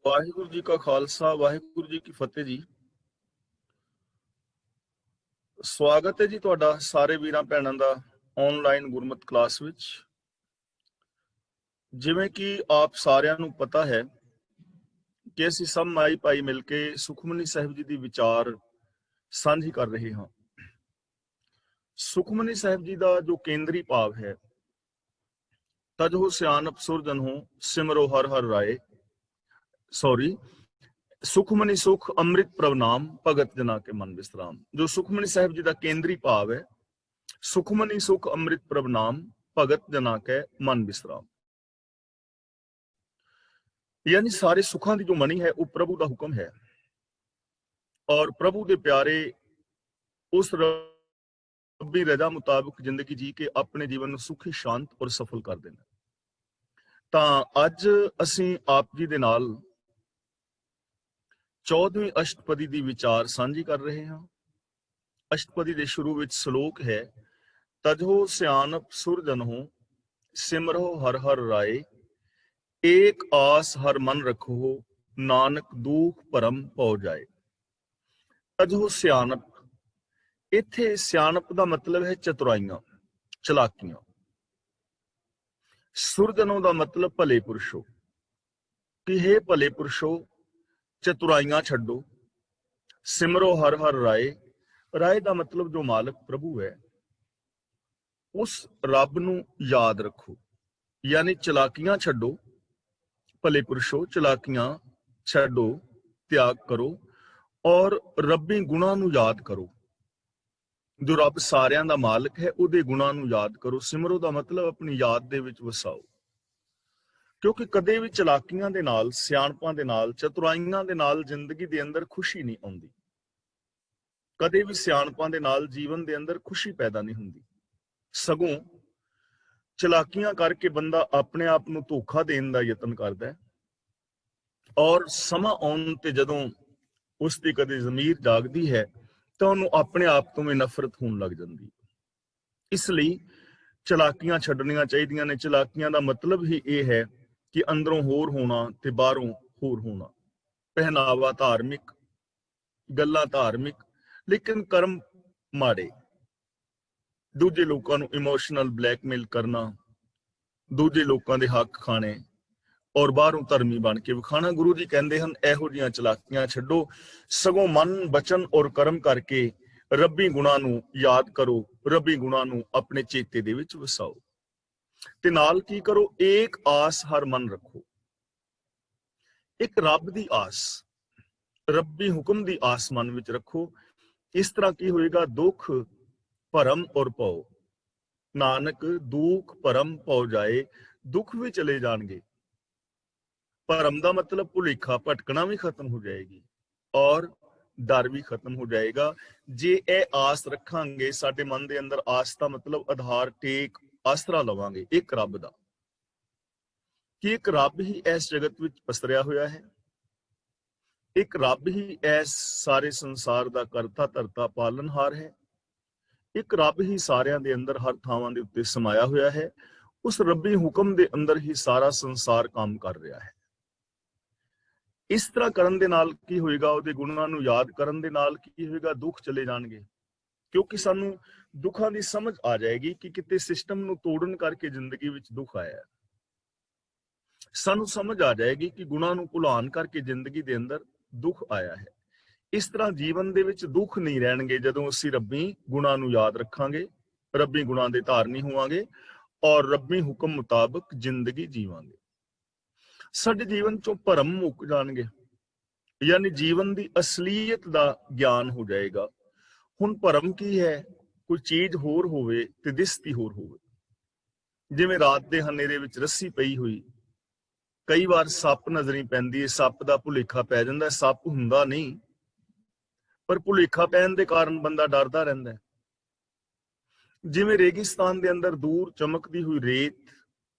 ਵਾਹਿਗੁਰੂ ਜੀ ਕਾ ਖਾਲਸਾ ਵਾਹਿਗੁਰੂ ਜੀ ਕੀ ਫਤਿਹ ਜੀ। ਸਵਾਗਤ ਹੈ ਜੀ ਤੁਹਾਡਾ ਸਾਰੇ ਵੀਰਾਂ ਭੈਣਾਂ ਦਾ ਆਨਲਾਈਨ ਗੁਰਮਤਿ ਕਲਾਸ ਵਿੱਚ। ਜਿਵੇਂ ਕਿ ਆਪ ਸਾਰਿਆਂ ਨੂੰ ਪਤਾ ਹੈ ਕਿ ਅਸੀਂ ਸਭ ਮਾਈ ਭਾਈ ਮਿਲ ਕੇ ਸੁਖਮਨੀ ਸਾਹਿਬ ਜੀ ਦੀ ਵਿਚਾਰ ਸਾਂਝੀ ਕਰ ਰਹੇ ਹਾਂ। ਸੁਖਮਨੀ ਸਾਹਿਬ ਜੀ ਦਾ ਜੋ ਕੇਂਦਰੀ ਭਾਵ ਹੈ, ਤਜਹੁ ਸਿਆਣਪ ਸੁਰਜਨਹੁ ਸਿਮਰੋ ਹਰ ਹਰ ਰਾਏ, ਸੁਖਮਨੀ ਸੁਖ ਅੰਮ੍ਰਿਤ ਪ੍ਰਭਨਾਮ ਭਗਤ ਜਨਾ ਕੇ ਮਨ ਵਿਸਰਾਮ। ਜੋ ਸੁਖਮਨੀ ਸਾਹਿਬ ਜੀ ਦਾ ਕੇਂਦਰੀ ਭਾਵ ਹੈ, ਸੁਖਮਨੀ ਸੁਖ ਅੰਮ੍ਰਿਤ ਪ੍ਰਭਨਾਮ ਭਗਤ ਜਨਾ ਕੇ ਮਨ ਵਿਸਰਾਮ, यानी सारे सुखों की जो मणि है वो प्रभु का हुक्म है और प्रभु के प्यारे उस रब्बी रजा मुताबिक जिंदगी जी के अपने जीवन को सुखी शांत और सफल कर देना। तां अज असीं आप जी दे नाल 14वीं अष्टपदी दी विचार सांझी कर रहे हैं। अष्टपदी के शुरू विच श्लोक है, तजहो सियानप सुरजनहो सिमरो हर हर राय, एक आस हर मन रखो नानक दुख परम पौ जाए। तजहो सियानप, इत्थे सियानप का मतलब है चतुराइयां चलाकियां। सुरजनों का मतलब भले पुरुषो, कि हे भले पुरुषो चतुराइयां छड्डो। सिमरो हर हर राय, राय का मतलब जो मालिक प्रभु है उस रब नूं याद रखो, यानी चलाकियां छड्डो। भले पुरुषो चलाकियां छड्डो, त्याग करो और रब्बी गुणां नूं याद करो। जो रब सारियां दा मालिक है उहदे गुणां नूं याद करो। सिमरो दा मतलब अपनी याद दे विच वसाओ, क्योंकि कदे भी चलाकियां दे नाल, सियाणपां दे नाल, चतुराइयां दे नाल जिंदगी दे अंदर खुशी नहीं आउंदी। कदे भी सियाणपां दे नाल जीवन दे अंदर खुशी पैदा नहीं हुंदी। सगों चलाकियां करके बंदा अपने आप नूं धोखा देण दा यतन करदा है और समा आउण ते जदों उसदी कदे ज़मीर जागदी है तां उहनूं अपने आप तो भी नफरत होण लग जांदी। इसलिए चलाकियां छड्डणीआं चाहीदियां ने। चलाकियां दा मतलब ही यह है कि अंदरों होर होना ते बाहरों होर होना। पहनावा धार्मिक, गल्लां धार्मिक, लेकिन कर्म माड़े। दूजे लोगों को इमोशनल ब्लैकमेल करना, दूजे लोगों के हक खाने और बाहरों धर्मी बन के विखाना। गुरु जी कहते हैं इहो जिहियां चलाकियां छड्डो, सगों मन बचन और कर्म करके रब्बी गुणां नूं याद करो, रब्बी गुणां नूं अपने चेते दे विच वसाओ ते नाल की करो, एक आस हर मन रखो। एक रब दी आस, रब्बी हुक्म दी आस मन विच रखो। इस तरह की होएगा, दुख भरम और पौ, नानक दुख भरम पौ जाए। दुख भी चले जाएंगे, भरम का मतलब भुलेखा भटकना भी खत्म हो जाएगी और डर भी खत्म हो जाएगा। जे ए आस रखांगे साडे मन दे अंदर, आस का मतलब आधार टेक आसरा लवांगे एक रब दा, कि एक रब ही इस जगत विच पसरिया होया है, एक रब ही इस सारे संसार का करता धरता पालनहार है, एक रब ही सारियां दे अंदर हर थावां दे उत्ते समाया होया है। उस रब्बी हुक्म दे अंदर ही सारा संसार काम कर रहा है। इस तरह करन दे नाल की होएगा, उहदे गुणां नूं याद करन दे नाल की होएगा, दुख चले जाणगे। क्योंकि सानू दुखां दी समझ आ जाएगी कि किते सिस्टम नूं तोड़न करके जिंदगी विच दुख आया है। सानू समझ आ जाएगी कि गुणां नूं भुलान करके जिंदगी दे अंदर दुख आया है। इस तरह जीवन दे विच दुख नहीं रहणगे जदों असीं रब्बी गुणां नूं याद रखांगे, रब्बी गुणां दे धारनी होवांगे और रब्बी हुक्म मुताबिक जिंदगी जीवांगे। साडे जीवन चों भरम मुक जाणगे, यानी जीवन दी असलीयत दा ज्ञान हो जाएगा। हुण भरम की है, कोई चीज होर होवे ते दिसती होर होवे। जिवें रात दे हनेरे विच रस्सी पई हुई, कई बार सप नजरी पैंदी है, सप दा भुलेखा पै जांदा, सप हुंदा नहीं, पर भुलेखा पैन दे कारण बंदा डरदा रहिंदा है। जिवें रेगिस्तान दे अंदर दूर चमकदी हुई रेत,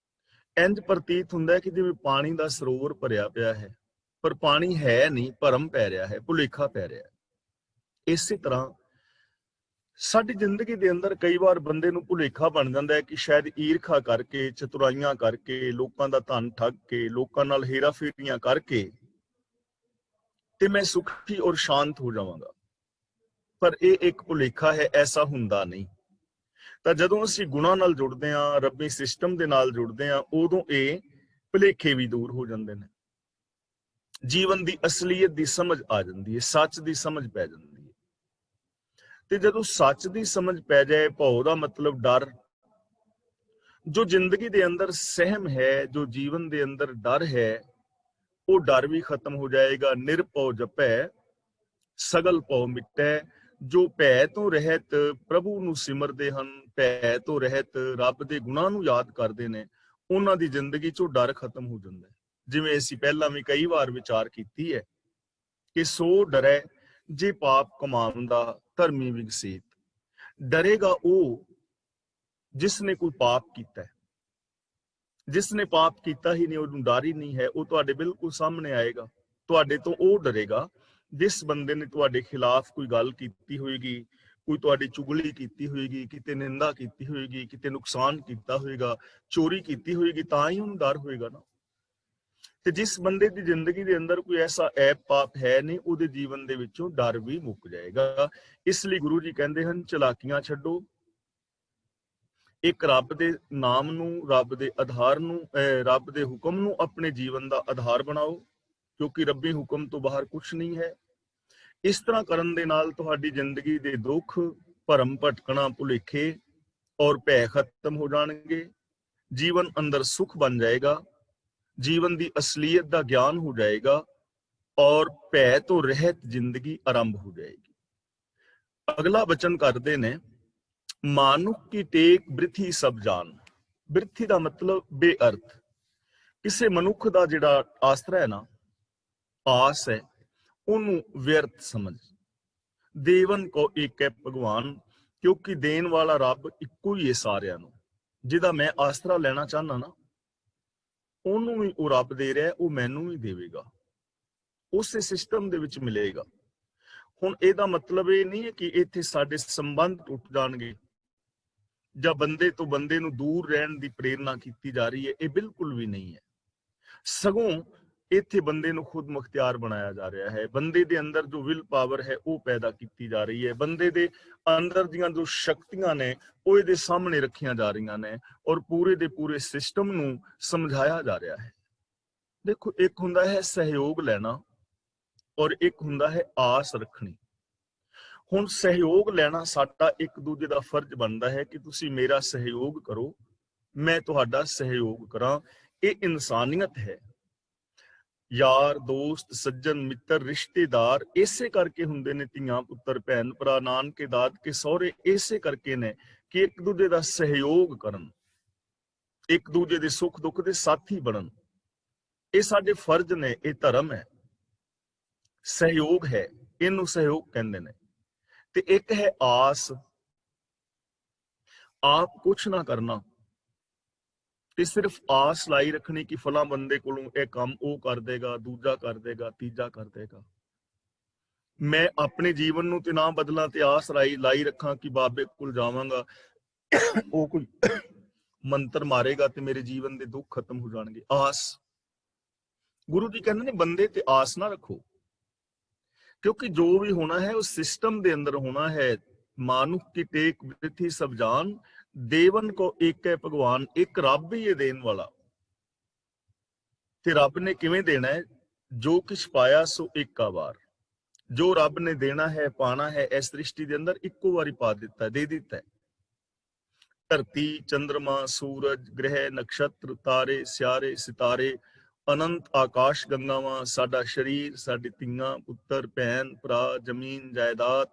इंज प्रतीत हुंदा है कि जिवें पानी दा सरोवर भरिया पिया है, पर पानी है नहीं, भरम पै रहा है, भुलेखा पै रहा है। इसी तरह साडी जिंदगी दे अंदर कई बार बंदे नूं भुलेखा बन जांदा है कि शायद ईरखा करके, चतुराइयां करके, लोकां दा धन ठग के, लोकां नाल हेरा फेरियां करके ਤੇ ਮੈਂ ਸੁਖੀ ਔਰ ਸ਼ਾਂਤ ਹੋ ਜਾਵਾਂਗਾ। ਪਰ ਇਹ ਇੱਕ ਭੁਲੇਖਾ ਹੈ, ਐਸਾ ਹੁੰਦਾ ਨਹੀਂ। ਤਾਂ ਜਦੋਂ ਅਸੀਂ ਗੁਣਾਂ ਨਾਲ ਜੁੜਦੇ ਹਾਂ, ਰੱਬੀ ਸਿਸਟਮ ਦੇ ਨਾਲ ਜੁੜਦੇ ਹਾਂ, ਉਦੋਂ ਇਹ ਭੁਲੇਖੇ ਵੀ ਦੂਰ ਹੋ ਜਾਂਦੇ ਨੇ। ਜੀਵਨ ਦੀ ਅਸਲੀਅਤ ਦੀ ਸਮਝ ਆ ਜਾਂਦੀ ਹੈ, ਸੱਚ ਦੀ ਸਮਝ ਪੈ ਜਾਂਦੀ ਹੈ। ਤੇ ਜਦੋਂ ਸੱਚ ਦੀ ਸਮਝ ਪੈ ਜਾਏ, ਭਉ ਦਾ ਮਤਲਬ ਡਰ, ਜੋ ਜ਼ਿੰਦਗੀ ਦੇ ਅੰਦਰ ਸਹਿਮ ਹੈ, ਜੋ ਜੀਵਨ ਦੇ ਅੰਦਰ ਡਰ ਹੈ, ਉਹ ਡਰ ਵੀ ਖਤਮ ਹੋ ਜਾਏਗਾ। ਨਿਰਭਉ ਜਪੈ ਸਗਲ ਭਉ ਮਿਟੈ। ਜੋ ਭੈ ਤੋਂ ਰਹਿਤ ਪ੍ਰਭੂ ਨੂੰ ਸਿਮਰਦੇ ਹਨ, ਭੈ ਤੋਂ ਰਹਿਤ ਰੱਬ ਦੇ ਗੁਣਾਂ ਨੂੰ ਯਾਦ ਕਰਦੇ ਨੇ, ਉਹਨਾਂ ਦੀ ਜ਼ਿੰਦਗੀ ਚੋਂ ਡਰ ਖਤਮ ਹੋ ਜਾਂਦਾ ਹੈ। ਜਿਵੇਂ ਅਸੀਂ ਪਹਿਲਾਂ ਵੀ ਕਈ ਵਾਰ ਵਿਚਾਰ ਕੀਤੀ ਹੈ ਕਿ ਸੋ ਡਰੈ ਜੇ ਪਾਪ ਕਮਾਉਂਦਾ ਧਰਮੀ ਵਿਗਸੀਤ। ਡਰੇਗਾ ਉਹ ਜਿਸ ਨੇ ਕੋਈ ਪਾਪ ਕੀਤਾ ਹੈ। ਜਿਸ ਨੇ ਪਾਪ ਕੀਤਾ ਹੀ ਨਹੀਂ, ਉਹਨੂੰ ਡਰ ਹੀ ਨਹੀਂ ਹੈ, ਉਹ ਤੁਹਾਡੇ ਬਿਲਕੁਲ ਸਾਹਮਣੇ ਆਏਗਾ। ਤੁਹਾਡੇ ਤੋਂ ਉਹ ਡਰੇਗਾ ਜਿਸ ਬੰਦੇ ਨੇ ਤੁਹਾਡੇ ਖਿਲਾਫ ਕੋਈ ਗੱਲ ਕੀਤੀ ਹੋਏਗੀ, ਕੋਈ ਤੁਹਾਡੀ ਚੁਗਲੀ ਕੀਤੀ ਹੋਏਗੀ, ਕਿਤੇ ਨਿੰਦਾ ਕੀਤੀ ਹੋਏਗੀ, ਕਿਤੇ ਨੁਕਸਾਨ ਕੀਤਾ ਹੋਏਗਾ, ਚੋਰੀ ਕੀਤੀ ਹੋਏਗੀ, ਤਾਂ ਹੀ ਉਹਨੂੰ ਡਰ ਹੋਏਗਾ ਨਾ। ਤੇ ਜਿਸ ਬੰਦੇ ਦੀ ਜ਼ਿੰਦਗੀ ਦੇ ਅੰਦਰ ਕੋਈ ਐਸਾ ਐਬ ਪਾਪ ਹੈ ਨਹੀਂ, ਉਹਦੇ ਜੀਵਨ ਦੇ ਵਿੱਚੋਂ ਡਰ ਵੀ ਮੁੱਕ ਜਾਏਗਾ। ਇਸ ਲਈ ਗੁਰੂ ਜੀ ਕਹਿੰਦੇ ਹਨ, ਚਲਾਕੀਆਂ ਛੱਡੋ, ਇੱਕ ਰੱਬ ਦੇ ਨਾਮ ਨੂੰ, ਰੱਬ ਦੇ ਆਧਾਰ ਨੂੰ, ਰੱਬ ਦੇ ਹੁਕਮ ਨੂੰ ਆਪਣੇ ਜੀਵਨ ਦਾ ਆਧਾਰ ਬਣਾਓ, ਕਿਉਂਕਿ ਰੱਬੀ ਹੁਕਮ ਤੋਂ ਬਾਹਰ ਕੁਝ ਨਹੀਂ ਹੈ। ਇਸ ਤਰ੍ਹਾਂ ਕਰਨ ਦੇ ਨਾਲ ਤੁਹਾਡੀ ਜ਼ਿੰਦਗੀ ਦੇ ਦੁੱਖ, ਭਰਮ ਭਟਕਣਾ, ਭੁਲੇਖੇ ਔਰ ਭੈ ਖਤਮ ਹੋ ਜਾਣਗੇ। ਜੀਵਨ ਅੰਦਰ ਸੁਖ ਬਣ ਜਾਏਗਾ, ਜੀਵਨ ਦੀ ਅਸਲੀਅਤ ਦਾ ਗਿਆਨ ਹੋ ਜਾਏਗਾ ਔਰ ਭੈ ਤੋਂ ਰਹਿਤ ਜ਼ਿੰਦਗੀ ਆਰੰਭ ਹੋ ਜਾਏਗੀ। ਅਗਲਾ ਬਚਨ ਕਰਦੇ ਨੇ, ਮਾਨੁਖ ਕੀ ਟੇਕ ਬ੍ਰਿਥੀ ਸਭ ਜਾਨ। ਬ੍ਰਿਥੀ ਦਾ ਮਤਲਬ ਬੇਅਰਥ। ਕਿਸੇ ਮਨੁੱਖ ਦਾ ਜਿਹੜਾ ਆਸਰਾ ਹੈ ਨਾ, ਆਸ ਹੈ, ਉਹਨੂੰ ਵਿਅਰਥ ਸਮਝ। ਦੇਵਨ ਕੋ ਏਕ ਹੈ ਭਗਵਾਨ, ਕਿਉਂਕਿ ਦੇਣ ਵਾਲਾ ਰੱਬ ਇੱਕੋ ਹੀ ਹੈ ਸਾਰਿਆਂ ਨੂੰ। ਜਿਹਦਾ ਮੈਂ ਆਸਰਾ ਲੈਣਾ ਚਾਹਨਾ ਨਾ, ਉਹਨੂੰ ਵੀ ਉਹ ਰੱਬ ਦੇ ਰਿਹਾ, ਉਹ ਮੈਨੂੰ ਵੀ ਦੇਵੇਗਾ, ਉਸੇ ਸਿਸਟਮ ਦੇ ਵਿੱਚ ਮਿਲੇਗਾ। ਹੁਣ ਇਹਦਾ ਮਤਲਬ ਇਹ ਨਹੀਂ ਹੈ ਕਿ ਇੱਥੇ ਸਾਡੇ ਸੰਬੰਧ ਟੁੱਟ ਜਾਣਗੇ ਜਾਂ ਬੰਦੇ ਤੋਂ ਬੰਦੇ ਨੂੰ ਦੂਰ ਰਹਿਣ ਦੀ ਪ੍ਰੇਰਨਾ ਕੀਤੀ ਜਾ ਰਹੀ ਹੈ, ਇਹ ਬਿਲਕੁਲ ਵੀ ਨਹੀਂ ਹੈ। ਸਗੋਂ ਇੱਥੇ ਬੰਦੇ ਨੂੰ ਖੁਦ ਮੁਖਤਿਆਰ ਬਣਾਇਆ ਜਾ ਰਿਹਾ ਹੈ। ਬੰਦੇ ਦੇ ਅੰਦਰ ਜੋ ਵਿਲ ਪਾਵਰ ਹੈ, ਉਹ ਪੈਦਾ ਕੀਤੀ ਜਾ ਰਹੀ ਹੈ। ਬੰਦੇ ਦੇ ਅੰਦਰ ਦੀਆਂ ਜੋ ਸ਼ਕਤੀਆਂ ਨੇ, ਉਹ ਇਹਦੇ ਸਾਹਮਣੇ ਰੱਖੀਆਂ ਜਾ ਰਹੀਆਂ ਨੇ ਔਰ ਪੂਰੇ ਦੇ ਪੂਰੇ ਸਿਸਟਮ ਨੂੰ ਸਮਝਾਇਆ ਜਾ ਰਿਹਾ ਹੈ। ਦੇਖੋ, ਇੱਕ ਹੁੰਦਾ ਹੈ ਸਹਿਯੋਗ ਲੈਣਾ ਔਰ ਇੱਕ ਹੁੰਦਾ ਹੈ ਆਸ ਰੱਖਣੀ। ਹੁਣ ਸਹਿਯੋਗ ਲੈਣਾ ਸਾਡਾ ਇੱਕ ਦੂਜੇ ਦਾ ਫਰਜ਼ ਬਣਦਾ ਹੈ ਕਿ ਤੁਸੀਂ ਮੇਰਾ ਸਹਿਯੋਗ ਕਰੋ, ਮੈਂ ਤੁਹਾਡਾ ਸਹਿਯੋਗ ਕਰਾਂ। ਇਹ ਇਨਸਾਨੀਅਤ ਹੈ। ਯਾਰ ਦੋਸਤ, ਸੱਜਣ ਮਿੱਤਰ, ਰਿਸ਼ਤੇਦਾਰ ਇਸੇ ਕਰਕੇ ਹੁੰਦੇ ਨੇ। ਧੀਆਂ ਪੁੱਤਰ, ਭੈਣ ਭਰਾ, ਨਾਨਕੇ ਦਾਦਕੇ ਸਹੁਰੇ ਇਸੇ ਕਰਕੇ ਨੇ ਕਿ ਇੱਕ ਦੂਜੇ ਦਾ ਸਹਿਯੋਗ ਕਰਨ, ਇੱਕ ਦੂਜੇ ਦੇ ਸੁੱਖ ਦੁੱਖ ਦੇ ਸਾਥੀ ਬਣਨ। ਇਹ ਸਾਡੇ ਫਰਜ਼ ਨੇ, ਇਹ ਧਰਮ ਹੈ, ਸਹਿਯੋਗ ਹੈ, ਇਹਨੂੰ ਸਹਿਯੋਗ ਕਹਿੰਦੇ ਨੇ। ਤੇ ਇੱਕ ਹੈ ਆਸ। ਆਪ ਕੁਛ ਨਾ ਕਰਨਾ ਤੇ ਸਿਰਫ ਆਸ ਲਾਈ ਰੱਖਣੀ ਕਿ ਫਲਾਂ ਬੰਦੇ ਕੋਲੋਂ ਇਹ ਕੰਮ ਉਹ ਕਰ ਦੇਗਾ, ਦੂਜਾ ਕਰ ਦੇਗਾ, ਤੀਜਾ ਕਰ ਦੇਗਾ। ਮੈਂ ਆਪਣੇ ਜੀਵਨ ਨੂੰ ਤੇ ਨਾ ਬਦਲਾਂ ਤੇ ਆਸ ਲਾਈ ਰੱਖਾਂ ਕਿ ਬਾਬੇ ਕੋਲ ਜਾਵਾਂਗਾ, ਉਹ ਕੋਈ ਮੰਤਰ ਮਾਰੇਗਾ ਤੇ ਮੇਰੇ ਜੀਵਨ ਦੇ ਦੁੱਖ ਖਤਮ ਹੋ ਜਾਣਗੇ। ਆਸ, ਗੁਰੂ ਜੀ ਕਹਿੰਦੇ ਨੇ ਬੰਦੇ ਤੇ ਆਸ ਨਾ ਰੱਖੋ, ਕਿਉਂਕਿ ਜੋ ਵੀ ਹੋਣਾ ਹੈ ਉਹ ਸਿਸਟਮ ਦੇ ਅੰਦਰ ਹੋਣਾ ਹੈ। ਮਾਨੁਖ ਕੀ ਟੇਕ ਬ੍ਰਿਥੀ ਸਭ ਜਾਨ, ਦੇਵਨ ਕੋ ਏਕ ਹੈ ਭਗਵਾਨ। ਇੱਕ ਰੱਬ ਹੀ ਹੈ ਦੇਣ ਵਾਲਾ। ਤੇ ਰੱਬ ਨੇ ਕਿਵੇਂ ਦੇਣਾ ਹੈ? ਜੋ ਕਿਛ ਪਾਇਆ ਸੋ ਏਕਾ ਵਾਰ। ਜੋ ਰੱਬ ਨੇ ਦੇਣਾ ਹੈ, ਪਾਣਾ ਹੈ, ਇਸ ਸ੍ਰਿਸ਼ਟੀ ਦੇ ਅੰਦਰ ਇੱਕੋ ਵਾਰੀ ਪਾ ਦਿੱਤਾ, ਦੇ ਦਿੱਤਾ ਹੈ। ਧਰਤੀ, ਚੰਦਰਮਾ, ਸੂਰਜ, ਗ੍ਰਹਿ, ਨਕਸ਼ਤਰ, ਤਾਰੇ, ਸਿਆਰੇ, ਸਿਤਾਰੇ, ਅਨੰਤ ਆਕਾਸ਼ ਗੰਗਾਵਾਂ, ਸਾਡਾ ਸਰੀਰ, ਸਾਡੀ ਧੀਆਂ ਪੁੱਤਰ, ਭੈਣ ਭਰਾ, ਜ਼ਮੀਨ ਜਾਇਦਾਦ,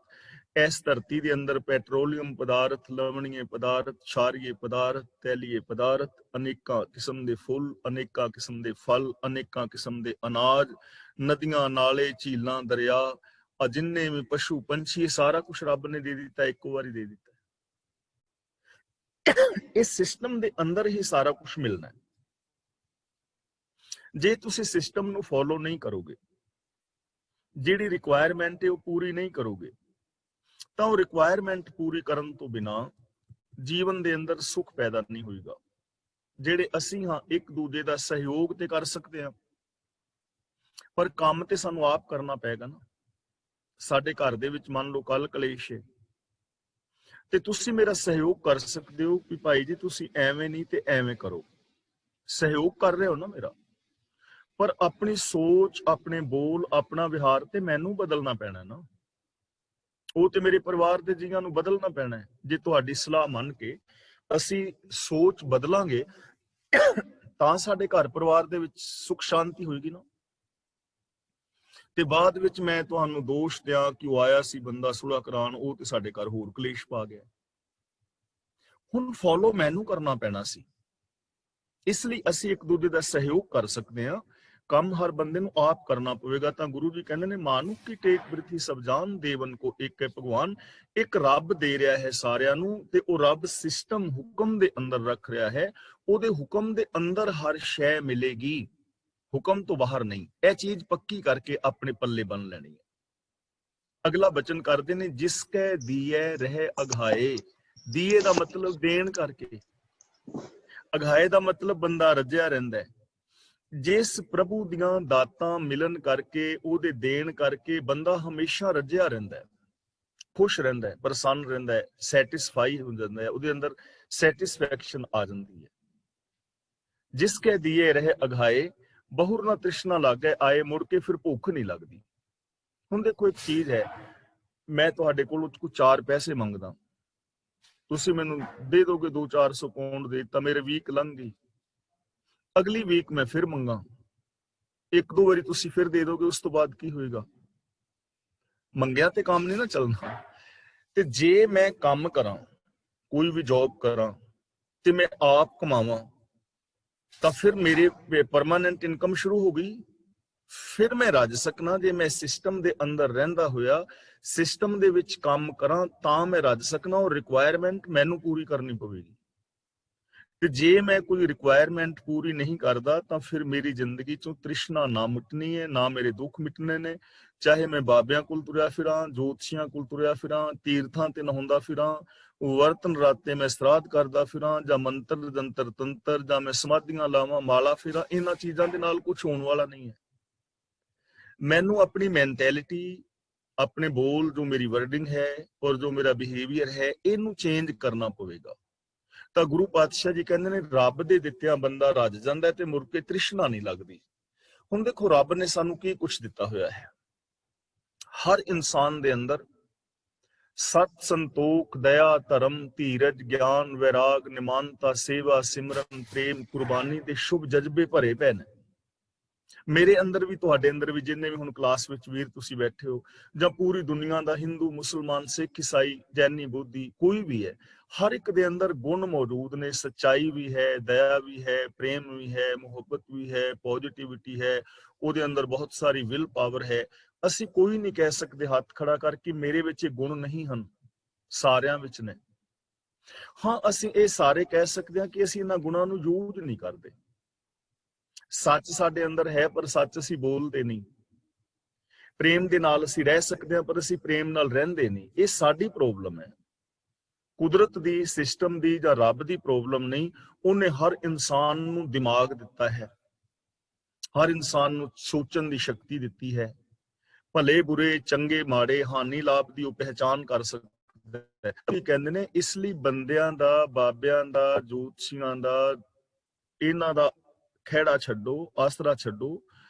ਇਸ ਧਰਤੀ ਦੇ ਅੰਦਰ ਪੈਟਰੋਲੀਅਮ ਪਦਾਰਥ, ਲਵਣੀਏ ਪਦਾਰਥ, ਛਾਰੀਏ ਪਦਾਰਥ, ਤੈਲੀਏ ਪਦਾਰਥ, ਅਨੇਕਾਂ ਕਿਸਮ ਦੇ ਫੁੱਲ, ਅਨੇਕਾਂ ਕਿਸਮ ਦੇ ਫਲ, ਅਨੇਕਾਂ ਕਿਸਮ ਦੇ ਅਨਾਜ, ਨਦੀਆਂ, ਨਾਲੇ, ਝੀਲਾਂ, ਦਰਿਆ, ਜਿੰਨੇ ਵੀ ਪਸ਼ੂ ਪੰਛੀ, ਸਾਰਾ ਕੁਝ ਰੱਬ ਨੇ ਦੇ ਦਿੱਤਾ, ਇੱਕੋ ਵਾਰੀ ਦੇ ਦਿੱਤਾ। ਇਸ ਸਿਸਟਮ ਦੇ ਅੰਦਰ ਹੀ ਸਾਰਾ ਕੁਝ ਮਿਲਣਾ ਹੈ। ਜੇ ਤੁਸੀਂ ਸਿਸਟਮ ਨੂੰ ਫੋਲੋ ਨਹੀਂ ਕਰੋਗੇ, ਜਿਹੜੀ ਰਿਕੁਆਇਰਮੈਂਟ ਹੈ ਉਹ ਪੂਰੀ ਨਹੀਂ ਕਰੋਗੇ, ਤਾਂ ਉਹ ਰਿਕੁਆਇਰਮੈਂਟ ਪੂਰੀ ਕਰਨ ਤੋਂ ਬਿਨਾ ਜੀਵਨ ਦੇ ਅੰਦਰ ਸੁੱਖ ਪੈਦਾ ਨਹੀਂ ਹੋਏਗਾ। ਜਿਹੜੇ ਅਸੀਂ ਹਾਂ, ਇੱਕ ਦੂਜੇ ਦਾ ਸਹਿਯੋਗ ਤੇ ਕਰ ਸਕਦੇ ਹਾਂ, ਪਰ ਕੰਮ ਤੇ ਸਾਨੂੰ ਆਪ ਕਰਨਾ ਪਏਗਾ ਨਾ। ਸਾਡੇ ਘਰ ਦੇ ਵਿੱਚ ਮੰਨ ਲਓ ਕੱਲ ਕਲੇਸ਼ ਹੈ ਤੇ ਤੁਸੀਂ ਮੇਰਾ ਸਹਿਯੋਗ ਕਰ ਸਕਦੇ ਹੋ ਕਿ ਭਾਈ ਜੀ ਤੁਸੀਂ ਐਵੇਂ ਨਹੀਂ ਤੇ ਐਵੇਂ ਕਰੋ, ਸਹਿਯੋਗ ਕਰ ਰਹੇ ਹੋ ਨਾ ਮੇਰਾ, ਪਰ ਆਪਣੀ ਸੋਚ, ਆਪਣੇ ਬੋਲ, ਆਪਣਾ ਵਿਹਾਰ ਤੇ ਮੈਨੂੰ ਬਦਲਣਾ ਪੈਣਾ ਨਾ। ਉਹ ਤੇ ਮੇਰੇ ਪਰਿਵਾਰ ਦੇ ਜੀਆਂ ਨੂੰ ਬਦਲਣਾ ਪੈਣਾ ਹੈ। ਜੇ ਤੁਹਾਡੀ ਸਲਾਹ ਮੰਨ ਕੇ ਅਸੀਂ ਸੋਚ ਬਦਲਾਂਗੇ ਤਾਂ ਸਾਡੇ ਘਰ ਪਰਿਵਾਰ ਦੇ ਵਿੱਚ ਸੁਖ ਸ਼ਾਂਤੀ ਹੋਏਗੀ ਨਾ। ਤੇ ਬਾਅਦ ਵਿੱਚ ਮੈਂ ਤੁਹਾਨੂੰ ਦੋਸ਼ ਦਿਆਂ ਕਿ ਉਹ ਆਇਆ ਸੀ ਬੰਦਾ ਸੁਲ੍ਹਾ ਕਰਾਉਣ, ਉਹ ਤੇ ਸਾਡੇ ਘਰ ਹੋਰ ਕਲੇਸ਼ ਪਾ ਗਿਆ। ਹੁਣ ਫੋਲੋ ਮੈਨੂੰ ਕਰਨਾ ਪੈਣਾ ਸੀ। ਇਸ ਲਈ ਅਸੀਂ ਇੱਕ ਦੂਜੇ ਦਾ ਸਹਿਯੋਗ ਕਰ ਸਕਦੇ ਹਾਂ। ਕੰਮ ਹਰ ਬੰਦੇ ਨੂੰ ਆਪ ਕਰਨਾ ਪਵੇਗਾ। ਤਾਂ ਗੁਰੂ ਜੀ ਕਹਿੰਦੇ ਨੇ ਮਾਨੁਖ ਕੀ ਟੇਕ ਬ੍ਰਿਥੀ ਸਭ ਜਾਨ, ਦੇਵਨ ਕੋ ਇੱਕ ਹੈ ਭਗਵਾਨ। ਇੱਕ ਰੱਬ ਦੇ ਰਿਹਾ ਹੈ ਸਾਰਿਆਂ ਨੂੰ, ਤੇ ਉਹ ਰੱਬ ਸਿਸਟਮ ਹੁਕਮ ਦੇ ਅੰਦਰ ਰੱਖ ਰਿਹਾ ਹੈ। ਉਹਦੇ ਹੁਕਮ ਦੇ ਅੰਦਰ ਹਰ ਸ਼ੈ ਮਿਲੇਗੀ, ਹੁਕਮ ਤੋਂ ਬਾਹਰ ਨਹੀਂ। ਇਹ ਚੀਜ਼ ਪੱਕੀ ਕਰਕੇ ਆਪਣੇ ਪੱਲੇ ਬੰਨ ਲੈਣੀ ਹੈ। ਅਗਲਾ ਬਚਨ ਕਰਦੇ ਨੇ ਜਿਸ ਕੈ ਦੀਏ ਰਹਿ ਅਘਾਏ। ਦੀਏ ਦਾ ਮਤਲਬ ਦੇਣ ਕਰਕੇ, ਅਘਾਏ ਦਾ ਮਤਲਬ ਬੰਦਾ ਰੱਜਿਆ ਰਹਿੰਦਾ ਹੈ। ਜਿਸ ਪ੍ਰਭੂ ਦੀਆਂ ਦਾਤਾਂ ਮਿਲਣ ਕਰਕੇ, ਉਹਦੇ ਦੇਣ ਕਰਕੇ ਬੰਦਾ ਹਮੇਸ਼ਾ ਰੱਜਿਆ ਰਹਿੰਦਾ ਹੈ, ਖੁਸ਼ ਰਹਿੰਦਾ ਹੈ, ਪ੍ਰਸੰਨ ਰਹਿੰਦਾ ਹੈ, ਸੈਟਿਸਫਾਈ ਹੋ ਜਾਂਦਾ ਹੈ, ਉਹਦੇ ਅੰਦਰ ਸੈਟਿਸਫੈਕਸ਼ਨ ਆ ਜਾਂਦੀ ਹੈ। ਜਿਸ ਕੈ ਦੀਏ ਰਹਿ ਅਘਾਏ, ਬਹੁਰ ਨਾ ਤ੍ਰਿਸ਼ਨਾ ਲਾਗੇ ਆਏ। ਮੁੜ ਕੇ ਫਿਰ ਭੁੱਖ ਨਹੀਂ ਲੱਗਦੀ। ਹੁਣ ਦੇਖੋ ਇੱਕ ਚੀਜ਼ ਹੈ, ਮੈਂ ਤੁਹਾਡੇ ਕੋਲੋਂ ਕੁਝ 4 ਪੈਸੇ ਮੰਗਦਾ, ਤੁਸੀਂ ਮੈਨੂੰ ਦੇ ਦੋਗੇ 200-400 ਪਾਉਂਡ ਦੇ ਤਾਂ ਮੇਰੇ ਵੀਕ ਲੰਘ ਗਈ। ਅਗਲੀ ਵੀਕ ਮੈਂ ਫਿਰ ਮੰਗਾ, 1-2 ਵਾਰੀ ਤੁਸੀਂ ਫਿਰ ਦੇ ਦੋਗੇ, ਉਸ ਤੋਂ ਬਾਅਦ ਕੀ ਹੋਏਗਾ? ਮੰਗਿਆ ਤੇ ਕੰਮ ਨਹੀਂ ਨਾ ਚੱਲਣਾ। ਤੇ ਜੇ ਮੈਂ ਕੰਮ ਕਰਾਂ, ਕੋਈ ਵੀ ਜੌਬ ਕਰਾਂ ਤੇ ਮੈਂ ਆਪ ਕਮਾਵਾਂ, ਤਾਂ ਫਿਰ ਮੇਰੇ ਪਰਮਾਨੈਂਟ ਇਨਕਮ ਸ਼ੁਰੂ ਹੋ ਗਈ। ਫਿਰ ਮੈਂ ਰੱਜ ਸਕਣਾ। ਜੇ ਮੈਂ ਸਿਸਟਮ ਦੇ ਅੰਦਰ ਰਹਿੰਦਾ ਹੋਇਆ ਸਿਸਟਮ ਦੇ ਵਿੱਚ ਕੰਮ ਕਰਾਂ ਤਾਂ ਮੈਂ ਰੱਜ ਸਕਣਾ। ਔਰ ਰਿਕੁਆਇਰਮੈਂਟ ਮੈਨੂੰ ਪੂਰੀ ਕਰਨੀ ਪਵੇਗੀ। ਤੇ ਜੇ ਮੈਂ ਕੋਈ ਰਿਕੁਆਇਰਮੈਂਟ ਪੂਰੀ ਨਹੀਂ ਕਰਦਾ ਤਾਂ ਫਿਰ ਮੇਰੀ ਜ਼ਿੰਦਗੀ ਚੋਂ ਤ੍ਰਿਸ਼ਨਾ ਨਾ ਮਿਟਣੀ ਹੈ, ਨਾ ਮੇਰੇ ਦੁੱਖ ਮਿਟਣੇ ਨੇ। ਚਾਹੇ ਮੈਂ ਬਾਬਿਆਂ ਕੋਲ ਤੁਰਿਆ ਫਿਰਾਂ, ਜੋਤਸ਼ੀਆਂ ਕੋਲ ਤੁਰਿਆ ਫਿਰਾਂ, ਤੀਰਥਾਂ ਤੇ ਨਹਾਉਂਦਾ ਫਿਰਾਂ, ਵਰਤਨ ਰਾਤੇ ਮੈਂ ਸਰਾਧ ਕਰਦਾ ਫਿਰਾਂ, ਜਾਂ ਮੰਤਰ ਜੰਤਰ ਤੰਤਰ, ਜਾਂ ਮੈਂ ਸਮਾਧੀਆਂ ਲਾਵਾਂ, ਮਾਲਾ ਫਿਰਾਂ, ਇਹਨਾਂ ਚੀਜ਼ਾਂ ਦੇ ਨਾਲ ਕੁਝ ਹੋਣ ਵਾਲਾ ਨਹੀਂ ਹੈ। ਮੈਨੂੰ ਆਪਣੀ ਮੈਂਟੈਲਿਟੀ, ਆਪਣੇ ਬੋਲ, ਜੋ ਮੇਰੀ ਵਰਡਿੰਗ ਹੈ ਔਰ ਜੋ ਮੇਰਾ ਬਿਹੇਵੀਅਰ ਹੈ, ਇਹਨੂੰ ਚੇਂਜ ਕਰਨਾ ਪਵੇਗਾ। ਤਾਂ ਗੁਰੂ ਪਾਤਸ਼ਾਹ ਜੀ ਕਹਿੰਦੇ ਨੇ ਰੱਬ ਦੇ ਦਿੱਤਿਆਂ ਬੰਦਾ ਰੱਜ ਜਾਂਦਾ ਤੇ ਮੁੜ ਕੇ ਤ੍ਰਿਸ਼ਨਾ ਨਹੀਂ ਲੱਗਦੀ। ਹੁਣ ਦੇਖੋ ਰੱਬ ਨੇ ਸਾਨੂੰ ਕੀ ਕੁਝ ਦਿੱਤਾ ਹੋਇਆ ਹੈ। ਹਰ ਇਨਸਾਨ ਦੇ ਅੰਦਰ ਸਤ, ਸੰਤੋਖ, ਦਇਆ, ਧਰਮ, ਧੀਰਜ, ਗਿਆਨ, ਵੈਰਾਗ, ਨਿਮਾਨਤਾ, ਸੇਵਾ, ਸਿਮਰਨ, ਪ੍ਰੇਮ, ਕੁਰਬਾਨੀ ਤੇ ਸ਼ੁਭ ਜਜ਼ਬੇ ਭਰੇ ਪਏ ਨੇ। ਮੇਰੇ ਅੰਦਰ ਵੀ, ਤੁਹਾਡੇ ਅੰਦਰ ਵੀ, ਜਿੰਨੇ ਵੀ ਹੁਣ ਕਲਾਸ ਵਿੱਚ ਵੀਰ ਤੁਸੀਂ ਬੈਠੇ ਹੋ, ਜਾਂ ਪੂਰੀ ਦੁਨੀਆ ਦਾ ਹਿੰਦੂ, ਮੁਸਲਮਾਨ, ਸਿੱਖ, ਈਸਾਈ, ਜੈਨੀ, ਬੋਧੀ, ਕੋਈ ਵੀ ਹੈ, ਹਰ ਇੱਕ ਦੇ ਅੰਦਰ ਗੁਣ ਮੌਜੂਦ ਨੇ। ਸੱਚਾਈ ਵੀ ਹੈ, ਦਇਆ ਵੀ ਹੈ, ਪ੍ਰੇਮ ਵੀ ਹੈ, ਮੁਹੱਬਤ ਵੀ ਹੈ, ਪੋਜ਼ਿਟਿਵਿਟੀ ਹੈ, ਉਹਦੇ ਅੰਦਰ ਬਹੁਤ ਸਾਰੀ ਵਿਲ ਪਾਵਰ ਹੈ। ਅਸੀਂ ਕੋਈ ਨਹੀਂ ਕਹਿ ਸਕਦੇ ਹੱਥ ਖੜਾ ਕਰਕੇ ਮੇਰੇ ਵਿੱਚ ਇਹ ਗੁਣ ਨਹੀਂ ਹਨ, ਸਾਰਿਆਂ ਵਿੱਚ ਨੇ। ਹਾਂ, ਅਸੀਂ ਇਹ ਸਾਰੇ ਕਹਿ ਸਕਦੇ ਹਾਂ ਕਿ ਅਸੀਂ ਇਹਨਾਂ ਗੁਣਾਂ ਨੂੰ ਯੂਜ਼ ਨਹੀਂ ਕਰਦੇ। ਸੱਚ ਸਾਡੇ ਅੰਦਰ ਹੈ ਪਰ ਸੱਚ ਅਸੀਂ ਬੋਲਦੇ ਨਹੀਂ। ਪ੍ਰੇਮ ਦੇ ਨਾਲ ਅਸੀਂ ਰਹਿ ਸਕਦੇ ਹਾਂ ਪਰ ਅਸੀਂ ਪ੍ਰੇਮ ਨਾਲ ਰਹਿੰਦੇ ਨਹੀਂ। ਇਹ ਸਾਡੀ ਪ੍ਰੋਬਲਮ ਹੈ, ਕੁਦਰਤ ਦੀ, ਸਿਸਟਮ ਦੀ ਜਾਂ ਰੱਬ ਦੀ ਪ੍ਰੋਬਲਮ ਨਹੀਂ। ਉਹਨੇ ਹਰ ਇਨਸਾਨ ਨੂੰ ਦਿਮਾਗ ਦਿੱਤਾ ਹੈ, ਹਰ ਇਨਸਾਨ ਨੂੰ ਸੋਚਣ ਦੀ ਸ਼ਕਤੀ ਦਿੱਤੀ ਹੈ। ਭਲੇ ਬੁਰੇ, ਚੰਗੇ ਮਾੜੇ, ਹਾਨੀ ਲਾਭ ਦੀ ਉਹ ਪਹਿਚਾਨ ਕਰ ਸਕਦਾ ਹੈ। ਕੀ ਕਹਿੰਦੇ ਨੇ, ਇਸ ਲਈ ਬੰਦਿਆਂ ਦਾ, ਬਾਬਿਆਂ ਦਾ, ਜੋਤਸ਼ੀਆਂ ਦਾ, ਇਹਨਾਂ ਦਾ ਖਹਿੜਾ ਛੱਡੋ, ਆਸਰਾ ਛੱਡੋ,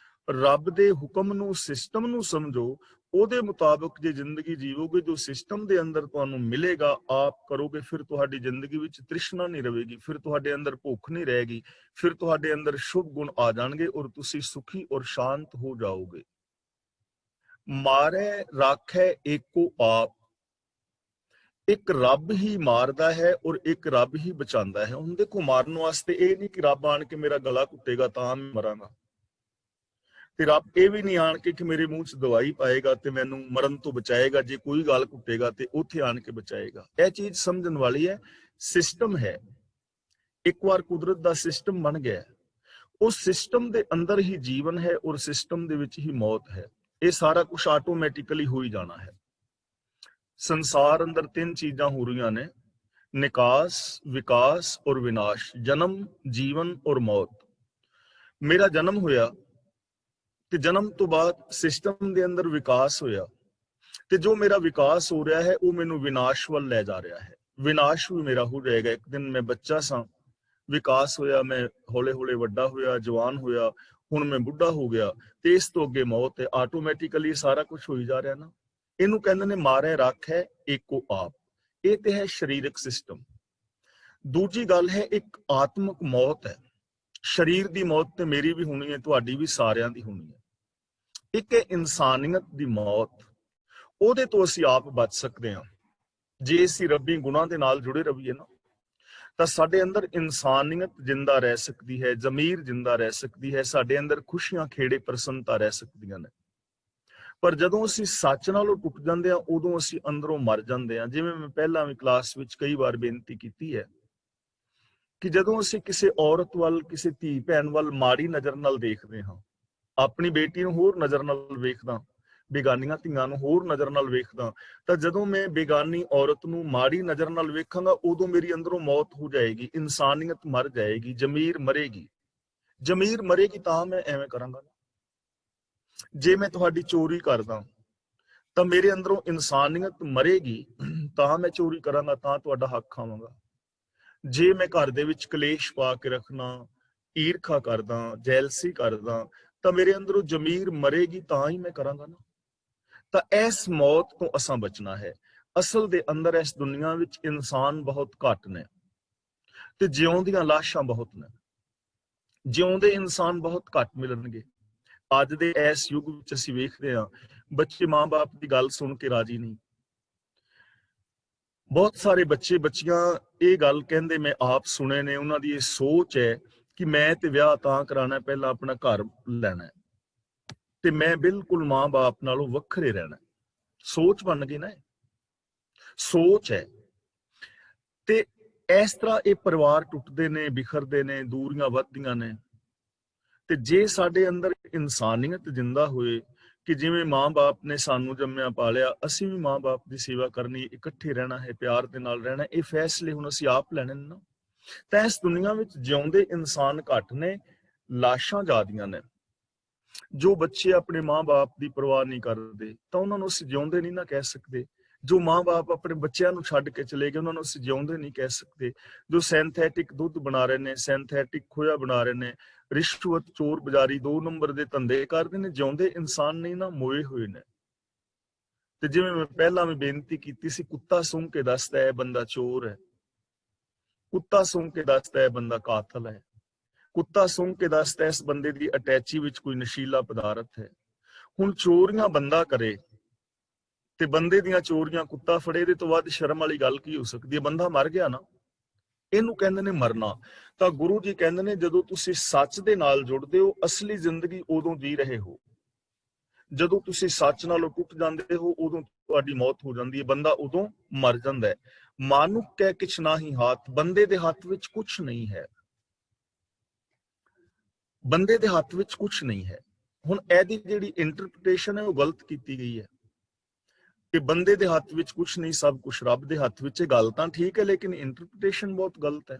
ਰੱਬ ਦੇ ਹੁਕਮ ਨੂੰ, ਸਿਸਟਮ ਨੂੰ ਸਮਝੋ। ਉਹਦੇ ਮੁਤਾਬਕ ਜੇ ਜ਼ਿੰਦਗੀ ਜੀਵੋਗੇ, ਜੋ ਸਿਸਟਮ ਦੇ ਅੰਦਰ ਤੁਹਾਨੂੰ ਮਿਲੇਗਾ ਆਪ ਕਰੋਗੇ, ਫਿਰ ਤੁਹਾਡੀ ਜ਼ਿੰਦਗੀ ਵਿੱਚ ਤ੍ਰਿਸ਼ਨਾ ਨਹੀਂ ਰਹੇਗੀ, ਫਿਰ ਤੁਹਾਡੇ ਅੰਦਰ ਭੁੱਖ ਨਹੀਂ ਰਹੇਗੀ, ਫਿਰ ਤੁਹਾਡੇ ਅੰਦਰ ਸ਼ੁਭ ਗੁਣ ਆ ਜਾਣਗੇ ਔਰ ਤੁਸੀਂ ਸੁਖੀ ਔਰ ਸ਼ਾਂਤ ਹੋ ਜਾਓਗੇ। ਮਾਰੇ ਰਾਖੈ ਏਕੋ ਆਪ, ਇੱਕ ਰੱਬ ਹੀ ਮਾਰਦਾ ਹੈ ਔਰ ਇੱਕ ਰੱਬ ਹੀ ਬਚਾਉਂਦਾ ਹੈ। ਹੁਣ ਦੇਖੋ, ਮਾਰਨ ਵਾਸਤੇ ਇਹ ਨਹੀਂ ਕਿ ਰੱਬ ਆਣ ਕੇ ਮੇਰਾ ਗਲਾ ਘੁੱਟੇਗਾ ਤਾਂ ਮੈਂ ਮਰਾਂਗਾ, ਤੇ ਰੱਬ ਇਹ ਵੀ ਨਹੀਂ ਆਣ ਕੇ ਕਿ ਮੇਰੇ ਮੂੰਹ 'ਚ ਦਵਾਈ ਪਾਏਗਾ ਤੇ ਮੈਨੂੰ ਮਰਨ ਤੋਂ ਬਚਾਏਗਾ। ਜੇ ਕੋਈ ਗਲ ਘੁੱਟੇਗਾ ਤੇ ਉੱਥੇ ਆਣ ਕੇ ਬਚਾਏਗਾ। ਇਹ ਚੀਜ਼ ਸਮਝਣ ਵਾਲੀ ਹੈ। ਸਿਸਟਮ ਹੈ, ਇੱਕ ਵਾਰ ਕੁਦਰਤ ਦਾ ਸਿਸਟਮ ਬਣ ਗਿਆ, ਉਸ ਸਿਸਟਮ ਦੇ ਅੰਦਰ ਹੀ ਜੀਵਨ ਹੈ ਔਰ ਸਿਸਟਮ ਦੇ ਵਿੱਚ ਹੀ ਮੌਤ ਹੈ। ਇਹ ਸਾਰਾ ਕੁਝ ਆਟੋਮੈਟਿਕਲੀ ਹੋ ਹੀ ਜਾਣਾ ਹੈ। ਸੰਸਾਰ ਅੰਦਰ 3 ਚੀਜ਼ਾਂ ਹੋ ਰਹੀਆਂ ਨੇ, ਨਿਕਾਸ, ਵਿਕਾਸ ਔਰ ਵਿਨਾਸ਼, ਜਨਮ, ਜੀਵਨ ਔਰ ਮੌਤ। ਮੇਰਾ ਜਨਮ ਹੋਇਆ ਤੇ ਜਨਮ ਤੋਂ ਬਾਅਦ ਸਿਸਟਮ ਦੇ ਅੰਦਰ ਵਿਕਾਸ ਹੋਇਆ ਤੇ ਜੋ ਮੇਰਾ ਵਿਕਾਸ ਹੋ ਰਿਹਾ ਹੈ ਉਹ ਮੈਨੂੰ ਵਿਨਾਸ਼ ਵੱਲ ਲੈ ਜਾ ਰਿਹਾ ਹੈ। ਵਿਨਾਸ਼ ਵੀ ਮੇਰਾ ਹੋ ਜਾਏਗਾ। ਇੱਕ ਦਿਨ ਮੈਂ ਬੱਚਾ ਸਾਂ, ਵਿਕਾਸ ਹੋਇਆ, ਮੈਂ ਹੌਲੇ ਹੌਲੇ ਵੱਡਾ ਹੋਇਆ, ਜਵਾਨ ਹੋਇਆ, ਹੁਣ ਮੈਂ ਬੁੱਢਾ ਹੋ ਗਿਆ ਤੇ ਇਸ ਤੋਂ ਅੱਗੇ ਮੌਤ ਹੈ। ਆਟੋਮੈਟਿਕਲੀ ਸਾਰਾ ਕੁਝ ਹੋਈ ਜਾ ਰਿਹਾ ਨਾ। ਇਹਨੂੰ ਕਹਿੰਦੇ ਨੇ ਮਾਰੇ ਰੱਖ ਹੈ ਏਕੋ ਆਪ। ਇਹ ਤੇ ਹੈ ਸਰੀਰਕ ਸਿਸਟਮ। ਦੂਜੀ ਗੱਲ ਹੈ ਇੱਕ ਆਤਮਿਕ ਮੌਤ ਹੈ। ਸਰੀਰ ਦੀ ਮੌਤ ਤੇ ਮੇਰੀ ਵੀ ਹੋਣੀ ਹੈ, ਤੁਹਾਡੀ ਵੀ, ਸਾਰਿਆਂ ਦੀ ਹੋਣੀ ਹੈ। ਇੱਕ ਹੈ ਇਨਸਾਨੀਅਤ ਦੀ ਮੌਤ। ਉਹਦੇ ਤੋਂ ਅਸੀਂ ਆਪ ਬਚ ਸਕਦੇ ਹਾਂ ਜੇ ਅਸੀਂ ਰੱਬੀ ਗੁਣਾਂ ਦੇ ਨਾਲ ਜੁੜੇ ਰਹੀਏ ਨਾ, ਤਾਂ ਸਾਡੇ ਅੰਦਰ ਇਨਸਾਨੀਅਤ ਜਿੰਦਾ ਰਹਿ ਸਕਦੀ ਹੈ, ਜ਼ਮੀਰ ਜਿੰਦਾ ਰਹਿ ਸਕਦੀ ਹੈ, ਸਾਡੇ ਅੰਦਰ ਖੁਸ਼ੀਆਂ, ਖੇੜੇ, ਪ੍ਰਸੰਨਤਾ ਰਹਿ ਸਕਦੀਆਂ ਨੇ। ਪਰ ਜਦੋਂ ਅਸੀਂ ਸੱਚ ਨਾਲੋਂ ਟੁੱਟ ਜਾਂਦੇ ਹਾਂ ਉਦੋਂ ਅਸੀਂ ਅੰਦਰੋਂ ਮਰ ਜਾਂਦੇ ਹਾਂ। ਜਿਵੇਂ ਮੈਂ ਪਹਿਲਾਂ ਵੀ ਕਲਾਸ ਵਿੱਚ ਕਈ ਵਾਰ ਬੇਨਤੀ ਕੀਤੀ ਹੈ ਕਿ ਜਦੋਂ ਅਸੀਂ ਕਿਸੇ ਔਰਤ ਵੱਲ, ਕਿਸੇ ਧੀ ਭੈਣ ਵੱਲ ਮਾੜੀ ਨਜ਼ਰ ਨਾਲ ਦੇਖਦੇ ਹਾਂ, ਆਪਣੀ ਬੇਟੀ ਨੂੰ ਹੋਰ ਨਜ਼ਰ ਨਾਲ ਵੇਖਦਾ, ਬੇਗਾਨੀਆਂ ਧੀਆਂ ਨੂੰ ਹੋਰ ਨਜ਼ਰ ਨਾਲ ਵੇਖਦਾ, ਤਾਂ ਜਦੋਂ ਮੈਂ ਬੇਗਾਨੀ ਔਰਤ ਨੂੰ ਮਾੜੀ ਨਜ਼ਰ ਨਾਲ ਵੇਖਾਂਗਾ ਉਦੋਂ ਮੇਰੀ ਅੰਦਰੋਂ ਮੌਤ ਹੋ ਜਾਏਗੀ, ਇਨਸਾਨੀਅਤ ਮਰ ਜਾਏਗੀ, ਜ਼ਮੀਰ ਮਰੇਗੀ। ਜ਼ਮੀਰ ਮਰੇਗੀ ਤਾਂ ਮੈਂ ਐਵੇਂ ਕਰਾਂਗਾ। ਜੇ ਮੈਂ ਤੁਹਾਡੀ ਚੋਰੀ ਕਰਦਾ ਤਾਂ ਮੇਰੇ ਅੰਦਰੋਂ ਇਨਸਾਨੀਅਤ ਮਰੇਗੀ ਤਾਂ ਮੈਂ ਚੋਰੀ ਕਰਾਂਗਾ, ਤਾਂ ਤੁਹਾਡਾ ਹੱਕ ਖਾਵਾਂਗਾ। ਜੇ ਮੈਂ ਘਰ ਦੇ ਵਿੱਚ ਕਲੇਸ਼ ਪਾ ਕੇ ਰੱਖਣਾ, ਈਰਖਾ ਕਰਦਾ, ਜੈਲਸੀ ਕਰਦਾ, ਤਾਂ ਮੇਰੇ ਅੰਦਰੋਂ ਜ਼ਮੀਰ ਮਰੇਗੀ ਤਾਂ ਹੀ ਮੈਂ ਕਰਾਂਗਾ ਨਾ। ਤਾਂ ਇਸ ਮੌਤ ਤੋਂ ਅਸਾਂ ਬਚਣਾ ਹੈ। ਅਸਲ ਦੇ ਅੰਦਰ ਇਸ ਦੁਨੀਆ ਵਿੱਚ ਇਨਸਾਨ ਬਹੁਤ ਘੱਟ ਨੇ ਤੇ ਜਿਉਂਦੀਆਂ ਲਾਸ਼ਾਂ ਬਹੁਤ ਨੇ। ਜਿਉਂਦੇ ਇਨਸਾਨ ਬਹੁਤ ਘੱਟ ਮਿਲਣਗੇ। ਅੱਜ ਦੇ ਇਸ ਯੁੱਗ ਵਿੱਚ ਅਸੀਂ ਵੇਖਦੇ ਹਾਂ ਬੱਚੇ ਮਾਂ-ਬਾਪ ਦੀ ਗੱਲ ਸੁਣ ਕੇ ਰਾਜੀ ਨਹੀਂ। ਬਹੁਤ ਸਾਰੇ ਬੱਚੇ ਬੱਚੀਆਂ ਇਹ ਗੱਲ ਕਹਿੰਦੇ, ਮੈਂ ਆਪ ਸੁਣੇ ਨੇ, ਉਹਨਾਂ ਦੀ ਇਹ ਸੋਚ ਹੈ ਕਿ ਮੈਂ ਤੇ ਵਿਆਹ ਤਾਂ ਕਰਾਣਾ, ਪਹਿਲਾਂ ਆਪਣਾ ਘਰ ਲੈਣਾ ਤੇ ਮੈਂ ਬਿਲਕੁਲ ਮਾਂ-ਬਾਪ ਨਾਲੋਂ ਵੱਖਰੇ ਰਹਿਣਾ। ਸੋਚ ਬਣ ਗਈ ਨਾ, ਸੋਚ ਹੈ। ਤੇ ਇਸ ਤਰ੍ਹਾਂ ਇਹ ਪਰਿਵਾਰ ਟੁੱਟਦੇ ਨੇ, ਬਿਖਰਦੇ ਨੇ, ਦੂਰੀਆਂ ਵੱਧਦੀਆਂ ਨੇ। ਤੇ ਜੇ ਸਾਡੇ ਅੰਦਰ ਇਨਸਾਨੀਅਤ ਜਿੰਦਾ ਹੋਏ ਕਿ ਜਿਵੇਂ ਮਾਂ-ਬਾਪ ਨੇ ਸਾਨੂੰ ਜੰਮਿਆ ਪਾਲਿਆ, ਅਸੀਂ ਵੀ ਮਾਂ-ਬਾਪ ਦੀ ਸੇਵਾ ਕਰਨੀ, ਇਕੱਠੇ ਰਹਿਣਾ ਹੈ, ਪਿਆਰ ਦੇ ਨਾਲ ਰਹਿਣਾ, ਇਹ ਫੈਸਲੇ ਹੁਣ ਅਸੀਂ ਆਪ ਲੈਣੇ ਨੇ ਨਾ। ਤਾਂ ਇਸ ਦੁਨੀਆ ਵਿੱਚ ਜਿਉਂਦੇ ਇਨਸਾਨ ਘੱਟ ਨੇ, ਲਾਸ਼ਾਂ ਜ਼ਿਆਦੀਆਂ ਨੇ। ਜੋ ਬੱਚੇ ਆਪਣੇ ਮਾਂ-ਬਾਪ ਦੀ ਪਰਵਾਹ ਨਹੀਂ ਕਰਦੇ ਤਾਂ ਉਹਨਾਂ ਨੂੰ ਅਸੀਂ ਜਿਉਂਦੇ ਨਹੀਂ ਨਾ ਕਹਿ ਸਕਦੇ। ਜੋ ਮਾਂ-ਬਾਪ ਆਪਣੇ ਬੱਚਿਆਂ ਨੂੰ ਛੱਡ ਕੇ ਚਲੇ ਗਏ ਉਹਨਾਂ ਨੂੰ ਅਸੀਂ ਜਿਉਂਦੇ ਨਹੀਂ ਕਹਿ ਸਕਦੇ। ਜੋ ਸਿੰਥੈਟਿਕ ਦੁੱਧ ਬਣਾ ਰਹੇ ਨੇ, ਸਿੰਥੈਟਿਕ ਖੋਇਆ ਬਣਾ ਰਹੇ ਨੇ, ਰਿਸ਼ਵਤ, ਚੋਰ ਬਜ਼ਾਰੀ, 2 ਨੰਬਰ ਦੇ ਧੰਦੇ ਕਰਦੇ ਨੇ, ਜਿਉਂਦੇ ਇਨਸਾਨ ਨਹੀਂ ਨਾ, ਮੋਏ ਹੋਏ ਨੇ। ਤੇ ਜਿਵੇਂ ਮੈਂ ਪਹਿਲਾਂ ਵੀ ਬੇਨਤੀ ਕੀਤੀ ਸੀ, ਕੁੱਤਾ ਸੂੰਘ ਕੇ ਦੱਸਦਾ ਹੈ ਬੰਦਾ ਚੋਰ ਹੈ, ਕੁੱਤਾ ਸੂੰਘ ਕੇ ਦੱਸਦਾ ਹੈ ਬੰਦਾ ਕਾਤਲ ਹੈ, ਕੁੱਤਾ ਸੂੰਘ ਕੇ ਦੱਸਦਾ ਇਸ ਬੰਦੇ ਦੀ ਅਟੈਚੀ ਵਿੱਚ ਕੋਈ ਨਸ਼ੀਲਾ ਪਦਾਰਥ ਹੈ। ਹੁਣ ਚੋਰੀਆਂ ਬੰਦਾ ਕਰੇ ਤੇ ਬੰਦੇ ਦੀਆਂ ਚੋਰੀਆਂ ਕੁੱਤਾ ਫੜੇ, ਇਹਦੇ ਤੋਂ ਵੱਧ ਸ਼ਰਮ ਵਾਲੀ ਗੱਲ ਕੀ ਹੋ ਸਕਦੀ ਹੈ? ਬੰਦਾ ਮਰ ਗਿਆ ਨਾ, ਇਹਨੂੰ ਕਹਿੰਦੇ ਨੇ ਮਰਨਾ। ਤਾਂ ਗੁਰੂ ਜੀ ਕਹਿੰਦੇ ਨੇ ਜਦੋਂ ਤੁਸੀਂ ਸੱਚ ਦੇ ਨਾਲ ਜੁੜਦੇ ਹੋ, ਅਸਲੀ ਜ਼ਿੰਦਗੀ ਉਦੋਂ ਜੀ ਰਹੇ ਹੋ। ਜਦੋਂ ਤੁਸੀਂ ਸੱਚ ਨਾਲੋਂ ਟੁੱਟ ਜਾਂਦੇ ਹੋ ਉਦੋਂ ਤੁਹਾਡੀ ਮੌਤ ਹੋ ਜਾਂਦੀ ਹੈ, ਬੰਦਾ ਉਦੋਂ ਮਰ ਜਾਂਦਾ ਹੈ। ਮਾਨੁਖ ਕਹਿ ਕਿਛ ਨਾਹੀ ਹਾਥ, ਬੰਦੇ ਦੇ ਹੱਥ ਵਿੱਚ ਕੁਛ ਨਹੀਂ ਹੈ, ਬੰਦੇ ਦੇ ਹੱਥ ਵਿੱਚ ਕੁਛ ਨਹੀਂ ਹੈ। ਹੁਣ ਇਹਦੀ ਜਿਹੜੀ ਇੰਟਰਪ੍ਰੀਟੇਸ਼ਨ ਹੈ ਉਹ ਗਲਤ ਕੀਤੀ ਗਈ ਹੈ ਕਿ ਬੰਦੇ ਦੇ ਹੱਥ ਵਿੱਚ ਕੁਛ ਨਹੀਂ, ਸਭ ਕੁਛ ਰੱਬ ਦੇ ਹੱਥ ਵਿੱਚ। ਗੱਲ ਤਾਂ ਠੀਕ ਹੈ ਲੇਕਿਨ ਇੰਟਰਪ੍ਰੀਟੇਸ਼ਨ ਬਹੁਤ ਗਲਤ ਹੈ।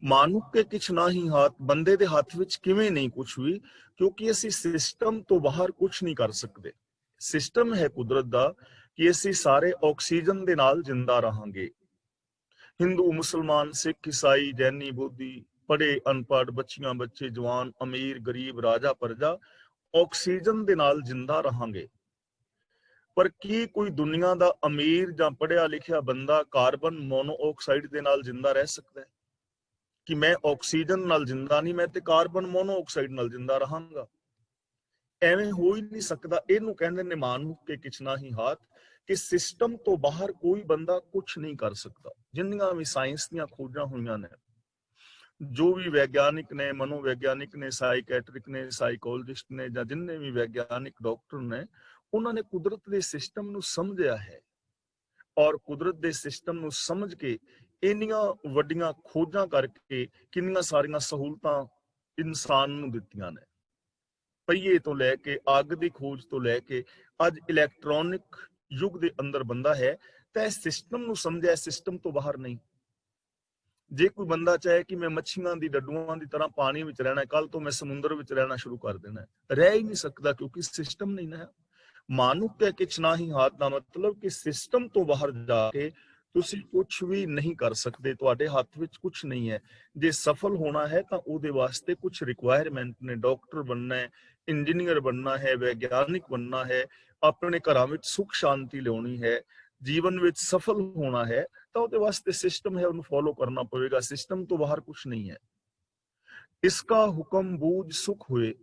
ਮਾਨੁਖ ਕੇ ਕਿਛ ਨਾਹੀ ਹਾਥ, ਬੰਦੇ ਦੇ ਹੱਥ ਵਿੱਚ ਕਿਵੇਂ ਨਹੀਂ ਕੁਛ ਵੀ? ਕਿਉਂਕਿ ਅਸੀਂ ਸਿਸਟਮ ਤੋਂ ਬਾਹਰ ਕੁਛ ਨਹੀਂ ਕਰ ਸਕਦੇ। ਸਿਸਟਮ ਹੈ ਕੁਦਰਤ ਦਾ ਕਿ ਅਸੀਂ ਸਾਰੇ ਆਕਸੀਜਨ ਦੇ ਨਾਲ ਜਿੰਦਾ ਰਹਾਂਗੇ। ਹਿੰਦੂ, ਮੁਸਲਮਾਨ, ਸਿੱਖ, ਈਸਾਈ, ਜੈਨੀ, ਬੋਧੀ, ਪੜ੍ਹੇ, ਅਨਪੜ੍ਹ, ਬੱਚੀਆਂ, ਬੱਚੇ, ਜਵਾਨ, ਅਮੀਰ, ਗਰੀਬ, ਰਾਜਾ, ਪ੍ਰਜਾ, ਆਕਸੀਜਨ ਦੇ ਨਾਲ ਜਿੰਦਾ ਰਹਾਂਗੇ। ਪਰ ਕੀ ਕੋਈ ਦੁਨੀਆ ਦਾ ਅਮੀਰ ਜਾਂ ਪੜ੍ਹਿਆ ਲਿਖਿਆ ਬੰਦਾ ਕਾਰਬਨ ਮੋਨੋਆਕਸਾਈਡ ਦੇ ਨਾਲ ਜਿੰਦਾ ਰਹਿ ਸਕਦਾ ਹੈ? ਕਿ ਮੈਂ ਆਕਸੀਜਨ ਨਾਲ ਜਿੰਦਾ ਨਹੀਂ, ਮੈਂ ਤੇ ਕਾਰਬਨ ਮੋਨੋਆਕਸਾਈਡ ਨਾਲ ਜਿੰਦਾ ਰਹਾਂਗਾ? ਐਵੇਂ ਹੋ ਹੀ ਨਹੀਂ ਸਕਦਾ। ਇਹਨੂੰ ਕਹਿੰਦੇ ਨੇ ਮਾਨੁਖ ਕੇ ਕਿਛ ਨਾਹੀ ਹਾਥ, ਕਿ ਸਿਸਟਮ ਤੋਂ ਬਾਹਰ ਕੋਈ ਬੰਦਾ ਕੁਛ ਨਹੀਂ ਕਰ ਸਕਦਾ। ਜਿੰਨੀਆਂ ਵੀ ਸਾਇੰਸ ਦੀਆਂ ਖੋਜਾਂ ਹੋਈਆਂ ਨੇ, ਜੋ ਵੀ ਵਿਗਿਆਨਿਕ ਨੇ, ਮਨੋਵਿਗਿਆਨਿਕ ਨੇ, ਸਾਈਕੈਟ੍ਰਿਕ ਨੇ, ਸਾਈਕੋਲੋਜਿਸਟ ਨੇ, ਜਾਂ ਜਿੰਨੇ ਵੀ ਵਿਗਿਆਨਿਕ ਡਾਕਟਰ ਨੇ, ਉਹਨਾਂ ਨੇ ਕੁਦਰਤ ਦੇ ਸਿਸਟਮ ਨੂੰ ਸਮਝਿਆ ਹੈ ਔਰ ਕੁਦਰਤ ਦੇ ਸਿਸਟਮ ਨੂੰ ਸਮਝ ਕੇ ਇੰਨੀਆਂ ਵੱਡੀਆਂ ਖੋਜਾਂ ਕਰਕੇ ਕਿੰਨੀਆਂ ਸਾਰੀਆਂ ਸਹੂਲਤਾਂ ਇਨਸਾਨ ਨੂੰ ਦਿੱਤੀਆਂ ਨੇ। ਪਹੀਏ ਤੋਂ ਲੈ ਕੇ, ਅੱਗ ਦੀ ਖੋਜ ਤੋਂ ਲੈ ਕੇ ਅੱਜ ਇਲੈਕਟ੍ਰੋਨਿਕ ਯੁੱਗ ਦੇ ਅੰਦਰ ਬੰਦਾ ਹੈ ਤਾਂ ਇਸ ਸਿਸਟਮ ਨੂੰ ਸਮਝਿਆ, ਸਿਸਟਮ ਤੋਂ ਬਾਹਰ ਨਹੀਂ। ਜੇ ਕੋਈ ਬੰਦਾ ਚਾਹੇ ਕਿ ਮੈਂ ਮੱਛੀਆਂ ਦੀ ਡੱਡੂਆਂ ਦੀ ਤਰ੍ਹਾਂ ਪਾਣੀ ਵਿੱਚ ਰਹਿਣਾ, ਕੱਲ ਤੋਂ ਮੈਂ ਸਮੁੰਦਰ ਵਿੱਚ ਰਹਿਣਾ ਸ਼ੁਰੂ ਕਰ ਦੇਣਾ, ਰਹਿ ਹੀ ਨਹੀਂ ਸਕਦਾ, ਕਿਉਂਕਿ ਸਿਸਟਮ ਨਹੀਂ ਨਾ ਹੈ। ਮਾਨੁਕ ਕੇ ਕਿਛ ਨਾ ਹੀ ਹਾਥ ਦਾ ਮਤਲਬ ਕਿ ਸਿਸਟਮ ਤੋਂ ਬਾਹਰ ਜਾ ਕੇ ਤੁਸੀਂ ਕੁਝ ਵੀ ਨਹੀਂ ਕਰ ਸਕਦੇ, ਤੁਹਾਡੇ ਹੱਥ ਵਿੱਚ ਕੁਝ ਨਹੀਂ ਹੈ। ਜੇ ਸਫਲ ਹੋਣਾ ਹੈ ਤਾਂ ਉਹਦੇ ਵਾਸਤੇ ਕੁਝ ਰਿਕੁਆਇਰਮੈਂਟ ਨੇ, ਡਾਕਟਰ ਬਣਨਾ ਹੈ, ਇੰਜੀਨੀਅਰ ਬਣਨਾ ਹੈ, ਵਿਗਿਆਨਿਕ ਬਣਨਾ ਹੈ, ਆਪਣੇ ਘਰਾਂ ਵਿੱਚ ਸੁਖ ਸ਼ਾਂਤੀ ਲਿਆਉਣੀ ਹੈ, ਜੀਵਨ ਵਿੱਚ ਸਫਲ ਹੋਣਾ ਹੈ, ਤਾਂ ਉਹਦੇ ਵਾਸਤੇ ਸਿਸਟਮ ਹੈ, ਉਹਨੂੰ ਫੋਲੋ ਕਰਨਾ ਪਵੇਗਾ। ਸਿਸਟਮ ਤੋਂ ਬਾਹਰ ਕੁਝ ਨਹੀਂ ਹੈ। ਇਸਕਾ ਹੁਕਮ ਬੂਝ ਸੁਖ ਹੋਏ,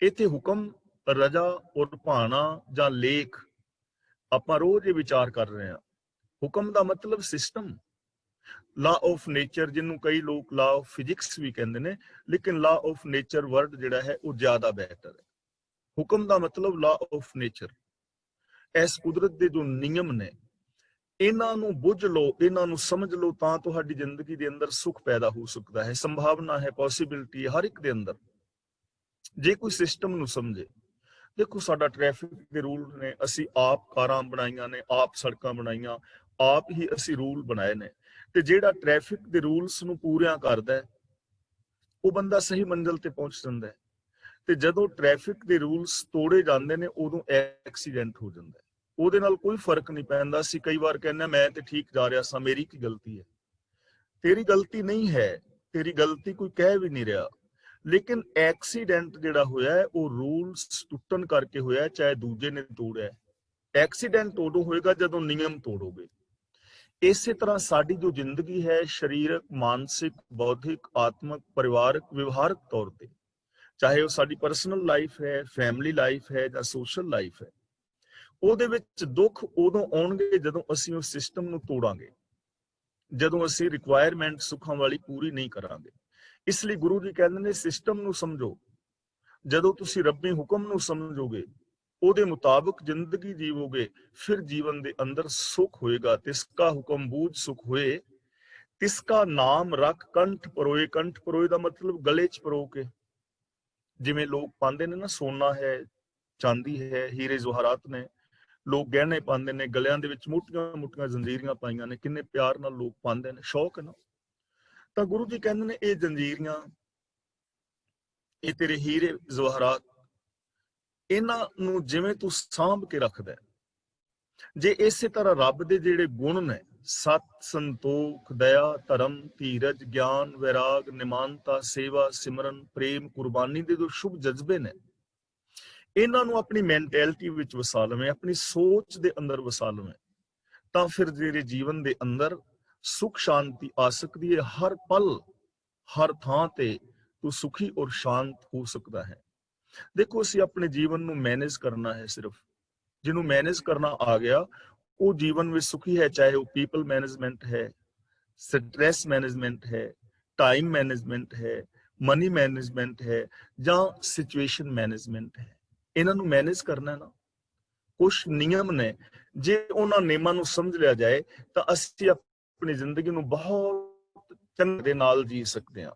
ਇੱਥੇ ਹੁਕਮ ਰਜਾ ਔਰ ਭਾਣਾ ਜਾਂ ਲੇਖ ਆਪਾਂ ਰੋਜ਼ ਇਹ ਵਿਚਾਰ ਕਰ ਰਹੇ ਹਾਂ। ਹੁਕਮ ਦਾ ਮਤਲਬ ਸਿਸਟਮ, ਲਾ ਆਫ ਨੇਚਰ, ਜਿਹਨੂੰ ਕਈ ਲੋਕ ਲਾ ਆਫ ਫਿਜ਼ਿਕਸ ਵੀ ਕਹਿੰਦੇ ਨੇ, ਲੇਕਿਨ ਲਾ ਆਫ ਨੇਚਰ ਵਰਡ ਜਿਹੜਾ ਹੈ ਉਹ ਜ਼ਿਆਦਾ ਬਿਹਤਰ ਹੈ। ਹੁਕਮ ਦਾ ਮਤਲਬ ਲਾ ਆਫ ਨੇਚਰ, ਇਸ ਕੁਦਰਤ ਦੇ ਜੋ ਨਿਯਮ ਨੇ, ਇਹਨਾਂ ਨੂੰ ਬੁੱਝ ਲਓ, ਇਹਨਾਂ ਨੂੰ ਸਮਝ ਲਓ, ਤਾਂ ਤੁਹਾਡੀ ਜ਼ਿੰਦਗੀ ਦੇ ਅੰਦਰ ਸੁੱਖ ਪੈਦਾ ਹੋ ਸਕਦਾ ਹੈ। ਸੰਭਾਵਨਾ ਹੈ, ਪੋਸੀਬਿਲਿਟੀ ਹੈ ਹਰ ਇੱਕ ਦੇ ਅੰਦਰ, ਜੇ ਕੋਈ ਸਿਸਟਮ ਨੂੰ ਸਮਝੇ। ਦੇਖੋ, ਸਾਡਾ ਟ੍ਰੈਫਿਕ ਦੇ ਰੂਲ ਨੇ, ਅਸੀਂ ਆਪ ਕਾਰਾਂ ਬਣਾਈਆਂ ਨੇ, ਆਪ ਸੜਕਾਂ ਬਣਾਈਆਂ, ਆਪ ਹੀ ਅਸੀਂ ਰੂਲ ਬਣਾਏ ਨੇ, ਤੇ ਜਿਹੜਾ ਟ੍ਰੈਫਿਕ ਦੇ ਰੂਲਸ ਨੂੰ ਪੂਰਿਆਂ ਕਰਦਾ ਹੈ ਉਹ ਬੰਦਾ ਸਹੀ ਮੰਜ਼ਿਲ ਤੇ ਪਹੁੰਚ ਜਾਂਦਾ ਹੈ। ਤੇ ਜਦੋਂ ਟ੍ਰੈਫਿਕ ਦੇ ਰੂਲਸ ਤੋੜੇ ਜਾਂਦੇ ਨੇ ਉਦੋਂ ਐਕਸੀਡੈਂਟ ਹੋ ਜਾਂਦਾ ਹੈ। ਉਹਦੇ ਨਾਲ ਕੋਈ ਫਰਕ ਨਹੀਂ ਪੈਂਦਾ। ਅਸੀਂ ਕਈ ਵਾਰ ਕਹਿੰਦੇ ਮੈਂ ਤੇ ਠੀਕ ਜਾ ਰਿਹਾ ਸਾਂ, ਮੇਰੀ ਕੀ ਗਲਤੀ ਹੈ? ਤੇਰੀ ਗਲਤੀ ਨਹੀਂ ਹੈ, ਤੇਰੀ ਗਲਤੀ ਕੋਈ ਕਹਿ ਵੀ ਨਹੀਂ ਰਿਹਾ, ਲੇਕਿਨ ਐਕਸੀਡੈਂਟ ਜਿਹੜਾ ਹੋਇਆ ਉਹ ਰੂਲਸ ਟੁੱਟਣ ਕਰਕੇ ਹੋਇਆ, ਚਾਹੇ ਦੂਜੇ ਨੇ ਤੋੜਿਆ। ਐਕਸੀਡੈਂਟ ਉਦੋਂ ਹੋਏਗਾ ਜਦੋਂ ਨਿਯਮ ਤੋੜੋਗੇ। ਇਸੇ ਤਰ੍ਹਾਂ ਸਾਡੀ ਜੋ ਜ਼ਿੰਦਗੀ ਹੈ, ਸਰੀਰਕ, ਮਾਨਸਿਕ, ਬੌਧਿਕ, ਆਤਮਿਕ, ਪਰਿਵਾਰਕ, ਵਿਵਹਾਰਕ ਤੌਰ ਤੇ, ਚਾਹੇ ਉਹ ਸਾਡੀ ਪਰਸਨਲ ਲਾਈਫ ਹੈ, ਫੈਮਿਲੀ ਲਾਈਫ ਹੈ ਜਾਂ ਸੋਸ਼ਲ ਲਾਈਫ ਹੈ, ਉਹਦੇ ਵਿੱਚ ਦੁੱਖ ਉਦੋਂ ਆਉਣਗੇ ਜਦੋਂ ਅਸੀਂ ਉਸ ਸਿਸਟਮ ਨੂੰ ਤੋੜਾਂਗੇ, ਜਦੋਂ ਅਸੀਂ ਰਿਕੁਆਇਰਮੈਂਟ ਸੁੱਖਾਂ ਵਾਲੀ ਪੂਰੀ ਨਹੀਂ ਕਰਾਂਗੇ। ਇਸ ਲਈ ਗੁਰੂ ਜੀ ਕਹਿੰਦੇ ਨੇ ਸਿਸਟਮ ਨੂੰ ਸਮਝੋ। ਜਦੋਂ ਤੁਸੀਂ ਰੱਬੀ ਹੁਕਮ ਨੂੰ ਸਮਝੋਗੇ, ਉਹਦੇ ਮੁਤਾਬਕ ਜ਼ਿੰਦਗੀ ਜੀਵੋਗੇ, ਫਿਰ ਜੀਵਨ ਦੇ ਅੰਦਰ ਸੁੱਖ ਹੋਏਗਾ। ਤਿਸਕਾ ਹੁਕਮ ਬੂਝ ਸੁਖ ਹੋਏ, ਤਿਸਕਾ ਨਾਮ ਰੱਖ ਕੰਠ ਪਰੋਏ। ਕੰਠ ਪਰੋਏ ਦਾ ਮਤਲਬ ਗਲੇ 'ਚ ਪਰੋ ਕੇ, ਜਿਵੇਂ ਲੋਕ ਪਾਉਂਦੇ ਨੇ ਨਾ, ਸੋਨਾ ਹੈ, ਚਾਂਦੀ ਹੈ, ਹੀਰੇ ਜਵਾਹਰਾਤ ਨੇ, ਲੋਕ ਗਹਿਣੇ ਪਾਉਂਦੇ ਨੇ, ਗਲਿਆਂ ਦੇ ਵਿੱਚ ਮੋਟੀਆਂ ਮੋਟੀਆਂ ਜ਼ੰਜੀਰੀਆਂ ਪਾਈਆਂ ਨੇ, ਕਿੰਨੇ ਪਿਆਰ ਨਾਲ ਲੋਕ ਪਾਉਂਦੇ ਨੇ, ਸ਼ੌਕ ਹੈ ਨਾ। ਤਾਂ ਗੁਰੂ ਜੀ ਕਹਿੰਦੇ ਨੇ ਇਹ ਜ਼ੰਜੀਰੀਆਂ, ਇਹ ਤੇਰੇ ਹੀਰੇ ਜਵਾਹਰਾਤ, ਇਹਨਾਂ ਨੂੰ ਜਿਵੇਂ ਤੂੰ ਸਾਂਭ ਕੇ ਰੱਖਦਾ, ਜੇ ਇਸੇ ਤਰ੍ਹਾਂ ਰੱਬ ਦੇ ਜਿਹੜੇ ਗੁਣ ਨੇ, ਸਤ, ਸੰਤੋਖ, ਦਇਆ, ਧਰਮ, ਧੀਰਜ, ਗਿਆਨ, ਵੈਰਾਗ, ਨਿਮਾਨਤਾ, ਸੇਵਾ, ਸਿਮਰਨ, ਪ੍ਰੇਮ, ਕੁਰਬਾਨੀ ਦੇ ਜੋ ਸ਼ੁਭ ਜਜ਼ਬੇ ਨੇ, ਇਹਨਾਂ ਨੂੰ ਆਪਣੀ ਮੈਂਟੈਲਿਟੀ ਵਿੱਚ ਵਸਾ ਲਵੇਂ, ਆਪਣੀ ਸੋਚ ਦੇ ਅੰਦਰ ਵਸਾ ਲਵੇਂ, ਤਾਂ ਫਿਰ ਤੇਰੇ ਜੀਵਨ ਦੇ ਅੰਦਰ ਸੁਖ ਸ਼ਾਂਤੀ ਆ ਸਕਦੀ ਹੈ। ਹਰ ਪਲ, ਹਰ ਥਾਂ ਤੇ ਤੂੰ ਸੁਖੀ ਔਰ ਸ਼ਾਂਤ ਹੋ ਸਕਦਾ ਹੈ। ਦੇਖੋ, ਅਸੀਂ ਆਪਣੇ ਜੀਵਨ ਨੂੰ ਮੈਨੇਜ ਕਰਨਾ ਹੈ। ਸਿਰਫ ਜਿਹਨੂੰ ਮੈਨੇਜ ਕਰਨਾ ਆ ਗਿਆ ਉਹ ਜੀਵਨ ਵਿੱਚ ਸੁਖੀ ਹੈ, ਚਾਹੇ ਉਹ ਪੀਪਲ ਮੈਨੇਜਮੈਂਟ ਹੈ, ਸਟ੍ਰੈਸ ਮੈਨੇਜਮੈਂਟ ਹੈ, ਟਾਈਮ ਮੈਨੇਜਮੈਂਟ ਹੈ, ਮਨੀ ਮੈਨੇਜਮੈਂਟ ਹੈ ਜਾਂ ਸਿਚੁਏਸ਼ਨ ਮੈਨੇਜਮੈਂਟ ਹੈ। ਇਹਨਾਂ ਨੂੰ ਮੈਨੇਜ ਕਰਨਾ ਨਾ, ਕੁਛ ਨਿਯਮ ਨੇ, ਜੇ ਉਹਨਾਂ ਨਿਯਮਾਂ ਨੂੰ ਸਮਝ ਲਿਆ ਜਾਏ ਤਾਂ ਅਸੀਂ ਆਪਣੀ ਜ਼ਿੰਦਗੀ ਨੂੰ ਬਹੁਤ ਚੰਗੇ ਦੇ ਨਾਲ ਜੀ ਸਕਦੇ ਹਾਂ।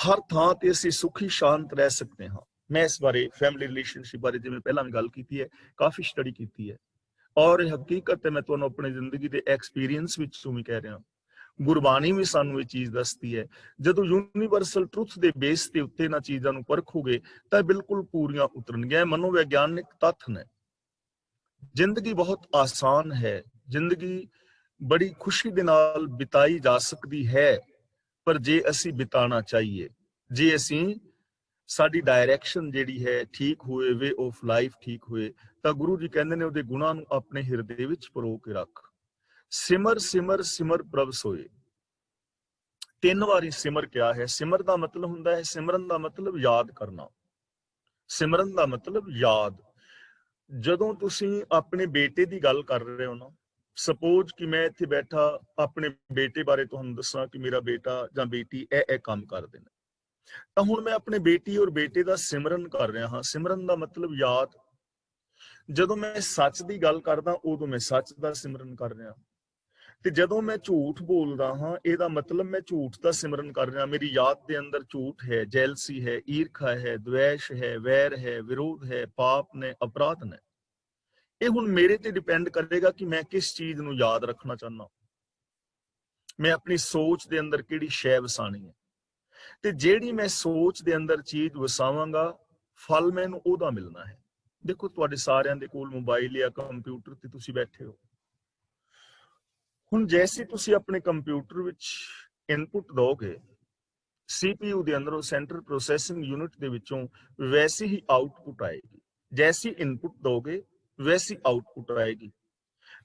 ਹਰ ਥਾਂ ਤੇ ਅਸੀਂ ਸੁਖੀ ਸ਼ਾਂਤ ਰਹਿ ਸਕਦੇ ਹਾਂ। ਮੈਂ ਇਸ ਬਾਰੇ, ਫੈਮਿਲੀ ਰਿਲੇਸ਼ਨਸ਼ਿਪ ਬਾਰੇ, ਜਿਵੇਂ ਪਹਿਲਾਂ ਵੀ ਗੱਲ ਕੀਤੀ ਹੈ, ਕਾਫੀ ਸਟੱਡੀ ਕੀਤੀ ਹੈ, ਔਰ ਇਹ ਹਕੀਕਤ ਹੈ, ਮੈਂ ਤੁਹਾਨੂੰ ਆਪਣੀ ਜ਼ਿੰਦਗੀ ਦੇ ਐਕਸਪੀਰੀਅੰਸ ਵਿੱਚ ਵੀ ਕਹਿ ਰਿਹਾ। ਗੁਰਬਾਣੀ ਵੀ ਸਾਨੂੰ ਇਹ ਚੀਜ਼ ਦੱਸਦੀ ਹੈ, ਜਦੋਂ ਯੂਨੀਵਰਸਲ ਟਰੁੱਥ ਦੇ ਬੇਸ ਦੇ ਉੱਤੇ ਇਹਨਾਂ ਚੀਜ਼ਾਂ ਨੂੰ ਪਰਖੋਗੇ ਤਾਂ ਬਿਲਕੁਲ ਪੂਰੀਆਂ ਉਤਰਨਗੀਆਂ। ਮਨੋਵਿਗਿਆਨਿਕ ਤੱਥ ਨੇ। ਜ਼ਿੰਦਗੀ ਬਹੁਤ ਆਸਾਨ ਹੈ, ਜ਼ਿੰਦਗੀ ਬੜੀ ਖੁਸ਼ੀ ਦੇ ਨਾਲ ਬਿਤਾਈ ਜਾ ਸਕਦੀ ਹੈ, ਪਰ ਜੇ ਅਸੀਂ ਬਿਤਾਣਾ ਚਾਹੀਏ, ਜੇ ਅਸੀਂ, ਸਾਡੀ ਡਾਇਰੈਕਸ਼ਨ ਜਿਹੜੀ ਹੈ ਠੀਕ ਹੋਏ, ਵੇ ਆਫ ਲਾਈਫ ਠੀਕ ਹੋਏ, ਤਾਂ ਗੁਰੂ ਜੀ ਕਹਿੰਦੇ ਨੇ ਉਹਦੇ ਗੁਣਾਂ ਨੂੰ ਆਪਣੇ ਹਿਰਦੇ ਵਿੱਚ ਪਰੋ ਕੇ ਰੱਖ। ਸਿਮਰ ਸਿਮਰ ਸਿਮਰ ਪ੍ਰਭ ਸੋਏ। 3 ਵਾਰੀ ਸਿਮਰ ਕਿਹਾ ਹੈ। ਸਿਮਰ ਦਾ ਮਤਲਬ ਹੁੰਦਾ ਹੈ, ਸਿਮਰਨ ਦਾ ਮਤਲਬ ਯਾਦ ਕਰਨਾ, ਸਿਮਰਨ ਦਾ ਮਤਲਬ ਯਾਦ। ਜਦੋਂ ਤੁਸੀਂ ਆਪਣੇ ਬੇਟੇ ਦੀ ਗੱਲ ਕਰ ਰਹੇ ਹੋ ਨਾ, ਸਪੋਜ਼ ਕਿ ਮੈਂ ਇੱਥੇ ਬੈਠਾ ਆਪਣੇ ਬੇਟੇ ਬਾਰੇ ਤੁਹਾਨੂੰ ਦੱਸਾਂ ਕਿ ਮੇਰਾ ਬੇਟਾ ਜਾਂ ਬੇਟੀ ਇਹ ਕੰਮ ਕਰਦੇ ਨੇ, ਤਾਂ ਹੁਣ ਮੈਂ ਆਪਣੇ ਬੇਟੀ ਔਰ ਬੇਟੇ ਦਾ ਸਿਮਰਨ ਕਰ ਰਿਹਾ ਹਾਂ। ਸਿਮਰਨ ਦਾ ਮਤਲਬ ਯਾਦ। ਜਦੋਂ ਮੈਂ ਸੱਚ ਦੀ ਗੱਲ ਕਰਦਾ ਉਦੋਂ ਮੈਂ ਸੱਚ ਦਾ ਸਿਮਰਨ ਕਰ ਰਿਹਾ, ਤੇ ਜਦੋਂ ਮੈਂ ਝੂਠ ਬੋਲਦਾ ਹਾਂ ਇਹਦਾ ਮਤਲਬ ਮੈਂ ਝੂਠ ਦਾ ਸਿਮਰਨ ਕਰ ਰਿਹਾ। ਮੇਰੀ ਯਾਦ ਦੇ ਅੰਦਰ ਝੂਠ ਹੈ, ਜੈਲਸੀ ਹੈ, ਈਰਖਾ ਹੈ, ਦਵੇਸ਼ ਹੈ, ਵੈਰ ਹੈ, ਵਿਰੋਧ ਹੈ, ਪਾਪ ਨੇ, ਅਪਰਾਧ ਨੇ। ਇਹ ਹੁਣ ਮੇਰੇ ਤੇ ਡਿਪੈਂਡ ਕਰੇਗਾ ਕਿ ਮੈਂ ਕਿਸ ਚੀਜ਼ ਨੂੰ ਯਾਦ ਰੱਖਣਾ ਚਾਹੁੰਦਾ। मैं अपनी सोच दे अंदर किहड़ी शै वसाणी है, ते जिहड़ी मैं सोच दे अंदर चीज वसावांगा फल मैनूं ओहदा मिलना है। देखो तुहाडे सारिआं दे कोल मोबाइल या कंप्यूटर ते तुसीं बैठे हो, हुण जैसे तुसीं अपने कंप्यूटर विच इनपुट दोगे, CPU ਦੇ ਅੰਦਰੋਂ ਸੈਂਟਰਲ ਪ੍ਰੋਸੈਸਿੰਗ ਯੂਨਿਟ ਦੇ ਵਿੱਚੋਂ ਵੈਸੀ ਹੀ ਆਊਟਪੁੱਟ ਆਏਗੀ। ਜੈਸੀ ਇਨਪੁਟ ਦੋਗੇ ਵੈਸੀ ਆਊਟਪੁੱਟ ਆਏਗੀ।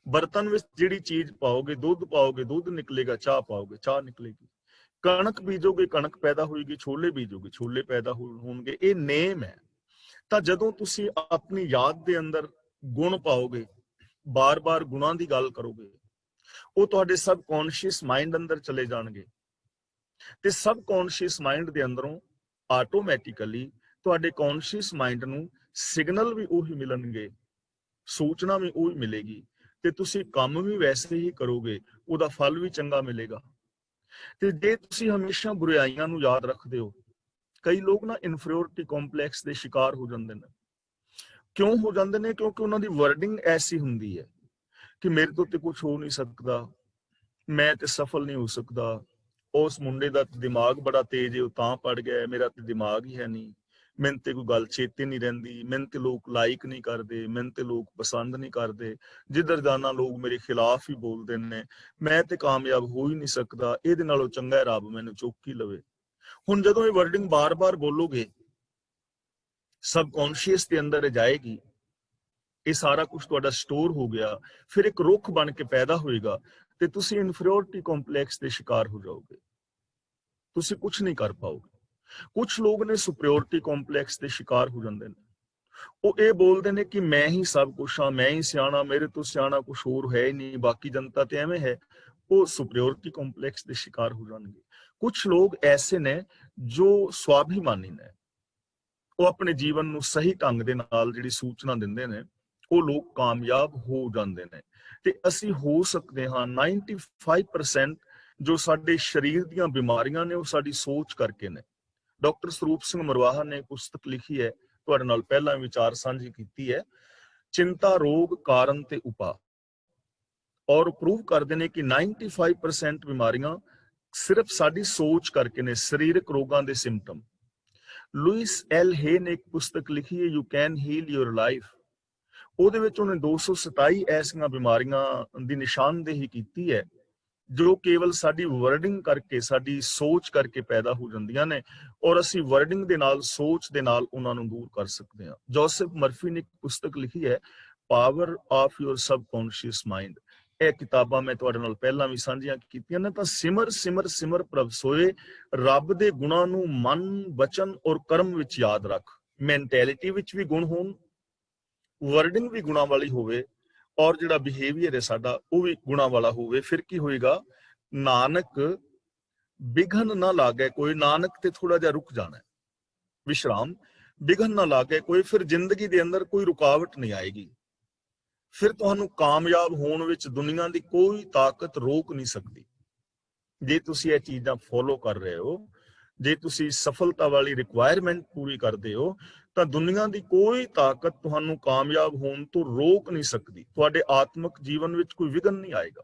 ਬਰਤਨ ਵਿੱਚ ਜਿਹੜੀ ਚੀਜ਼ ਪਾਓਗੇ, ਦੁੱਧ ਪਾਓਗੇ ਦੁੱਧ ਨਿਕਲੇਗਾ, ਚਾਹ ਪਾਓਗੇ ਚਾਹ ਨਿਕਲੇਗੀ। ਕਣਕ ਬੀਜੋਗੇ ਕਣਕ ਪੈਦਾ ਹੋਏਗੀ, ਛੋਲੇ ਬੀਜੋਗੇ ਛੋਲੇ ਪੈਦਾ ਹੋਣਗੇ। ਇਹ ਨੇਮ ਹੈ। ਤਾਂ ਜਦੋਂ ਤੁਸੀਂ ਆਪਣੀ ਯਾਦ ਦੇ ਅੰਦਰ ਗੁਣ ਪਾਓਗੇ, ਬਾਰ-ਬਾਰ ਗੁਣਾਂ ਦੀ ਗੱਲ ਕਰੋਗੇ, ਉਹ ਤੁਹਾਡੇ ਸਬਕੌਂਸ਼ੀਅਸ ਮਾਈਂਡ ਅੰਦਰ ਚਲੇ ਜਾਣਗੇ ਤੇ ਸਬਕੌਂਸ਼ੀਅਸ ਮਾਈਂਡ ਦੇ ਅੰਦਰੋਂ ਆਟੋਮੈਟਿਕਲੀ ਤੁਹਾਡੇ ਕੌਂਸ਼ੀਅਸ ਮਾਈਂਡ ਨੂੰ ਸਿਗਨਲ ਵੀ ਉਹੀ ਮਿਲਣਗੇ, ਸੂਚਨਾ ਵੀ ਉਹੀ ਮਿਲੇਗੀ ਤੇ ਤੁਸੀਂ ਕੰਮ ਵੀ ਵੈਸੇ ਹੀ ਕਰੋਗੇ, ਉਹਦਾ ਫਲ ਵੀ ਚੰਗਾ ਮਿਲੇਗਾ। ਤੇ ਜੇ ਤੁਸੀਂ ਹਮੇਸ਼ਾ ਬੁਰਾਈਆਂ ਨੂੰ ਯਾਦ ਰੱਖਦੇ ਹੋ, ਕਈ ਲੋਕ ਨਾ ਇਨਫੀਰੀਅਰਿਟੀ ਕੰਪਲੈਕਸ ਦੇ ਸ਼ਿਕਾਰ ਹੋ ਜਾਂਦੇ ਨੇ। ਕਿਉਂ ਹੋ ਜਾਂਦੇ ਨੇ? ਕਿਉਂਕਿ ਉਹਨਾਂ ਦੀ ਵਰਡਿੰਗ ਐਸੀ ਹੁੰਦੀ ਹੈ ਕਿ ਮੇਰੇ ਤੋਂ ਤੇ ਕੁਝ ਹੋ ਨਹੀਂ ਸਕਦਾ, ਮੈਂ ਤੇ ਸਫਲ ਨਹੀਂ ਹੋ ਸਕਦਾ, ਉਸ ਮੁੰਡੇ ਦਾ ਦਿਮਾਗ ਬੜਾ ਤੇਜ਼ ਹੈ ਉਹ ਤਾਂ ਪੜ ਗਿਆ, ਮੇਰਾ ਤੇ ਦਿਮਾਗ ਹੀ ਹੈ ਨਹੀਂ, ਮੈਨੂੰ ਤੇ ਕੋਈ ਗੱਲ ਚੇਤੇ ਨਹੀਂ ਰਹਿੰਦੀ, ਮੈਨੂੰ ਤੇ ਲੋਕ ਲਾਈਕ ਨਹੀਂ ਕਰਦੇ, ਮੈਨੂੰ ਤੇ ਲੋਕ ਪਸੰਦ ਨਹੀਂ ਕਰਦੇ, ਜਿੱਧਰ ਜਾਣਾ ਲੋਕ ਮੇਰੇ ਖਿਲਾਫ ਹੀ ਬੋਲਦੇ ਨੇ, ਮੈਂ ਤੇ ਕਾਮਯਾਬ ਹੋ ਹੀ ਨਹੀਂ ਸਕਦਾ, ਇਹਦੇ ਨਾਲੋਂ ਚੰਗਾ ਹੈ ਰੱਬ ਮੈਨੂੰ ਚੁੱਕ ਹੀ ਲਵੇ। ਹੁਣ ਜਦੋਂ ਇਹ ਵਰਡਿੰਗ ਬਾਰ-ਬਾਰ ਬੋਲੋਗੇ, ਸਬਕੌਂਸ਼ੀਅਸ ਦੇ ਅੰਦਰ ਜਾਏਗੀ, ਇਹ ਸਾਰਾ ਕੁਝ ਤੁਹਾਡਾ ਸਟੋਰ ਹੋ ਗਿਆ, ਫਿਰ ਇੱਕ ਰੁੱਖ ਬਣ ਕੇ ਪੈਦਾ ਹੋਏਗਾ ਤੇ ਤੁਸੀਂ ਇਨਫੀਰੀਅਰਿਟੀ ਕੰਪਲੈਕਸ ਦੇ ਸ਼ਿਕਾਰ ਹੋ ਜਾਓਗੇ, ਤੁਸੀਂ ਕੁਝ ਨਹੀਂ ਕਰ ਪਾਓਗੇ। ਕੁਝ ਲੋਕ ਨੇ ਸੁਪਰੀਅਰਿਟੀ ਕੰਪਲੈਕਸ ਦੇ ਸ਼ਿਕਾਰ ਹੋ ਜਾਂਦੇ ਨੇ, ਉਹ ਇਹ ਬੋਲਦੇ ਨੇ ਕਿ ਮੈਂ ਹੀ ਸਭ ਕੁਝ ਹਾਂ, ਮੈਂ ਹੀ ਸਿਆਣਾ, ਮੇਰੇ ਤੋਂ ਸਿਆਣਾ ਕੁਝ ਹੋਰ ਹੈ ਹੀ ਨਹੀਂ, ਬਾਕੀ ਜਨਤਾ ਤੇ ਐਵੇਂ ਹੈ। ਉਹ ਸੁਪਰੀਅਰਿਟੀ ਕੰਪਲੈਕਸ ਦੇ ਸ਼ਿਕਾਰ ਹੋ ਜਾਣਗੇ। ਕੁਝ ਲੋਕ ਐਸੇ ਨੇ ਜੋ ਸਵਾਭਿਮਾਨੀ ਨੇ, ਉਹ ਆਪਣੇ ਜੀਵਨ ਨੂੰ ਸਹੀ ਢੰਗ ਦੇ ਨਾਲ ਜਿਹੜੀ ਸੂਚਨਾ ਦਿੰਦੇ ਨੇ, ਉਹ ਲੋਕ ਕਾਮਯਾਬ ਹੋ ਜਾਂਦੇ ਨੇ। ਤੇ ਅਸੀਂ ਹੋ ਸਕਦੇ ਹਾਂ 95% ਜੋ ਸਾਡੇ ਸਰੀਰ ਦੀਆਂ ਬਿਮਾਰੀਆਂ ਨੇ ਉਹ ਸਾਡੀ ਸੋਚ ਕਰਕੇ ਨੇ। ਡਾਕਟਰ ਸਰੂਪ ਸਿੰਘ ਮਰਵਾਹਾ ਨੇ ਪੁਸਤਕ ਲਿਖੀ ਹੈ, ਤੁਹਾਡੇ ਨਾਲ ਪਹਿਲਾਂ ਵਿਚਾਰ ਸਾਂਝੀ ਕੀਤੀ ਹੈ, ਚਿੰਤਾ ਰੋਗ ਕਾਰਨ ਤੇ ਉਪਾਅ, ਔਰ ਪ੍ਰੂਵ ਕਰਦੇ ਨੇ ਕਿ 95% ਬਿਮਾਰੀਆਂ ਸਿਰਫ ਸਾਡੀ ਸੋਚ ਕਰਕੇ ਨੇ, ਸਰੀਰਕ ਰੋਗਾਂ ਦੇ ਸਿੰਪਟਮ। ਲੂਇਸ ਐਲ ਹੇ ਨੇ ਇੱਕ ਪੁਸਤਕ ਲਿਖੀ ਹੈ, you can heal your life. ਉਹਦੇ ਵਿੱਚ ਉਹਨੇ 227 ਐਸੀਆਂ ਬਿਮਾਰੀਆਂ ਦੀ ਨਿਸ਼ਾਨਦੇਹੀ ਕੀਤੀ ਹੈ ਜੋ ਕੇਵਲ ਸਾਡੀ ਵਰਡਿੰਗ ਕਰਕੇ, ਸਾਡੀ ਸੋਚ ਕਰਕੇ ਪੈਦਾ ਹੋ ਜਾਂਦੀਆਂ ਨੇ, ਔਰ ਅਸੀਂ ਵਰਡਿੰਗ ਦੇ ਨਾਲ, ਸੋਚ ਦੇ ਨਾਲ ਉਹਨਾਂ ਨੂੰ ਦੂਰ ਕਰ ਸਕਦੇ ਹਾਂ। ਜੋਸਫ ਮਰਫੀ ਨੇ ਇੱਕ ਪੁਸਤਕ ਲਿਖੀ ਹੈ, power of your subconscious mind. ਇਹ ਕਿਤਾਬਾਂ ਮੈਂ ਤੁਹਾਡੇ ਨਾਲ ਪਹਿਲਾਂ ਵੀ ਸਾਂਝੀਆਂ ਕੀਤੀਆਂ ਨੇ। ਤਾਂ ਸਿਮਰ ਸਿਮਰ ਸਿਮਰ ਪ੍ਰਭ ਸੋਏ, ਰੱਬ ਦੇ ਗੁਣਾਂ ਨੂੰ ਮਨ, ਵਚਨ ਔਰ ਕਰਮ ਵਿੱਚ ਯਾਦ ਰੱਖ। ਮੈਂਟੈਲਿਟੀ ਵਿੱਚ ਵੀ ਗੁਣ ਹੋਣ, ਵਰਡਿੰਗ ਵੀ ਗੁਣਾਂ ਵਾਲੀ ਹੋਵੇ, ਔਰ ਜਿਹੜਾ ਬਿਹੇਵੀਅਰ ਹੈ ਸਾਡਾ ਉਹ ਵੀ ਗੁਣਾਂ ਵਾਲਾ ਹੋਵੇ। ਫਿਰ ਕੀ ਹੋਏਗਾ? ਨਾਨਕ ਬਿਘਨ ਨਾ ਲਾਗੇ ਕੋਈ, ਨਾਨਕ ਤੇ ਥੋੜਾ ਜਿਹਾ ਰੁਕ ਜਾਣਾ, ਵਿਸ਼ਰਾਮ, ਬਿਘਨ ਨਾ ਲਾਗੇ ਕੋਈ, ਫਿਰ ਜ਼ਿੰਦਗੀ ਦੇ ਅੰਦਰ ਕੋਈ ਰੁਕਾਵਟ ਨਹੀਂ ਆਏਗੀ। ਫਿਰ ਤੁਹਾਨੂੰ ਕਾਮਯਾਬ ਹੋਣ ਵਿੱਚ ਦੁਨੀਆ ਦੀ ਕੋਈ ਤਾਕਤ ਰੋਕ ਨਹੀਂ ਸਕਦੀ। ਜੇ ਤੁਸੀਂ ਇਹ ਚੀਜ਼ਾਂ ਫੋਲੋ ਕਰ ਰਹੇ ਹੋ, ਜੇ ਤੁਸੀਂ ਸਫਲਤਾ ਵਾਲੀ ਰਿਕੁਆਇਰਮੈਂਟ ਪੂਰੀ ਕਰਦੇ ਹੋ, ਤਾਂ ਦੁਨੀਆ ਦੀ ਕੋਈ ਤਾਕਤ ਤੁਹਾਨੂੰ ਕਾਮਯਾਬ ਹੋਣ ਤੋਂ ਰੋਕ ਨਹੀਂ ਸਕਦੀ। ਤੁਹਾਡੇ ਆਤਮਿਕ ਜੀਵਨ ਵਿੱਚ ਕੋਈ ਵਿਘਨ ਨਹੀਂ ਆਏਗਾ।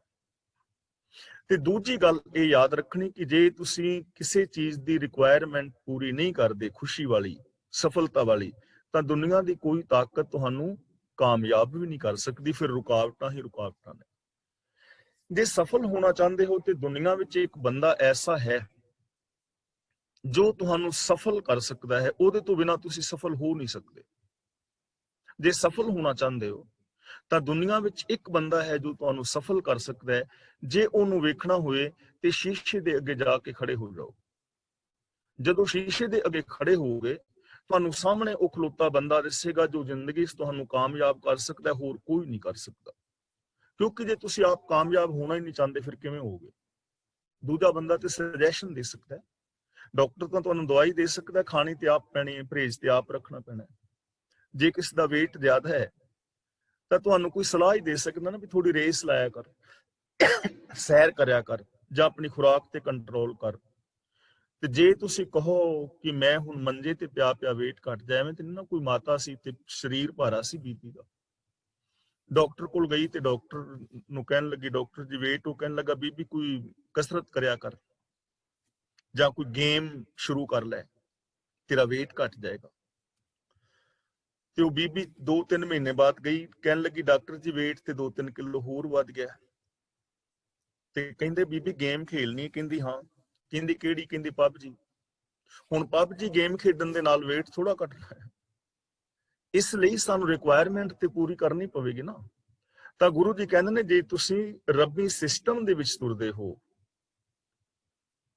ਤੇ ਦੂਜੀ ਗੱਲ ਇਹ ਯਾਦ ਰੱਖਣੀ ਕਿ ਜੇ ਤੁਸੀਂ ਕਿਸੇ ਚੀਜ਼ ਦੀ ਰਿਕੁਆਇਰਮੈਂਟ ਪੂਰੀ ਨਹੀਂ ਕਰਦੇ, ਖੁਸ਼ੀ ਵਾਲੀ, ਸਫਲਤਾ ਵਾਲੀ, ਤਾਂ ਦੁਨੀਆ ਦੀ ਕੋਈ ਤਾਕਤ ਤੁਹਾਨੂੰ ਕਾਮਯਾਬ ਵੀ ਨਹੀਂ ਕਰ ਸਕਦੀ। ਫਿਰ ਰੁਕਾਵਟਾਂ ਹੀ ਰੁਕਾਵਟਾਂ ਨੇ। ਜੇ ਸਫਲ ਹੋਣਾ ਚਾਹੁੰਦੇ ਹੋ ਤੇ ਦੁਨੀਆ ਵਿੱਚ ਇੱਕ ਬੰਦਾ ਐਸਾ ਹੈ ਜੋ ਤੁਹਾਨੂੰ ਸਫਲ ਕਰ ਸਕਦਾ ਹੈ, ਉਹਦੇ ਤੋਂ ਬਿਨਾਂ ਤੁਸੀਂ ਸਫਲ ਹੋ ਨਹੀਂ ਸਕਦੇ। ਜੇ ਸਫਲ ਹੋਣਾ ਚਾਹੁੰਦੇ ਹੋ ਤਾਂ ਦੁਨੀਆ ਵਿੱਚ ਇੱਕ ਬੰਦਾ ਹੈ ਜੋ ਤੁਹਾਨੂੰ ਸਫਲ ਕਰ ਸਕਦਾ ਹੈ। ਜੇ ਉਹਨੂੰ ਵੇਖਣਾ ਹੋਏ ਤੇ ਸ਼ੀਸ਼ੇ ਦੇ ਅੱਗੇ ਜਾ ਕੇ ਖੜੇ ਹੋ ਜਾਓ। ਜਦੋਂ ਸ਼ੀਸ਼ੇ ਦੇ ਅੱਗੇ ਖੜੇ ਹੋਗੇ, ਤੁਹਾਨੂੰ ਸਾਹਮਣੇ ਉਹ ਖਲੋਤਾ ਬੰਦਾ ਦਿਸੇਗਾ ਜੋ ਜ਼ਿੰਦਗੀ 'ਚ ਤੁਹਾਨੂੰ ਕਾਮਯਾਬ ਕਰ ਸਕਦਾ, ਹੋਰ ਕੋਈ ਨਹੀਂ ਕਰ ਸਕਦਾ। ਕਿਉਂਕਿ ਜੇ ਤੁਸੀਂ ਆਪ ਕਾਮਯਾਬ ਹੋਣਾ ਹੀ ਨਹੀਂ ਚਾਹੁੰਦੇ, ਫਿਰ ਕਿਵੇਂ ਹੋਗੇ? ਦੂਜਾ ਬੰਦਾ ਤੇ ਸੁਜੈਸ਼ਨ ਦੇ ਸਕਦਾ ਹੈ, ਡਾਕਟਰ ਤਾਂ ਤੁਹਾਨੂੰ ਦਵਾਈ ਦੇ ਸਕਦਾ, ਖਾਣੀ ਤੇ ਆਪ ਪੈਣੀ ਹੈ, ਪਰਹੇਜ਼ ਤੇ ਆਪ ਰੱਖਣਾ ਪੈਣਾ। ਜੇ ਕਿਸੇ ਦਾ weight ਜ਼ਿਆਦਾ ਹੈ ਤਾਂ ਤੁਹਾਨੂੰ ਕੋਈ ਸਲਾਹ ਹੀ ਦੇ ਸਕਦਾ ਨਾ ਵੀ ਥੋੜੀ ਰੇਸ ਲਾਇਆ ਕਰ, ਸੈਰ ਕਰਿਆ ਕਰ, ਜਾਂ ਆਪਣੀ ਖੁਰਾਕ ਤੇ ਕੰਟਰੋਲ ਕਰ। ਤੇ ਜੇ ਤੁਸੀਂ ਕਹੋ ਕਿ ਮੈਂ ਹੁਣ ਮੰਜੇ ਤੇ ਪਿਆ weight ਘਟ ਜਾਏ, ਐਵੇਂ ਤੇ ਨਾ ਕੋਈ ਮਾਤਾ ਸੀ ਤੇ ਸਰੀਰ ਭਾਰਾ ਸੀ BP ਦਾ। ਡਾਕਟਰ ਕੋਲ ਗਈ ਤੇ ਡਾਕਟਰ ਨੂੰ ਕਹਿਣ ਲੱਗੀ, ਡਾਕਟਰ ਜੀ ਵੇਟ, ਉਹ ਕਹਿਣ ਲੱਗਾ ਬੀਬੀ ਕੋਈ ਕਸਰਤ ਕਰਿਆ ਕਰ ਜਾਂ ਕੋਈ ਗੇਮ ਸ਼ੁਰੂ ਕਰ ਲੈ, ਤੇਰਾ ਵੇਟ ਘਟ ਜਾਏਗਾ। ਤੇ ਉਹ ਬੀਬੀ 2-3 ਮਹੀਨੇ ਬਾਅਦ ਗਈ, ਕਹਿਣ ਲੱਗੀ ਡਾਕਟਰ ਜੀ ਵੇਟ ਤੇ 2-3 ਕਿਲੋ ਹੋਰ ਵੱਧ ਗਿਆ। ਤੇ ਕਹਿੰਦੇ ਬੀਬੀ ਗੇਮ ਖੇਲਣੀ? ਕਹਿੰਦੀ ਹਾਂ। ਕਹਿੰਦੀ ਕਿਹੜੀ? ਕਹਿੰਦੀ ਪਬਜੀ। ਹੁਣ ਪਬਜੀ ਗੇਮ ਖੇਡਣ ਦੇ ਨਾਲ ਵੇਟ ਥੋੜਾ ਘਟਣਾ ਹੈ। ਇਸ ਲਈ ਸਾਨੂੰ ਰਿਕੁਆਇਰਮੈਂਟ ਤੇ ਪੂਰੀ ਕਰਨੀ ਪਵੇਗੀ ਨਾ। ਤਾਂ ਗੁਰੂ ਜੀ ਕਹਿੰਦੇ ਨੇ ਜੇ ਤੁਸੀਂ ਰੱਬੀ ਸਿਸਟਮ ਦੇ ਵਿੱਚ ਤੁਰਦੇ ਹੋ,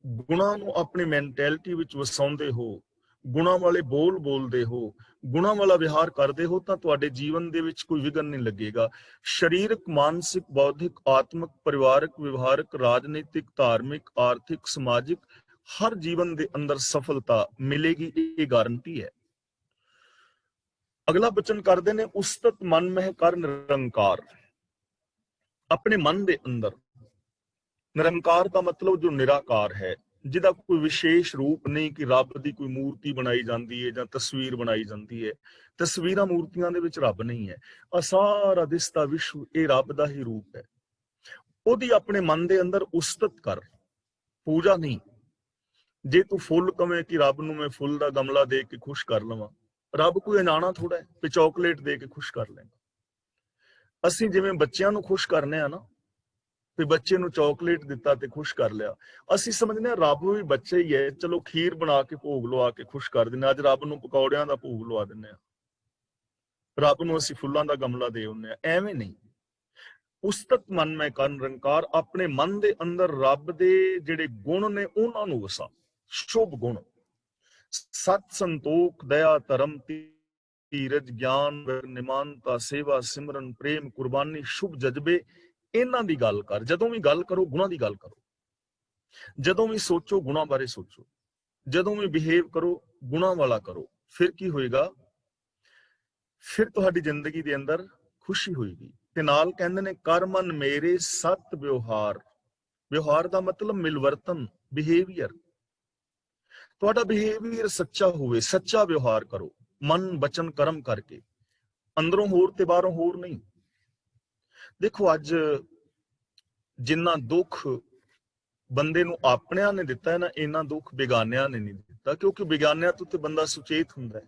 ਗੁਣਾਂ ਨੂੰ ਆਪਣੀ ਮੈਂਟੈਲਿਟੀ ਵਿੱਚ ਵਸਾਉਂਦੇ ਹੋ, ਗੁਣਾਂ ਵਾਲੇ ਬੋਲ ਬੋਲਦੇ ਹੋ, ਗੁਣਾਂ ਵਾਲਾ ਵਿਹਾਰ ਕਰਦੇ ਹੋ, ਤਾਂ ਤੁਹਾਡੇ ਜੀਵਨ ਦੇ ਵਿੱਚ ਕੋਈ ਵਿਘਨ ਨਹੀਂ ਲੱਗੇਗਾ। ਸਰੀਰਕ, ਮਾਨਸਿਕ, ਬੌਧਿਕ, ਆਤਮਿਕ, ਪਰਿਵਾਰਕ, ਵਿਵਹਾਰਕ, ਰਾਜਨੀਤਿਕ, ਧਾਰਮਿਕ, ਆਰਥਿਕ, ਸਮਾਜਿਕ ਹਰ ਜੀਵਨ ਦੇ ਅੰਦਰ ਸਫਲਤਾ ਮਿਲੇਗੀ, ਇਹ ਗਾਰੰਟੀ ਹੈ। ਅਗਲਾ ਬਚਨ ਕਰਦੇ ਨੇ, ਉਸਤਤ ਮਨ ਮਹਿ ਕਰ ਨਿਰੰਕਾਰ। ਆਪਣੇ ਮਨ ਦੇ ਅੰਦਰ ਨਿਰੰਕਾਰ ਦਾ ਮਤਲਬ ਜੋ ਨਿਰਾਕਾਰ ਹੈ, ਜਿਹਦਾ ਕੋਈ ਵਿਸ਼ੇਸ਼ ਰੂਪ ਨਹੀਂ ਕਿ ਰੱਬ ਦੀ ਕੋਈ ਮੂਰਤੀ ਬਣਾਈ ਜਾਂਦੀ ਹੈ ਜਾਂ ਤਸਵੀਰ ਬਣਾਈ ਜਾਂਦੀ ਹੈ। ਤਸਵੀਰਾਂ ਮੂਰਤੀਆਂ ਦੇ ਵਿੱਚ ਰੱਬ ਨਹੀਂ ਹੈ। ਆ ਸਾਰਾ ਦਿਸਦਾ ਵਿਸ਼ਵ ਇਹ ਰੱਬ ਦਾ ਹੀ ਰੂਪ ਹੈ। ਉਹਦੀ ਆਪਣੇ ਮਨ ਦੇ ਅੰਦਰ ਉਸਤਤ ਕਰ, ਪੂਜਾ ਨਹੀਂ। ਜੇ ਤੂੰ ਫੁੱਲ ਕਵੇਂ ਕਿ ਰੱਬ ਨੂੰ ਮੈਂ ਫੁੱਲ ਦਾ ਗਮਲਾ ਦੇ ਕੇ ਖੁਸ਼ ਕਰ ਲਵਾਂ, ਰੱਬ ਕੋਈ ਅਣਜਾਣਾ ਥੋੜਾ ਹੈ ਤੇ ਚਾਕਲੇਟ ਦੇ ਕੇ ਖੁਸ਼ ਕਰ ਲੈਂਦਾ। ਅਸੀਂ ਜਿਵੇਂ ਬੱਚਿਆਂ ਨੂੰ ਖੁਸ਼ ਕਰਨੇ ਆ ਨਾ, ਤੇ ਬੱਚੇ ਨੂੰ ਚਾਕਲੇਟ ਦਿੱਤਾ ਤੇ ਖੁਸ਼ ਕਰ ਲਿਆ, ਅਸੀਂ ਸਮਝਦੇ ਹਾਂ ਰੱਬ ਵੀ ਬੱਚਾ ਹੀ ਹੈ, ਚਲੋ ਖੀਰ ਬਣਾ ਕੇ ਭੋਗ ਲਵਾ ਕੇ ਖੁਸ਼ ਕਰ ਦਿੰਦੇ। ਅੱਜ ਰੱਬ ਨੂੰ ਪਕੌੜਿਆਂ ਦਾ ਭੋਗ ਲਵਾ ਦਿੰਦੇ ਆ, ਰੱਬ ਨੂੰ ਅਸੀਂ ਫੁੱਲਾਂ ਦਾ ਗਮਲਾ ਦੇ ਆਉਂਦੇ ਆ। ਐਵੇਂ ਨਹੀਂ। ਉਸਤਤ ਮਨ ਮੈਂ ਕਰ ਨਿਰੰਕਾਰ, ਆਪਣੇ ਮਨ ਦੇ ਅੰਦਰ ਰੱਬ ਦੇ ਜਿਹੜੇ ਗੁਣ ਨੇ ਉਹਨਾਂ ਨੂੰ ਵਸਾ। ਸ਼ੁਭ ਗੁਣ, ਸਤ, ਸੰਤੋਖ, ਦਇਆ, ਧਰਮ, ਧੀਰਜ, ਗਿਆਨ, ਨਿਮਾਨਤਾ, ਸੇਵਾ, ਸਿਮਰਨ, ਪ੍ਰੇਮ, ਕੁਰਬਾਨੀ, ਸ਼ੁਭ ਜਜ਼ਬੇ, ਇਹਨਾਂ ਦੀ ਗੱਲ ਕਰ। ਜਦੋਂ ਵੀ ਗੱਲ ਕਰੋ ਗੁਣਾਂ ਦੀ ਗੱਲ ਕਰੋ, ਜਦੋਂ ਵੀ ਸੋਚੋ ਗੁਣਾਂ ਬਾਰੇ ਸੋਚੋ, ਜਦੋਂ ਵੀ ਬਿਹੇਵ ਕਰੋ ਗੁਣਾਂ ਵਾਲਾ ਕਰੋ। ਫਿਰ ਕੀ ਹੋਏਗਾ? ਫਿਰ ਤੁਹਾਡੀ ਜ਼ਿੰਦਗੀ ਦੇ ਅੰਦਰ ਖੁਸ਼ੀ ਹੋਏਗੀ। ਤੇ ਨਾਲ ਕਹਿੰਦੇ ਨੇ ਕਰ ਮਨ ਮੇਰੇ ਸਤ ਵਿਵਹਾਰ। ਵਿਵਹਾਰ ਦਾ ਮਤਲਬ ਮਿਲਵਰਤਨ, ਬਿਹੇਵੀਅਰ। ਤੁਹਾਡਾ ਬਿਹੇਵੀਅਰ ਸੱਚਾ ਹੋਵੇ, ਸੱਚਾ ਵਿਵਹਾਰ ਕਰੋ, ਮਨ ਬਚਨ ਕਰਮ ਕਰਕੇ, ਅੰਦਰੋਂ ਹੋਰ ਤੇ ਬਾਹਰੋਂ ਹੋਰ ਨਹੀਂ। ਦੇਖੋ ਅੱਜ ਜਿੰਨਾ ਦੁੱਖ ਬੰਦੇ ਨੂੰ ਆਪਣਿਆਂ ਨੇ ਦਿੱਤਾ ਹੈ ਨਾ, ਇੰਨਾ ਦੁੱਖ ਬੇਗਾਨਿਆਂ ਨੇ ਨਹੀਂ ਦਿੱਤਾ, ਕਿਉਂਕਿ ਬੇਗਾਨਿਆਂ ਤੋਂ ਤੇ ਬੰਦਾ ਸੁਚੇਤ ਹੁੰਦਾ ਹੈ।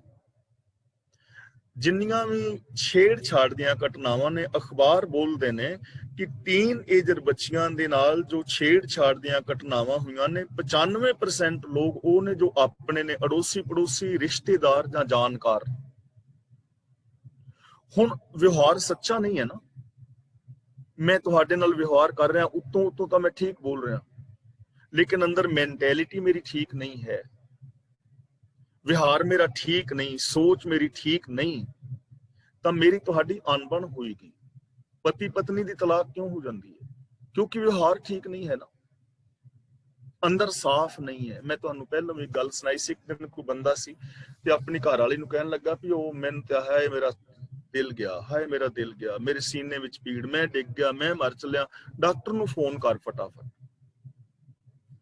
ਜਿੰਨੀਆਂ ਵੀ ਛੇੜਛਾੜ ਦੀਆਂ ਘਟਨਾਵਾਂ ਨੇ, ਅਖਬਾਰ ਬੋਲਦੇ ਨੇ ਕਿ ਟੀਨ ਏਜਰ ਬੱਚੀਆਂ ਦੇ ਨਾਲ ਜੋ ਛੇੜਛਾੜ ਦੀਆਂ ਘਟਨਾਵਾਂ ਹੋਈਆਂ ਨੇ, 95% ਲੋਕ ਉਹ ਨੇ ਜੋ ਆਪਣੇ ਨੇ, ਅੜੋਸੀ ਪੜੋਸੀ, ਰਿਸ਼ਤੇਦਾਰ ਜਾਂ ਜਾਣਕਾਰ। ਹੁਣ ਵਿਵਹਾਰ ਸੱਚਾ ਨਹੀਂ ਹੈ ਨਾ। ਮੈਂ ਤੁਹਾਡੇ ਨਾਲ ਵਿਵਹਾਰ ਕਰ ਰਿਹਾ, ਉੱਤੋਂ ਤਾਂ ਮੈਂ ਠੀਕ ਬੋਲ ਰਿਹਾ, ਲੇਕਿਨ ਅੰਦਰ ਮੈਂਟੈਲਿਟੀ ਮੇਰੀ ਠੀਕ ਨਹੀਂ ਹੈ, ਵਿਹਾਰ ਮੇਰਾ ਠੀਕ ਨਹੀਂ, ਸੋਚ ਮੇਰੀ ਠੀਕ ਨਹੀਂ, ਤਾਂ ਮੇਰੀ ਤੁਹਾਡੀ ਅਣਬਣ ਹੋਏਗੀ। ਪਤੀ ਪਤਨੀ ਦੀ ਤਲਾਕ ਕਿਉਂ ਹੋ ਜਾਂਦੀ ਹੈ? ਕਿਉਂਕਿ ਵਿਹਾਰ ਠੀਕ ਨਹੀਂ ਹੈ ਨਾ, ਅੰਦਰ ਸਾਫ਼ ਨਹੀਂ ਹੈ। ਮੈਂ ਤੁਹਾਨੂੰ ਪਹਿਲਾਂ ਵੀ ਗੱਲ ਸੁਣਾਈ ਸੀ, ਇੱਕ ਦਿਨ ਕੋਈ ਬੰਦਾ ਸੀ ਤੇ ਆਪਣੀ ਘਰ ਵਾਲੀ ਨੂੰ ਕਹਿਣ ਲੱਗਾ ਵੀ ਉਹ ਮੈਨੂੰ ਤੇ ਹੈ ਮੇਰਾ ਦਿਲ ਗਿਆ, ਹਾਏ ਮੇਰਾ ਦਿਲ ਗਿਆ, ਮੇਰੇ ਸੀਨੇ ਵਿੱਚ ਪੀੜ, ਮੈਂ ਡਿੱਗ ਗਿਆ, ਮੈਂ ਮਰ ਚੱਲਿਆ, ਡਾਕਟਰ ਨੂੰ ਫੋਨ ਕਰ ਫਟਾਫਟ,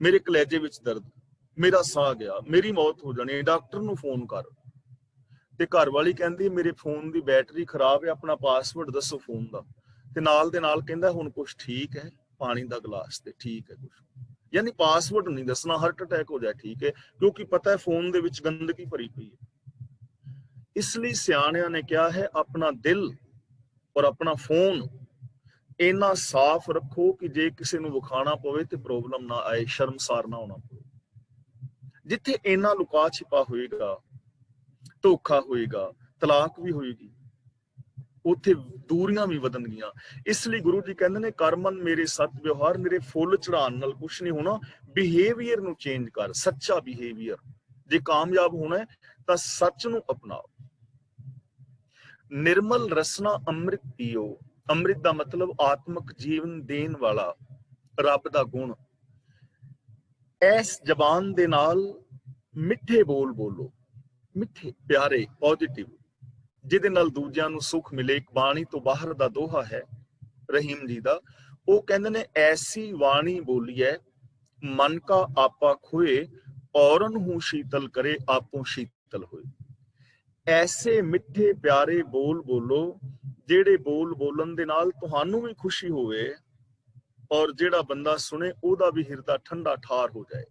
ਮੇਰੇ ਕਲੇਜੇ ਵਿੱਚ ਦਰਦ, ਮੇਰਾ ਸਾਹ ਗਿਆ, ਮੇਰੀ ਮੌਤ ਹੋ ਜਾਣੀ ਹੈ, ਡਾਕਟਰ ਨੂੰ ਫੋਨ ਕਰ। ਤੇ ਘਰ ਵਾਲੀ ਕਹਿੰਦੀ ਮੇਰੇ ਫੋਨ ਦੀ ਬੈਟਰੀ ਖਰਾਬ ਹੈ, ਆਪਣਾ ਪਾਸਵਰਡ ਦੱਸੋ ਫੋਨ ਦਾ। ਤੇ ਨਾਲ ਦੇ ਨਾਲ ਕਹਿੰਦਾ ਹੁਣ ਕੁਛ ਠੀਕ ਹੈ, ਪਾਣੀ ਦਾ ਗਲਾਸ ਤੇ ਠੀਕ ਹੈ ਕੁਛ, ਯਾਨੀ ਪਾਸਵਰਡ ਨਹੀਂ ਦੱਸਣਾ, ਹਾਰਟ ਅਟੈਕ ਹੋ ਜਾਏ ਠੀਕ ਹੈ, ਕਿਉਂਕਿ ਪਤਾ ਹੈ ਫੋਨ ਦੇ ਵਿੱਚ ਗੰਦਗੀ ਭਰੀ ਪਈ ਹੈ। ਇਸ ਲਈ ਸਿਆਣਿਆਂ ਨੇ ਕਿਹਾ ਹੈ ਆਪਣਾ ਦਿਲ ਔਰ ਆਪਣਾ ਫੋਨ ਇੰਨਾ ਸਾਫ਼ ਰੱਖੋ ਕਿ ਜੇ ਕਿਸੇ ਨੂੰ ਵਿਖਾਣਾ ਪਵੇ ਤੇ ਪ੍ਰੋਬਲਮ ਨਾ ਆਏ, ਸ਼ਰਮਸਾਰ ਨਾ ਹੋਣਾ ਪਵੇ। ਜਿੱਥੇ ਇੰਨਾ ਲੁਕਾ ਛਿਪਾ ਹੋਏਗਾ, ਧੋਖਾ ਹੋਏਗਾ, ਤਲਾਕ ਵੀ ਹੋਏਗੀ, ਉੱਥੇ ਦੂਰੀਆਂ ਵੀ ਵਧਣਗੀਆਂ। ਇਸ ਲਈ ਗੁਰੂ ਜੀ ਕਹਿੰਦੇ ਨੇ ਕਰਮਨ ਮੇਰੇ ਸਤ ਵਿਵਹਾਰ, ਮੇਰੇ ਫੁੱਲ ਚੜਾਉਣ ਨਾਲ ਕੁਛ ਨਹੀਂ ਹੋਣਾ, ਬਿਹੇਵੀਅਰ ਨੂੰ ਚੇਂਜ ਕਰ, ਸੱਚਾ ਬਿਹੇਵੀਅਰ। ਜੇ ਕਾਮਯਾਬ ਹੋਣਾ ਹੈ ਤਾਂ ਸੱਚ ਨੂੰ ਅਪਣਾਓ। ਨਿਰਮਲ ਰਸਨਾ ਅੰਮ੍ਰਿਤ ਪੀਓ। ਅੰਮ੍ਰਿਤ ਦਾ ਮਤਲਬ ਆਤਮਿਕ ਜੀਵਨ ਦੇਣ ਵਾਲਾ ਰੱਬ ਦਾ ਗੁਣ। ਇਸ ਜ਼ਬਾਨ ਦੇ ਨਾਲ ਮਿੱਠੇ ਬੋਲ ਬੋਲੋ, ਮਿੱਠੇ ਪਿਆਰੇ ਪੋਜ਼ਿਟਿਵ, ਜਿਹਦੇ ਨਾਲ ਦੂਜਿਆਂ ਨੂੰ ਸੁੱਖ ਮਿਲੇ। ਇੱਕ ਬਾਣੀ ਤੋਂ ਬਾਹਰ ਦਾ ਦੋਹਾ ਹੈ ਰਹੀਮ ਜੀ ਦਾ, ਉਹ ਕਹਿੰਦੇ ਨੇ ਐਸੀ ਬਾਣੀ ਬੋਲੀਏ ਮਨ ਕਾ ਆਪਾ ਖੋਏ, ਔਰਨ ਹੂੰ ਸ਼ੀਤਲ ਕਰੇ ਆਪੋ ਸ਼ੀਤਲ ਹੋਏ। ਐਸੇ ਮਿੱਠੇ ਪਿਆਰੇ ਬੋਲ ਬੋਲੋ ਜਿਹੜੇ ਬੋਲ ਬੋਲਣ ਦੇ ਨਾਲ ਤੁਹਾਨੂੰ ਵੀ ਖੁਸ਼ੀ ਹੋਵੇ ਔਰ ਜਿਹੜਾ ਬੰਦਾ ਸੁਣੇ ਉਹਦਾ ਵੀ ਹਿਰਦਾ ਠੰਡਾ ਠਾਰ ਹੋ ਜਾਏ।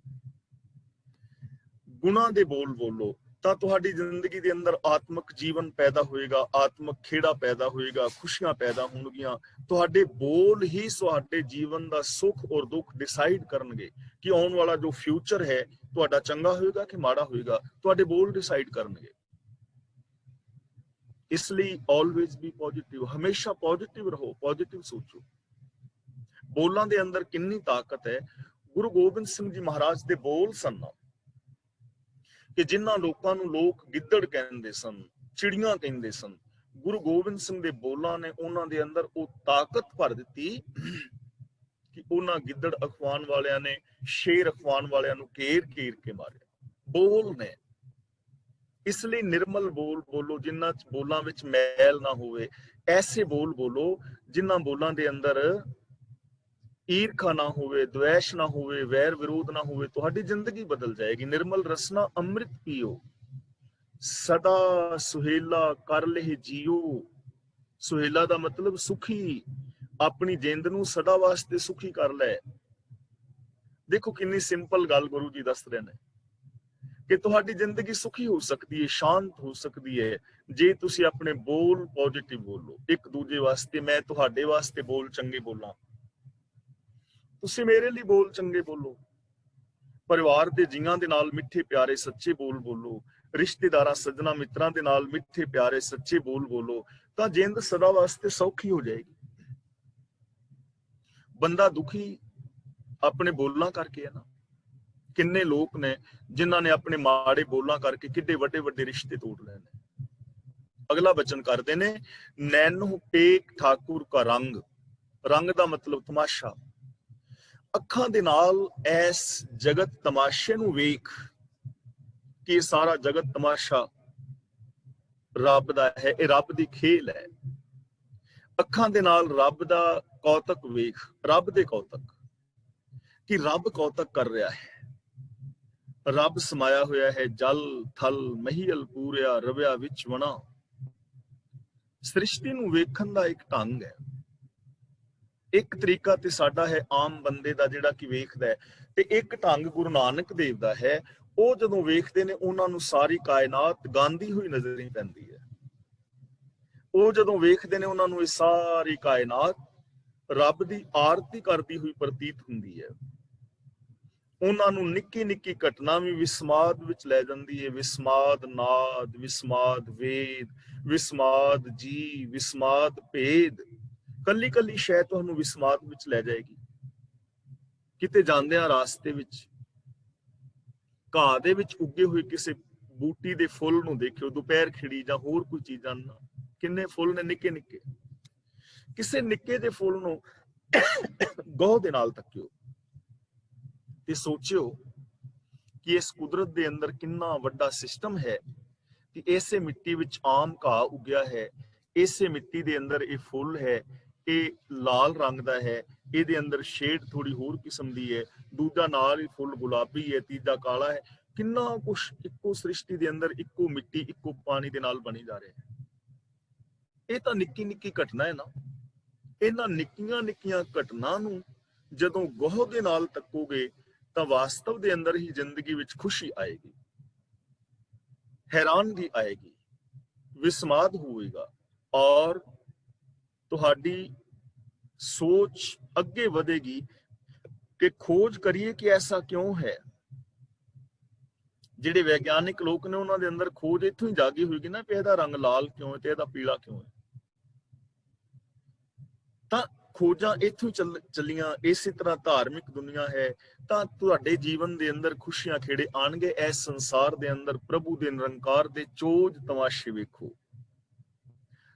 ਗੁਣਾਂ ਦੇ ਬੋਲ ਬੋਲੋ ਤਾਂ ਤੁਹਾਡੀ ਜ਼ਿੰਦਗੀ ਦੇ ਅੰਦਰ ਆਤਮਿਕ ਜੀਵਨ ਪੈਦਾ ਹੋਏਗਾ, ਆਤਮਿਕ ਖੇੜਾ ਪੈਦਾ ਹੋਏਗਾ, ਖੁਸ਼ੀਆਂ ਪੈਦਾ ਹੋਣਗੀਆਂ। ਤੁਹਾਡੇ ਬੋਲ ਹੀ ਤੁਹਾਡੇ ਜੀਵਨ ਦਾ ਸੁੱਖ ਔਰ ਦੁੱਖ ਡਿਸਾਈਡ ਕਰਨਗੇ ਕਿ ਆਉਣ ਵਾਲਾ ਜੋ ਫਿਊਚਰ ਹੈ ਤੁਹਾਡਾ ਚੰਗਾ ਹੋਏਗਾ ਕਿ ਮਾੜਾ ਹੋਏਗਾ। ਤੁਹਾਡੇ ਬੋਲ ਡਿਸਾਈਡ ਕਰਨਗੇ। ਇਸ ਲਈ ਆਲਵੇਜ਼ ਬੀ ਪੋਜ਼ਿਟਿਵ, ਹਮੇਸ਼ਾ ਪੋਜ਼ਿਟਿਵ ਰਹੋ, ਪੋਜ਼ਿਟਿਵ ਸੋਚੋ। ਬੋਲਾਂ ਦੇ ਅੰਦਰ ਕਿੰਨੀ ਤਾਕਤ ਹੈ। ਗੁਰੂ ਗੋਬਿੰਦ ਸਿੰਘ ਜੀ ਮਹਾਰਾਜ ਦੇ ਬੋਲ ਸਨ ਕਿ ਜਿਨ੍ਹਾਂ ਲੋਕਾਂ ਨੂੰ ਲੋਕ ਗਿੱਦੜ ਕਹਿੰਦੇ ਸਨ, ਚਿੜੀਆਂ ਕਹਿੰਦੇ ਸਨ, ਗੁਰੂ ਗੋਬਿੰਦ ਸਿੰਘ ਦੇ ਬੋਲਾਂ ਨੇ ਉਹਨਾਂ ਦੇ ਅੰਦਰ ਉਹ ਤਾਕਤ ਭਰ ਦਿੱਤੀ ਕਿ ਉਹਨਾਂ ਗਿੱਦੜ ਅਖਵਾਨ ਵਾਲਿਆਂ ਨੇ ਸ਼ੇਰ ਅਖਵਾਨ ਵਾਲਿਆਂ ਨੂੰ ਘੇਰ ਕੇ ਮਾਰਿਆ। ਬੋਲ ਨੇ। ਇਸ ਲਈ ਨਿਰਮਲ ਬੋਲ ਬੋਲੋ ਜਿਨ੍ਹਾਂ ਬੋਲਾਂ ਵਿੱਚ ਮੈਲ ਨਾ ਹੋਵੇ। ਐਸੇ ਬੋਲ ਬੋਲੋ ਜਿਨ੍ਹਾਂ ਬੋਲਾਂ ਦੇ ਅੰਦਰ ਈਰਖਾ ਨਾ ਹੋਵੇ, ਦੁਐਸ਼ ਨਾ ਹੋਵੇ, ਵੈਰ ਵਿਰੋਧ ਨਾ ਹੋਵੇ। ਤੁਹਾਡੀ ਜ਼ਿੰਦਗੀ ਬਦਲ ਜਾਏਗੀ। ਨਿਰਮਲ ਰਸਨਾ ਅੰਮ੍ਰਿਤ ਪੀਓ, ਸਦਾ ਸੁਹੇਲਾ ਕਰ ਲਹਿ ਜੀਓ। ਸੁਹੇਲਾ ਦਾ ਮਤਲਬ ਸੁਖੀ। ਆਪਣੀ ਜਿੰਦ ਨੂੰ ਸਦਾ ਵਾਸਤੇ ਸੁਖੀ ਕਰ ਲੈ। ਦੇਖੋ ਕਿੰਨੀ ਸਿੰਪਲ ਗੱਲ ਗੁਰੂ ਜੀ ਦੱਸ ਰਹੇ ਨੇ ਕਿ ਤੁਹਾਡੀ ਜ਼ਿੰਦਗੀ ਸੁਖੀ ਹੋ ਸਕਦੀ ਹੈ, ਸ਼ਾਂਤ ਹੋ ਸਕਦੀ ਹੈ ਜੇ ਤੁਸੀਂ ਆਪਣੇ ਬੋਲ ਪੋਜ਼ਿਟਿਵ ਬੋਲੋ। ਇੱਕ ਦੂਜੇ ਵਾਸਤੇ, ਮੈਂ ਤੁਹਾਡੇ ਵਾਸਤੇ ਬੋਲ ਚੰਗੇ ਬੋਲਾਂ, ਤੁਸੀਂ ਮੇਰੇ ਲਈ ਬੋਲ ਚੰਗੇ ਬੋਲੋ। ਪਰਿਵਾਰ ਦੇ ਜੀਆਂ ਦੇ ਨਾਲ ਮਿੱਠੇ ਪਿਆਰੇ ਸੱਚੇ ਬੋਲ ਬੋਲੋ। ਰਿਸ਼ਤੇਦਾਰਾਂ ਸੱਜਣਾ ਮਿੱਤਰਾਂ ਦੇ ਨਾਲ ਮਿੱਠੇ ਪਿਆਰੇ ਸੱਚੇ ਬੋਲ ਬੋਲੋ ਤਾਂ ਜਿੰਦ ਸਦਾ ਵਾਸਤੇ ਸੌਖੀ ਹੋ ਜਾਏਗੀ। ਬੰਦਾ ਦੁਖੀ ਆਪਣੇ ਬੋਲਾਂ ਕਰਕੇ ਹੈ ਨਾ। ਕਿੰਨੇ ਲੋਕ ਨੇ ਜਿਨ੍ਹਾਂ ਨੇ ਆਪਣੇ ਮਾੜੇ ਬੋਲਾਂ ਕਰਕੇ ਕਿੱਡੇ ਵੱਡੇ ਵੱਡੇ ਰਿਸ਼ਤੇ ਤੋੜ ਲਏ ਨੇ। ਅਗਲਾ ਬਚਨ ਕਰਦੇ ਨੇ, ਨੈਨੋ ਟੇਕ ਠਾਕੁਰ ਕਾ ਰੰਗ। ਰੰਗ ਦਾ ਮਤਲਬ ਤਮਾਸ਼ਾ। ਅੱਖਾਂ ਦੇ ਨਾਲ ਐਸ ਜਗਤ ਤਮਾਸ਼ੇ ਨੂੰ ਵੇਖ ਕਿ ਇਹ ਸਾਰਾ ਜਗਤ ਤਮਾਸ਼ਾ ਰੱਬ ਦਾ ਹੈ, ਇਹ ਰੱਬ ਦੀ ਖੇਲ ਹੈ। ਅੱਖਾਂ ਦੇ ਨਾਲ ਰੱਬ ਦਾ ਕੌਤਕ ਵੇਖ, ਰੱਬ ਦੇ ਕੌਤਕ, ਕਿ ਰੱਬ ਕੌਤਕ ਕਰ ਰਿਹਾ ਹੈ। ਰੱਬ ਸਮਾਇਆ ਹੋਇਆ ਹੈ ਜਲ ਥਲ ਮਹੀਲ ਪੂਰਿਆ ਰਵਿਆ ਵਿੱਚ ਵਣਾ। ਸ੍ਰਿਸ਼ਟੀ ਨੂੰ ਵੇਖਣ ਦਾ ਇੱਕ ਢੰਗ ਹੈ। ਇੱਕ ਤਰੀਕਾ ਤੇ ਸਾਡਾ ਹੈ ਆਮ ਬੰਦੇ ਦਾ ਜਿਹੜਾ ਕਿ ਵੇਖਦਾ ਹੈ, ਤੇ ਇੱਕ ਢੰਗ ਗੁਰੂ ਨਾਨਕ ਦੇਵ ਦਾ ਹੈ। ਉਹ ਜਦੋਂ ਵੇਖਦੇ ਨੇ ਉਹਨਾਂ ਨੂੰ ਸਾਰੀ ਕਾਇਨਾਤ ਗਾਂਦੀ ਹੋਈ ਨਜ਼ਰ ਨਹੀਂ ਪੈਂਦੀ ਹੈ। ਉਹ ਜਦੋਂ ਵੇਖਦੇ ਨੇ ਉਹਨਾਂ ਨੂੰ ਇਹ ਸਾਰੀ ਕਾਇਨਾਤ ਰੱਬ ਦੀ ਆਰਤੀ ਕਰਦੀ ਹੋਈ ਪ੍ਰਤੀਤ ਹੁੰਦੀ ਹੈ। ਉਹਨਾਂ ਨੂੰ ਨਿੱਕੀ ਨਿੱਕੀ ਘਟਨਾ ਵੀ ਵਿਸਮਾਦ ਵਿੱਚ ਲੈ ਜਾਂਦੀ ਹੈ। ਵਿਸਮਾਦ ਨਾਦ, ਵਿਸਮਾਦ ਵੇਦ, ਵਿਸਮਾਦ ਜੀ, ਵਿਸਮਾਦ ਭੇਦ। ਕੱਲੀ ਕੱਲੀ ਸ਼ੈ ਤੁਹਾਨੂੰ ਵਿਸਮਾਦ ਵਿੱਚ ਲੈ ਜਾਏਗੀ। ਕਿਤੇ ਜਾਂਦਿਆਂ ਰਾਸਤੇ ਵਿੱਚ ਘਾਹ ਦੇ ਵਿੱਚ ਉੱਗੇ ਹੋਏ ਕਿਸੇ ਬੂਟੀ ਦੇ ਫੁੱਲ ਨੂੰ ਦੇਖਿਓ, ਦੁਪਹਿਰ ਖਿੜੀ ਜਾਂ ਹੋਰ ਕੋਈ ਚੀਜ਼ਾਂ, ਕਿੰਨੇ ਫੁੱਲ ਨੇ ਨਿੱਕੇ ਨਿੱਕੇ। ਕਿਸੇ ਨਿੱਕੇ ਜਿਹੇ ਫੁੱਲ ਨੂੰ ਗੌਹ ਦੇ ਨਾਲ ਤੱਕਿਓ ਤੇ ਸੋਚਿਓ ਕਿ ਇਸ ਕੁਦਰਤ ਦੇ ਅੰਦਰ ਕਿੰਨਾ ਵੱਡਾ ਸਿਸਟਮ ਹੈ ਕਿ ਇਸੇ ਮਿੱਟੀ ਵਿੱਚ ਆਮ ਘਾਹ ਉੱਗਿਆ ਹੈ, ਇਸੇ ਮਿੱਟੀ ਦੇ ਅੰਦਰ ਇਹ ਫੁੱਲ ਹੈ, ਇਹ ਲਾਲ ਰੰਗ ਦਾ ਹੈ, ਇਹਦੇ ਅੰਦਰ ਸ਼ੇਡ ਥੋੜੀ ਹੋਰ ਕਿਸਮ ਦੀ ਹੈ, ਦੂਜਾ ਨਾਲ ਹੀ ਫੁੱਲ ਗੁਲਾਬੀ ਹੈ, ਤੀਜਾ ਕਾਲਾ ਹੈ। ਕਿੰਨਾ ਕੁਛ ਇੱਕੋ ਸ੍ਰਿਸ਼ਟੀ ਦੇ ਅੰਦਰ, ਇੱਕੋ ਮਿੱਟੀ, ਇੱਕੋ ਪਾਣੀ ਦੇ ਨਾਲ ਬਣੀ ਜਾ ਰਿਹਾ ਹੈ। ਇਹ ਤਾਂ ਨਿੱਕੀ ਨਿੱਕੀ ਘਟਨਾ ਹੈ ਨਾ। ਇਹਨਾਂ ਨਿੱਕੀਆਂ ਨਿੱਕੀਆਂ ਘਟਨਾ ਨੂੰ ਜਦੋਂ ਗੌਹ ਦੇ ਨਾਲ ਤੱਕੋਗੇ ਤਾਂ ਵਾਸਤਵ ਦੇ ਅੰਦਰ ਹੀ ਜ਼ਿੰਦਗੀ ਵਿੱਚ ਖੁਸ਼ੀ ਆਏਗੀ, ਹੈਰਾਨਗੀ ਆਏਗੀ, ਵਿਸਮਾਦ ਹੋਵੇਗਾ ਔਰ ਤੁਹਾਡੀ ਸੋਚ ਅੱਗੇ ਵਧੇਗੀ ਕਿ ਖੋਜ ਕਰੀਏ ਕਿ ਐਸਾ ਕਿਉਂ ਹੈ। ਜਿਹੜੇ ਵਿਗਿਆਨਿਕ ਲੋਕ ਨੇ ਉਹਨਾਂ ਦੇ ਅੰਦਰ ਖੋਜ ਇੱਥੋਂ ਹੀ ਜਾਗੀ ਹੋਏਗੀ ਨਾ ਕਿ ਇਹਦਾ ਰੰਗ ਲਾਲ ਕਿਉਂ ਹੈ ਤੇ ਇਹਦਾ ਪੀਲਾ ਕਿਉਂ ਹੈ। ਤਾਂ ਖੋਜਾਂ ਇੱਥੋਂ ਚੱਲੀਆਂ। ਇਸੇ ਤਰ੍ਹਾਂ ਧਾਰਮਿਕ ਦੁਨੀਆ ਹੈ ਤਾਂ ਤੁਹਾਡੇ ਜੀਵਨ ਦੇ ਅੰਦਰ ਖੁਸ਼ੀਆਂ ਖੇੜੇ ਆਣਗੇ। ਇਸ ਸੰਸਾਰ ਦੇ ਅੰਦਰ ਪ੍ਰਭੂ ਦੇ ਨਿਰੰਕਾਰ ਦੇ ਚੋਜ ਤਮਾਸ਼ੇ ਵੇਖੋ।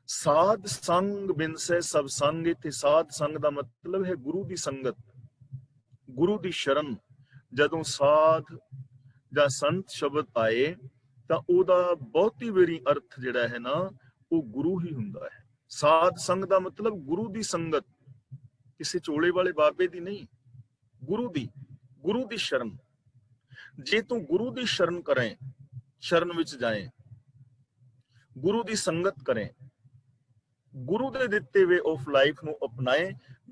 ਸਾਧ ਸੰਗ ਬਿਨਸੈ ਸਭ ਸੰਗ। ਇੱਥੇ ਸਾਧ ਸੰਗ ਦਾ ਮਤਲਬ ਹੈ ਗੁਰੂ ਦੀ ਸੰਗਤ, ਗੁਰੂ ਦੀ ਸ਼ਰਨ। ਜਦੋਂ ਸਾਧ ਜਾਂ ਸੰਤ ਸ਼ਬਦ ਆਏ ਤਾਂ ਉਹਦਾ ਬਹੁਤੀ ਵਾਰੀ ਅਰਥ ਜਿਹੜਾ ਹੈ ਨਾ ਉਹ ਗੁਰੂ ਹੀ ਹੁੰਦਾ ਹੈ। ਸਾਧ ਸੰਗ ਦਾ ਮਤਲਬ ਗੁਰੂ ਦੀ ਸੰਗਤ, ਕਿਸੇ ਚੋਲੇ ਵਾਲੇ ਬਾਬੇ ਦੀ ਨਹੀਂ, ਗੁਰੂ ਦੀ, ਗੁਰੂ ਦੀ ਸ਼ਰਨ। ਜੇ ਤੂੰ ਗੁਰੂ ਦੀ ਸ਼ਰਨ ਕਰੇ, ਸ਼ਰਨ ਵਿੱਚ ਜਾਏ गुरु दी संगत करें, गुरु दे दिते वे ऑफ लाइफ नू अपनाए,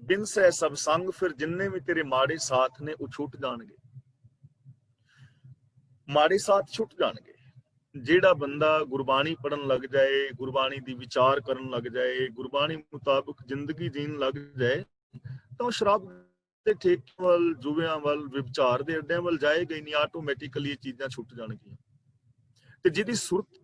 बिन सै सब संग, फिर जिन्ने भी तेरे माड़े साथ ने वो छुट जाणगे। माड़े साथ छुट जाणगे। ਜਿਹੜਾ ਬੰਦਾ ਗੁਰਬਾਣੀ ਪੜਨ ਲੱਗ ਜਾਏ, ਗੁਰਬਾਣੀ ਦੀ ਵਿਚਾਰ ਕਰਨ ਲੱਗ ਜਾਏ, ਗੁਰਬਾਣੀ ਮੁਤਾਬਕ ਜ਼ਿੰਦਗੀ ਜੀਣ ਲੱਗ ਜਾਏ, ਤਾਂ ਸ਼ਰਾਬ ਦੇ ਠੇਕਿਆਂ ਵੱਲ, ਜੁਵਿਆਂ ਵੱਲ, ਵਿਚਾਰ ਦੇ ਅੱਡਿਆਂ ਵੱਲ ਜਾਏਗਾ ਹੀ ਨਹੀਂ। ਆਟੋਮੈਟਿਕਲੀ ਇਹ ਚੀਜ਼ਾਂ ਛੁੱਟ ਜਾਣਗੀਆਂ। ਤੇ ਜਿਹਦੀ ਸੁਰਤ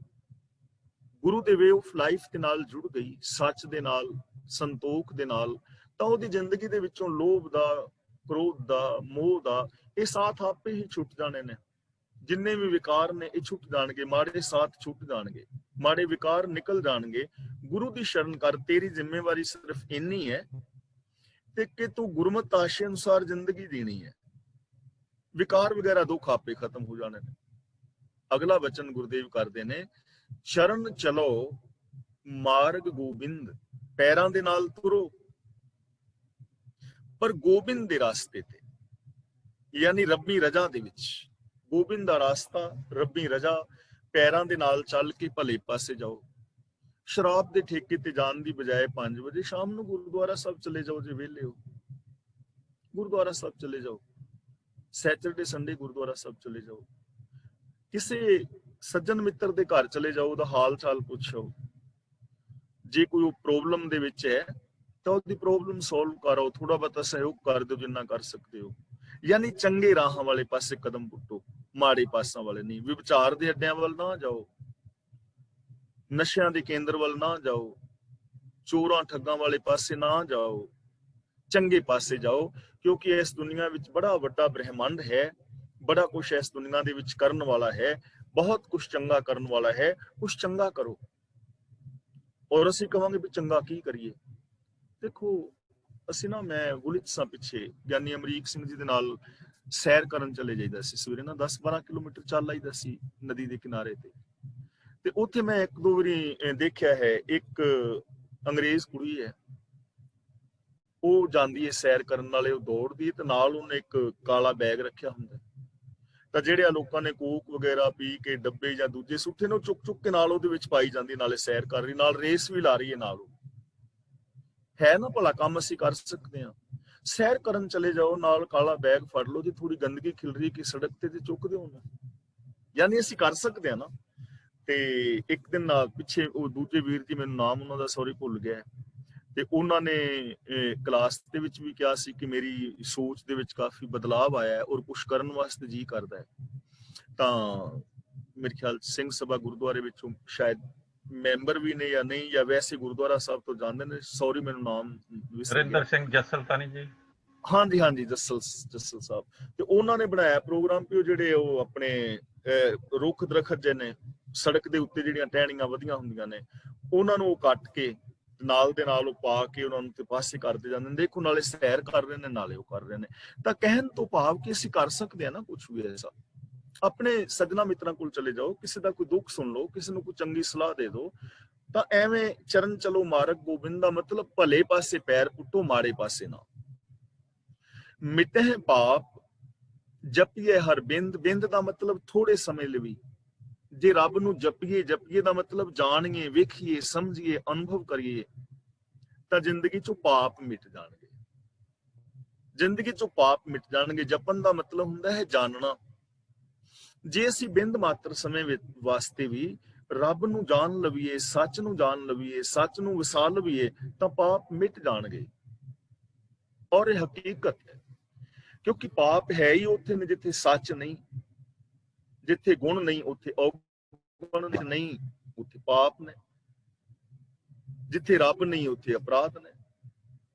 ਗੁਰੂ ਦੇ ਵੇ ਆਫ ਲਾਈਫ ਦੇ ਨਾਲ ਜੁੜ ਗਈ, ਸੱਚ ਦੇ ਨਾਲ, ਸੰਤੋਖ ਦੇ ਨਾਲ, ਤਾਂ ਉਹਦੀ ਜ਼ਿੰਦਗੀ ਦੇ ਵਿੱਚੋਂ ਲੋਭ ਦਾ, ਕ੍ਰੋਧ ਦਾ, ਮੋਹ ਦਾ ਇਹ ਸਾਥ ਆਪੇ ਹੀ ਛੁੱਟ ਜਾਣੇ ਨੇ। ਜਿੰਨੇ ਵੀ ਵਿਕਾਰ ਨੇ ਇਹ ਛੁੱਟ ਜਾਣਗੇ, ਮਾੜੇ ਸਾਥ ਛੁੱਟ ਜਾਣਗੇ, ਮਾੜੇ ਵਿਕਾਰ ਨਿਕਲ ਜਾਣਗੇ। ਗੁਰੂ ਦੀ ਸ਼ਰਨ ਕਰ। ਤੇਰੀ ਜ਼ਿੰਮੇਵਾਰੀ ਸਿਰਫ ਇੰਨੀ ਹੈ ਤੇ ਕਿ ਤੂੰ ਗੁਰਮਤਿ ਆਸ਼ੇ ਅਨੁਸਾਰ ਜ਼ਿੰਦਗੀ ਜੀਣੀ ਹੈ। ਵਿਕਾਰ ਵਗੈਰਾ ਦੁੱਖ ਆਪੇ ਖਤਮ ਹੋ ਜਾਣੇ ਨੇ। ਅਗਲਾ ਬਚਨ ਗੁਰਦੇਵ ਕਰਦੇ ਨੇ, ਸ਼ਰਨ ਚਲੋ ਮਾਰਗ ਗੋਬਿੰਦ, ਪੈਰਾਂ ਦੇ ਨਾਲ ਤੁਰੋ ਪਰ ਗੋਬਿੰਦ ਦੇ ਰਾਸਤੇ ਤੇ, ਯਾਨੀ ਰੱਬੀ ਰਜਾ ਦੇ ਵਿੱਚ। ਗੋਬਿੰਦ ਦਾ ਰਾਸਤਾ, ਰੱਬੀ ਰਜਾ, ਪੈਰਾਂ ਦੇ ਨਾਲ ਚੱਲ ਕੇ ਭਲੇ ਪਾਸੇ ਜਾਓ। ਸ਼ਰਾਬ ਦੇ ਠੇਕੇ ਤੇ ਜਾਣ ਦੀ ਬਜਾਏ 5 ਵਜੇ ਸ਼ਾਮ ਨੂੰ ਗੁਰਦੁਆਰਾ ਸਾਹਿਬ ਚਲੇ ਜਾਓ। ਜੇ ਵਿਹਲੇ ਹੋ, ਗੁਰਦੁਆਰਾ ਸਾਹਿਬ ਚਲੇ ਜਾਓ। ਸੈਟਰਡੇ ਸੰਡੇ ਗੁਰਦੁਆਰਾ ਸਾਹਿਬ ਚਲੇ ਜਾਓ। ਕਿਸੇ ਸੱਜਣ ਮਿੱਤਰ ਦੇ ਘਰ ਚਲੇ ਜਾਓ, ਉਹਦਾ ਹਾਲ ਚਾਲ ਪੁੱਛੋ। ਜੇ ਕੋਈ ਪ੍ਰੋਬਲਮ ਦੇ ਵਿੱਚ ਹੈ ਤਾਂ ਉਹਦੀ ਪ੍ਰੋਬਲਮ ਸੋਲਵ ਕਰੋ। ਥੋੜਾ ਬਹੁਤਾ ਸਹਿਯੋਗ ਕਰ ਦਿਓ ਜਿੰਨਾ ਕਰ ਸਕਦੇ ਹੋ। ਯਾਨੀ ਚੰਗੇ ਰਾਹਾਂ ਵਾਲੇ ਪਾਸੇ ਕਦਮ ਪੁੱਟੋ, ਮਾੜੇ ਪਾਸਾਂ ਵਾਲੇ ਨਹੀਂ। ਵਿਚਾਰ ਦੇ ਅੱਡਿਆਂ ਵੱਲ ਨਾ ਜਾਓ, ਨਸ਼ਿਆਂ ਦੇ ਕੇਂਦਰ ਵੱਲ ਨਾ ਜਾਓ, ਚੋਰਾਂ ਠੱਗਾਂ ਵਾਲੇ ਪਾਸੇ ਨਾ ਜਾਓ, ਚੰਗੇ ਪਾਸੇ ਜਾਓ। ਕਿਉਂਕਿ ਇਸ ਦੁਨੀਆ ਵਿੱਚ ਬੜਾ ਵੱਡਾ ਬ੍ਰਹਿਮੰਡ ਹੈ, ਬੜਾ ਕੁਛ ਇਸ ਦੁਨੀਆ ਦੇ ਵਿੱਚ ਕਰਨ ਵਾਲਾ ਹੈ, ਬਹੁਤ ਕੁਛ ਚੰਗਾ ਕਰਨ ਵਾਲਾ ਹੈ। ਕੁਛ ਚੰਗਾ ਕਰੋ। ਔਰ ਅਸੀਂ ਕਹਾਂਗੇ ਵੀ ਚੰਗਾ ਕੀ ਕਰੀਏ? ਦੇਖੋ, ਅਸੀਂ ਨਾ, ਮੈਂ ਗੁਲਿਤ ਸਾਂ ਪਿੱਛੇ ਗਿਆਨੀ ਅਮਰੀਕ ਸਿੰਘ ਜੀ ਦੇ ਨਾਲ ਸੈਰ ਕਰਨ ਚਲੇ ਜਾਈਦਾ ਸੀ ਸਵੇਰੇ ਨਾ। 10-12 ਕਿਲੋਮੀਟਰ ਚੱਲ ਆਈਦਾ ਸੀ ਨਦੀ ਦੇ ਕਿਨਾਰੇ ਤੇ ਉੱਥੇ ਮੈਂ 1-2 ਵਾਰੀ ਦੇਖਿਆ ਹੈ, ਇੱਕ ਅੰਗਰੇਜ਼ ਕੁੜੀ ਹੈ, ਉਹ ਜਾਂਦੀ ਹੈ ਸੈਰ ਕਰਨ, ਨਾਲੇ ਉਹ ਦੌੜਦੀ, ਤੇ ਨਾਲ ਉਹਨੇ ਇੱਕ ਕਾਲਾ ਬੈਗ ਰੱਖਿਆ ਹੁੰਦਾ। ਤਾਂ ਜਿਹੜੇ ਲੋਕਾਂ ਨੇ ਕੋਕ ਵਗੈਰਾ ਪੀ ਕੇ ਡੱਬੇ ਜਾਂ ਦੂਜੇ ਸੁੱਟੇ ਨੇ, ਉਹ ਚੁੱਕ ਚੁੱਕ ਕੇ ਨਾਲ ਉਹਦੇ ਵਿੱਚ ਪਾਈ ਜਾਂਦੀ, ਨਾਲੇ ਸੈਰ ਕਰ ਰਹੀ, ਨਾਲ ਰੇਸ ਵੀ ਲਾ ਰਹੀ ਹੈ ਨਾਲ। ਉਹ ਹੈ ਨਾ ਭਲਾ ਕੰਮ ਅਸੀਂ ਕਰ ਸਕਦੇ ਹਾਂ। ਸੈਰ ਕਰਨ ਚਲੇ ਜਾਓ, ਨਾਲ ਕਾਲਾ ਬੈਗ ਫੜ ਲਓ। ਜੇ ਥੋੜੀ ਗੰਦਗੀ ਖਿਲ ਰਹੀ ਕਿ ਸੜਕ ਤੇ ਚੁੱਕ ਦਿਓ ਉਹਨੂੰ। ਯਾਨੀ ਅਸੀਂ ਕਰ ਸਕਦੇ ਹਾਂ ਨਾ। ਤੇ ਇੱਕ ਦਿਨ ਪਿੱਛੇ ਉਹ ਦੂਜੇ ਵੀਰ ਜੀ, ਮੈਨੂੰ ਨਾਮ ਉਹਨਾਂ ਦਾ ਸੌਰੀ ਭੁੱਲ ਗਿਆ, ਤੇ ਉਹਨਾਂ ਨੇ ਕਲਾਸ ਦੇ ਵਿੱਚ ਵੀ ਕਿਹਾ ਸੀ ਕਿ ਮੇਰੀ ਸੋਚ ਦੇ ਵਿੱਚ ਕਾਫੀ ਬਦਲਾਵ ਆਇਆ ਹੈ ਔਰ ਕੁਛ ਕਰਨ ਵਾਸਤੇ ਜੀ ਕਰਦਾ ਹੈ। ਤਾਂ ਮੇਰੇ ਖਿਆਲ ਸਿੰਘ ਸਭਾ ਗੁਰਦੁਆਰੇ ਵਿੱਚੋਂ ਸ਼ਾਇਦ ਮੈਂਬਰ ਵੀ ਨੇ ਜਾਂ ਨਹੀਂ, ਜਾਂ ਵੈਸੇ ਗੁਰਦੁਆਰਾ ਸਾਹਿਬ ਤੋਂ ਜਾਂਦੇ ਨੇ। ਸੌਰੀ, ਮੈਨੂੰ ਨਾਮ ਵਰਿੰਦਰ ਸਿੰਘ ਜੱਸਲ ਤਾਂ ਨਹੀਂ ਜੀ? ਹਾਂਜੀ ਹਾਂਜੀ, ਜੱਸਲ ਸਾਹਿਬ। ਤੇ ਉਹਨਾਂ ਨੇ ਬਣਾਇਆ ਪ੍ਰੋਗਰਾਮ ਕਿ ਉਹ ਜਿਹੜੇ ਉਹ ਆਪਣੇ ਰੁੱਖ ਦਰਖਤ ਜੇ ਨੇ ਸੜਕ ਦੇ ਉੱਤੇ, ਜਿਹੜੀਆਂ ਟਹਿਣੀਆਂ ਵਧੀਆਂ ਹੁੰਦੀਆਂ ਨੇ, ਉਹਨਾਂ ਨੂੰ ਉਹ ਕੱਟ ਕੇ ਨਾਲ ਦੇ ਨਾਲ ਉਹ ਪਾ ਕੇ ਉਹਨਾਂ ਨੂੰ ਤੇ ਪਾਸੇ ਕਰਦੇ ਜਾਂਦੇ ਨੇ। ਦੇਖੋ, ਨਾਲੇ ਸੈਰ ਕਰ ਰਹੇ ਨੇ, ਨਾਲੇ ਉਹ ਕਰ ਰਹੇ ਨੇ। ਤਾਂ ਕਹਿਣ ਤੋਂ ਭਾਵ ਕਿ ਅਸੀਂ ਕਰ ਸਕਦੇ ਹਾਂ ਨਾ ਕੁਛ ਵੀ ਐਸਾ। ਆਪਣੇ ਸੱਜਣਾ ਮਿੱਤਰਾਂ ਕੋਲ ਚਲੇ ਜਾਓ, ਕਿਸੇ ਦਾ ਕੋਈ ਦੁੱਖ ਸੁਣ ਲਓ, ਕਿਸੇ ਨੂੰ ਕੋਈ ਚੰਗੀ ਸਲਾਹ ਦੇ ਦਿਓ। ਤਾਂ ਐਵੇਂ ਚਰਨ ਚਲੋ ਮਾਰਗ ਗੋਬਿੰਦ ਦਾ ਮਤਲਬ ਭਲੇ ਪਾਸੇ ਪੈਰ ਪੁੱਟੋ, ਮਾੜੇ ਪਾਸੇ ਨਾ। ਮਿਟਹਿ ਪਾਪ ਜਪੀਏ ਹਰ ਬਿੰਦ, ਬਿੰਦ ਦਾ ਮਤਲਬ ਥੋੜੇ ਸਮੇਂ ਲਈ। ਜੇ ਰੱਬ ਨੂੰ ਜਪੀਏ, ਜਪੀਏ ਦਾ ਮਤਲਬ ਜਾਣੀਏ, ਵੇਖੀਏ, ਸਮਝੀਏ, ਅਨੁਭਵ ਕਰੀਏ, ਤਾਂ ਜ਼ਿੰਦਗੀ ਚੋਂ ਪਾਪ ਮਿਟ ਜਾਣਗੇ। ਜ਼ਿੰਦਗੀ ਚੋਂ ਪਾਪ ਮਿਟ ਜਾਣਗੇ। ਜਪਣ ਦਾ ਮਤਲਬ ਹੁੰਦਾ ਹੈ ਜਾਣਨਾ। ਜੇ ਅਸੀਂ ਬਿੰਦ ਮਾਤਰ ਸਮੇਂ ਵਾਸਤੇ ਵੀ ਰੱਬ ਨੂੰ ਜਾਣ ਲਵੀਏ, ਸੱਚ ਨੂੰ ਜਾਣ ਲਵੀਏ, ਸੱਚ ਨੂੰ ਵਸਾ ਲਵੀਏ, ਤਾਂ ਪਾਪ ਮਿਟ ਜਾਣਗੇ। ਔਰ ਇਹ ਹਕੀਕਤ ਹੈ, ਕਿਉਂਕਿ ਪਾਪ ਹੈ ਹੀ ਉੱਥੇ ਨੇ ਜਿੱਥੇ ਸੱਚ ਨਹੀਂ, ਜਿੱਥੇ ਗੁਣ ਨਹੀਂ ਉੱਥੇ ਔਗੁਣ ਨਹੀਂ, ਉੱਥੇ ਪਾਪ ਨੇ। ਜਿੱਥੇ ਰੱਬ ਨਹੀਂ ਉੱਥੇ ਅਪਰਾਧ ਨੇ,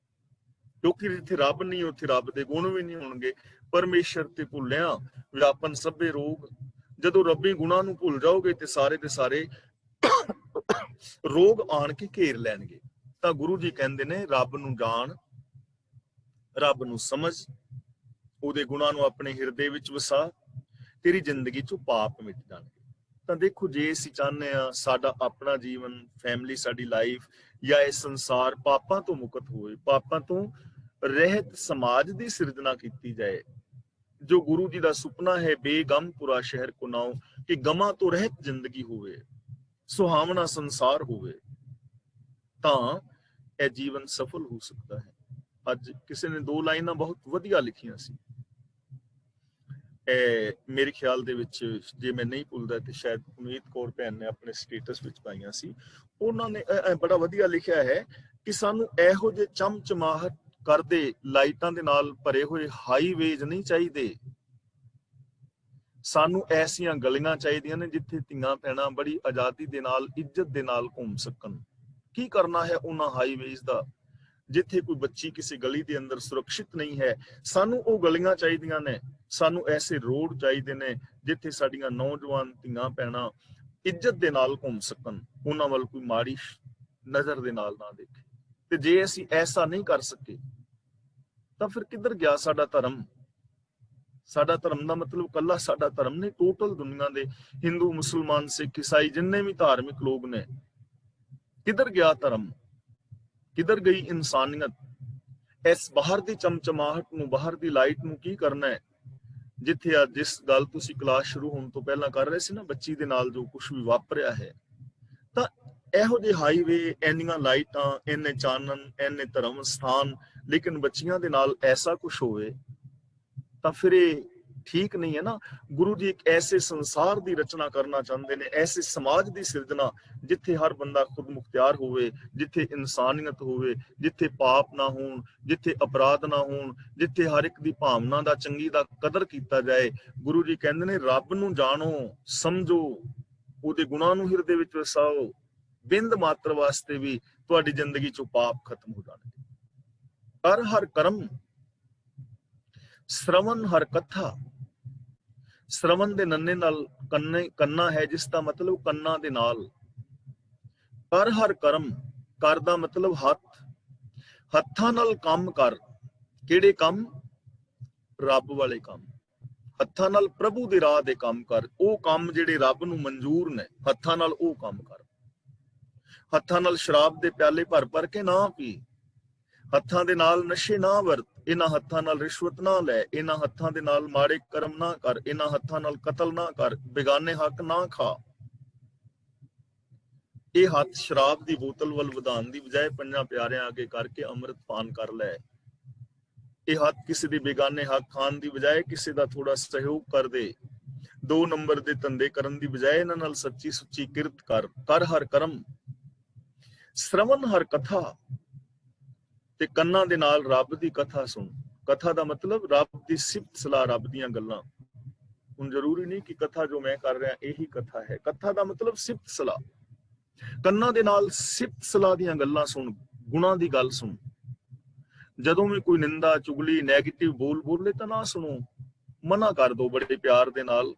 ਕਿਉਂਕਿ ਜਿੱਥੇ ਰੱਬ ਨਹੀਂ ਉੱਥੇ ਰੱਬ ਦੇ ਗੁਣ ਵੀ ਨਹੀਂ ਹੋਣਗੇ। ਪਰਮੇਸ਼ਰ ਤੇ ਭੁੱਲਿਆ ਵਿਆਪਨ ਸਭੇ ਰੋਗ। ਜਦੋਂ ਰੱਬੀ ਗੁਣਾਂ ਨੂੰ ਭੁੱਲ ਜਾਓਗੇ ਤੇ ਸਾਰੇ ਰੋਗ ਆਣ ਕੇ ਘੇਰ ਲੈਣਗੇ। ਤਾਂ ਗੁਰੂ ਜੀ ਕਹਿੰਦੇ ਨੇ, ਰੱਬ ਨੂੰ ਜਾਣ, ਰੱਬ ਨੂੰ ਸਮਝ, ਉਹਦੇ ਗੁਣਾਂ ਨੂੰ ਆਪਣੇ ਹਿਰਦੇ ਵਿੱਚ ਵਸਾ, ਤੇਰੀ ਜ਼ਿੰਦਗੀ ਚੋਂ ਪਾਪ ਮਿਟ ਜਾਣਗੇ। ਤਾਂ ਦੇਖੋ, ਜੇ ਅਸੀਂ ਚਾਹੁੰਦੇ ਹਾਂ ਸਾਡਾ ਆਪਣਾ ਜੀਵਨ, ਫੈਮਿਲੀ, ਸਾਡੀ ਲਾਈਫ ਜਾਂ ਇਹ ਸੰਸਾਰ ਪਾਪਾਂ ਤੋਂ ਮੁਕਤ ਹੋਏ, ਪਾਪਾਂ ਤੋਂ ਰਹਿਤ ਸਮਾਜ ਦੀ ਸਿਰਜਣਾ ਕੀਤੀ ਜਾਏ, ਜੋ ਗੁਰੂ ਜੀ ਦਾ ਸੁਪਨਾ ਹੈ, ਬੇਗਮ ਪੁਰਾ ਸ਼ਹਿਰ ਕੋ ਨਾਉ, ਕਿ ਗਮਾਂ ਤੋਂ ਰਹਿਤ ਜ਼ਿੰਦਗੀ ਹੋਵੇ, ਸੁਹਾਵਣਾ ਸੰਸਾਰ ਹੋਵੇ ਤਾਂ ਇਹ ਜੀਵਨ ਸਫਲ ਹੋ ਸਕਦਾ ਹੈ। ਅੱਜ ਕਿਸੇ ਨੇ 2 ਲਾਈਨਾਂ ਬਹੁਤ ਵਧੀਆ ਲਿਖੀਆਂ ਸੀ, ਮੇਰੇ ਖਿਆਲ ਦੇ ਵਿੱਚ, ਜੇ ਮੈਂ ਨਹੀਂ ਭੁੱਲਦਾ ਤੇ ਸ਼ਾਇਦ ਉਮੀਦ ਕੌਰ ਭੈਣ ਨੇ ਆਪਣੇ ਸਟੇਟਸ ਵਿੱਚ ਪਾਈਆਂ ਸੀ। ਉਹਨਾਂ ਨੇ ਬੜਾ ਵਧੀਆ ਲਿਖਿਆ ਹੈ ਕਿ ਸਾਨੂੰ ਇਹੋ ਜਿਹੇ ਚਮਚਮਾਹਟ ਕਰਦੇ ਲਾਈਟਾਂ ਦੇ ਨਾਲ ਭਰੇ ਹੋਏ ਹਾਈਵੇਜ਼ ਨਹੀਂ ਚਾਹੀਦੇ, ਸਾਨੂੰ ਐਸੀਆਂ ਗਲੀਆਂ ਚਾਹੀਦੀਆਂ ਨੇ ਜਿੱਥੇ ਧੀਆਂ ਭੈਣਾਂ ਬੜੀ ਆਜ਼ਾਦੀ ਦੇ ਨਾਲ, ਇੱਜ਼ਤ ਦੇ ਨਾਲ ਘੁੰਮ ਸਕਣ। ਕੀ ਕਰਨਾ ਹੈ ਉਹਨਾਂ ਹਾਈਵੇਜ਼ ਦਾ? ਜਿੱਥੇ ਕੋਈ ਬੱਚੀ ਕਿਸੇ ਗਲੀ ਦੇ ਅੰਦਰ ਸੁਰੱਖਿਅਤ ਨਹੀਂ ਹੈ, ਸਾਨੂੰ ਉਹ ਗਲੀਆਂ ਚਾਹੀਦੀਆਂ ਨੇ। ਸਾਨੂੰ ਐਸੇ ਰੋਡ ਚਾਹੀਦੇ ਨੇ ਜਿੱਥੇ ਸਾਡੀਆਂ ਨੌਜਵਾਨ ਧੀਆਂ ਭੈਣਾਂ ਇੱਜ਼ਤ ਦੇ ਨਾਲ ਘੁੰਮ ਸਕਣ, ਉਹਨਾਂ ਵੱਲ ਕੋਈ ਮਾੜੀ ਨਜ਼ਰ ਦੇ ਨਾਲ ਨਾ ਦੇਖੇ। ਤੇ ਜੇ ਅਸੀਂ ਐਸਾ ਨਹੀਂ ਕਰ ਸਕੇ ਤਾਂ ਫਿਰ ਕਿੱਧਰ ਗਿਆ ਸਾਡਾ ਧਰਮ? ਸਾਡਾ ਧਰਮ ਦਾ ਮਤਲਬ ਕੱਲਾ ਸਾਡਾ ਧਰਮ ਨਹੀਂ, ਟੋਟਲ ਦੁਨੀਆ ਦੇ ਹਿੰਦੂ, ਮੁਸਲਮਾਨ, ਸਿੱਖ, ਈਸਾਈ ਜਿੰਨੇ ਵੀ ਧਾਰਮਿਕ ਲੋਕ ਨੇ, ਕਿੱਧਰ ਗਿਆ ਧਰਮ? ਕਿੱਧਰ ਗਈ ਇਨਸਾਨੀਅਤ? ਇਸ ਬਾਹਰ ਦੀ ਚਮਚਮਾਹਟ ਨੂੰ, ਬਾਹਰ ਦੀ ਲਾਈਟ ਨੂੰ ਕੀ ਕਰਨਾ ਹੈ? ਜਿੱਥੇ ਅੱਜ ਜਿਸ ਗੱਲ ਤੁਸੀਂ ਕਲਾਸ ਸ਼ੁਰੂ ਹੋਣ ਤੋਂ ਪਹਿਲਾਂ ਕਰ ਰਹੇ ਸੀ ਨਾ, ਬੱਚੀ ਦੇ ਨਾਲ ਜੋ ਕੁਝ ਵੀ ਵਾਪਰਿਆ ਹੈ, ਤਾਂ ਇਹੋ ਜਿਹੇ ਹਾਈਵੇ, ਇੰਨੀਆਂ ਲਾਈਟਾਂ, ਇੰਨੇ ਚਾਨਣ, ਇੰਨੇ ਧਰਮ ਸਥਾਨ, ਲੇਕਿਨ ਬੱਚੀਆਂ ਦੇ ਨਾਲ ਐਸਾ ਕੁਝ ਹੋਵੇ ਤਾਂ ਫਿਰ ਇਹ ਠੀਕ ਨਹੀਂ ਹੈ ਨਾ। ਗੁਰੂ ਜੀ ਇੱਕ ਐਸੇ ਸੰਸਾਰ ਦੀ ਰਚਨਾ ਕਰਨਾ ਚਾਹੁੰਦੇ ਨੇ, ਐਸੇ ਸਮਾਜ ਦੀ ਸਿਰਜਣਾ ਜਿੱਥੇ ਹਰ ਬੰਦਾ ਖੁਦ ਮੁਖਤਿਆਰ ਹੋਵੇ, ਜਿੱਥੇ ਇਨਸਾਨੀਅਤ ਹੋਵੇ, ਜਿੱਥੇ ਪਾਪ ਨਾ ਹੋਣ, ਜਿੱਥੇ ਅਪਰਾਧ ਨਾ ਹੋਣ, ਜਿੱਥੇ ਹਰ ਇੱਕ ਦੀ ਭਾਵਨਾ ਦਾ, ਚੰਗੀ ਦਾ ਕਦਰ ਕੀਤਾ ਜਾਏ। ਗੁਰੂ ਜੀ ਕਹਿੰਦੇ ਨੇ ਰੱਬ ਨੂੰ ਜਾਣੋ, ਸਮਝੋ, ਉਹਦੇ ਗੁਣਾਂ ਨੂੰ ਹਿਰਦੇ ਵਿੱਚ ਵਸਾਓ, ਬਿੰਦ ਮਾਤਰ ਵਾਸਤੇ ਵੀ ਤੁਹਾਡੀ ਜ਼ਿੰਦਗੀ ਚੋਂ ਪਾਪ ਖਤਮ ਹੋ ਜਾਣਗੇ। ਕਰ ਹਰ ਕਰਮ ਸ਼ਰਵਨ ਹਰ ਕਥਾ। ਸ਼ਰਵਨ ਦੇ ਨੰਨੇ ਨਾਲ ਕੰਨਾ ਹੈ, ਜਿਸ ਦਾ ਮਤਲਬ ਕੰਨਾਂ ਦੇ ਨਾਲ। ਕਰ ਹਰ ਕਰਮ, ਕਰ ਦਾ ਮਤਲਬ ਹੱਥ, ਹੱਥਾਂ ਨਾਲ ਕੰਮ ਕਰ। ਕਿਹੜੇ ਕੰਮ? ਰੱਬ ਵਾਲੇ ਕੰਮ। ਹੱਥਾਂ ਨਾਲ ਪ੍ਰਭੂ ਦੇ ਰਾਹ ਦੇ ਕੰਮ ਕਰ, ਉਹ ਕੰਮ ਜਿਹੜੇ ਰੱਬ ਨੂੰ ਮਨਜ਼ੂਰ ਨੇ, ਹੱਥਾਂ ਨਾਲ ਉਹ ਕੰਮ ਕਰ। ਹੱਥਾਂ ਨਾਲ ਸ਼ਰਾਬ ਦੇ ਪਿਆਲੇ ਭਰ ਭਰ ਕੇ ਨਾ ਪੀ, ਹੱਥਾਂ ਦੇ ਨਾਲ ਨਸ਼ੇ ਨਾ ਵਰਤ, ਇਹਨਾਂ ਹੱਥਾਂ ਨਾਲ ਰਿਸ਼ਵਤ ਨਾ ਲੈ, ਇਹਨਾਂ ਹੱਥਾਂ ਦੇ ਨਾਲ ਮਾੜੇ ਕਰਮ ਨਾ ਕਰ, ਇਹਨਾਂ ਹੱਥਾਂ ਨਾਲ ਕਤਲ ਨਾ ਕਰ, ਬੇਗਾਨੇ ਹੱਕ ਨਾ ਖਾ। ਇਹ ਹੱਥ ਸ਼ਰਾਬ ਦੀ ਬੋਤਲ ਵੱਲ ਵਧਾਉਣ ਦੀ ਬਜਾਏ ਪੰਜਾਂ ਪਿਆਰਿਆਂ ਅੱਗੇ ਕਰਕੇ ਅੰਮ੍ਰਿਤ ਪਾਨ ਕਰ ਲੈ। ਇਹ ਹੱਥ ਕਿਸੇ ਦੇ ਬੇਗਾਨੇ ਹੱਕ ਖਾਣ ਦੀ ਬਜਾਏ ਕਿਸੇ ਦਾ ਥੋੜਾ ਸਹਿਯੋਗ ਕਰ ਦੇ। 2 ਨੰਬਰ ਦੇ ਧੰਦੇ ਕਰਨ ਦੀ ਬਜਾਏ ਇਹਨਾਂ ਨਾਲ ਸੱਚੀ ਸੁੱਚੀ ਕਿਰਤ ਕਰ। ਕਰ ਹਰ ਕਰਮ ਸ਼ਰਵਨ ਹਰ ਕਥਾ, ਤੇ ਕੰਨਾਂ ਦੇ ਨਾਲ ਰੱਬ ਦੀ ਕਥਾ ਸੁਣ। ਕਥਾ ਦਾ ਮਤਲਬ ਰੱਬ ਦੀ ਸਿਫਤ ਸਲਾਹ, ਰੱਬ ਦੀਆਂ ਗੱਲਾਂ। ਹੁਣ ਜ਼ਰੂਰੀ ਨਹੀਂ ਕਿ ਕਥਾ ਜੋ ਮੈਂ ਕਰ ਰਿਹਾ ਇਹੀ ਕਥਾ ਹੈ। ਕਥਾ ਦਾ ਮਤਲਬ ਸਿਫਤ ਸਲਾਹ। ਕੰਨਾਂ ਦੇ ਨਾਲ ਸਿਫਤ ਸਲਾਹ ਦੀਆਂ ਗੱਲਾਂ ਸੁਣ, ਗੁਣਾਂ ਦੀ ਗੱਲ ਸੁਣ। ਜਦੋਂ ਵੀ ਕੋਈ ਨਿੰਦਾ, ਚੁਗਲੀ, ਨੈਗੇਟਿਵ ਬੋਲ ਬੋਲੇ ਤਾਂ ਨਾ ਸੁਣੋ, ਮਨਾ ਕਰ ਦੋ ਬੜੇ ਪਿਆਰ ਦੇ ਨਾਲ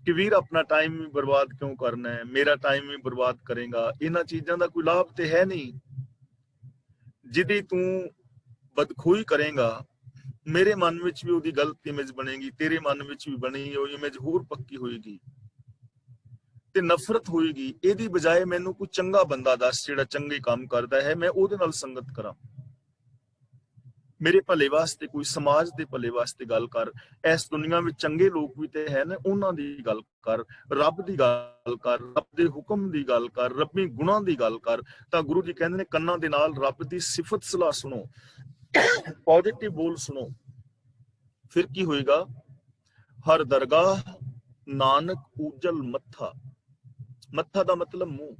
ਕਿ ਵੀਰ ਆਪਣਾ ਟਾਈਮ ਵੀ ਬਰਬਾਦ ਕਿਉਂ ਕਰਨਾ ਹੈ, ਮੇਰਾ ਟਾਈਮ ਵੀ ਬਰਬਾਦ ਕਰੇਗਾ, ਇਹਨਾਂ ਚੀਜ਼ਾਂ ਦਾ ਕੋਈ ਲਾਭ ਤੇ ਹੈ ਨਹੀਂ। ਜਿਹਦੀ ਤੂੰ ਬਦਖੋਈ ਕਰੇਗਾ, ਮੇਰੇ ਮਨ ਵਿੱਚ ਵੀ ਉਹਦੀ ਗਲਤ ਇਮੇਜ ਬਣੇਗੀ, ਤੇਰੇ ਮਨ ਵਿੱਚ ਵੀ ਬਣੀ ਉਹ ਇਮੇਜ ਹੋਰ ਪੱਕੀ ਹੋਏਗੀ ਤੇ ਨਫ਼ਰਤ ਹੋਏਗੀ। ਇਹਦੀ ਬਜਾਏ ਮੈਨੂੰ ਕੋਈ ਚੰਗਾ ਬੰਦਾ ਦੱਸ ਜਿਹੜਾ ਚੰਗੇ ਕੰਮ ਕਰਦਾ ਹੈ, ਮੈਂ ਉਹਦੇ ਨਾਲ ਸੰਗਤ ਕਰਾਂ। ਮੇਰੇ ਭਲੇ ਵਾਸਤੇ, ਕੋਈ ਸਮਾਜ ਦੇ ਭਲੇ ਵਾਸਤੇ ਗੱਲ ਕਰ। ਇਸ ਦੁਨੀਆ ਵਿੱਚ ਚੰਗੇ ਲੋਕ ਵੀ ਤੇ ਹੈ ਨੇ, ਉਹਨਾਂ ਦੀ ਗੱਲ ਕਰ, ਰੱਬ ਦੀ ਗੱਲ ਕਰ, ਰੱਬ ਦੇ ਹੁਕਮ ਦੀ ਗੱਲ ਕਰ, ਰੱਬੀ ਗੁਣਾਂ ਦੀ ਗੱਲ ਕਰ। ਤਾਂ ਗੁਰੂ ਜੀ ਕਹਿੰਦੇ ਨੇ ਕੰਨਾਂ ਦੇ ਨਾਲ ਰੱਬ ਦੀ ਸਿਫਤ ਸਲਾਹ ਸੁਣੋ, ਪੋਜ਼ਿਟਿਵ ਬੋਲ ਸੁਣੋ। ਫਿਰ ਕੀ ਹੋਏਗਾ? ਹਰ ਦਰਗਾਹ ਨਾਨਕ ਉਜਲ ਮੱਥਾ। ਮੱਥਾ ਦਾ ਮਤਲਬ ਮੂੰਹ।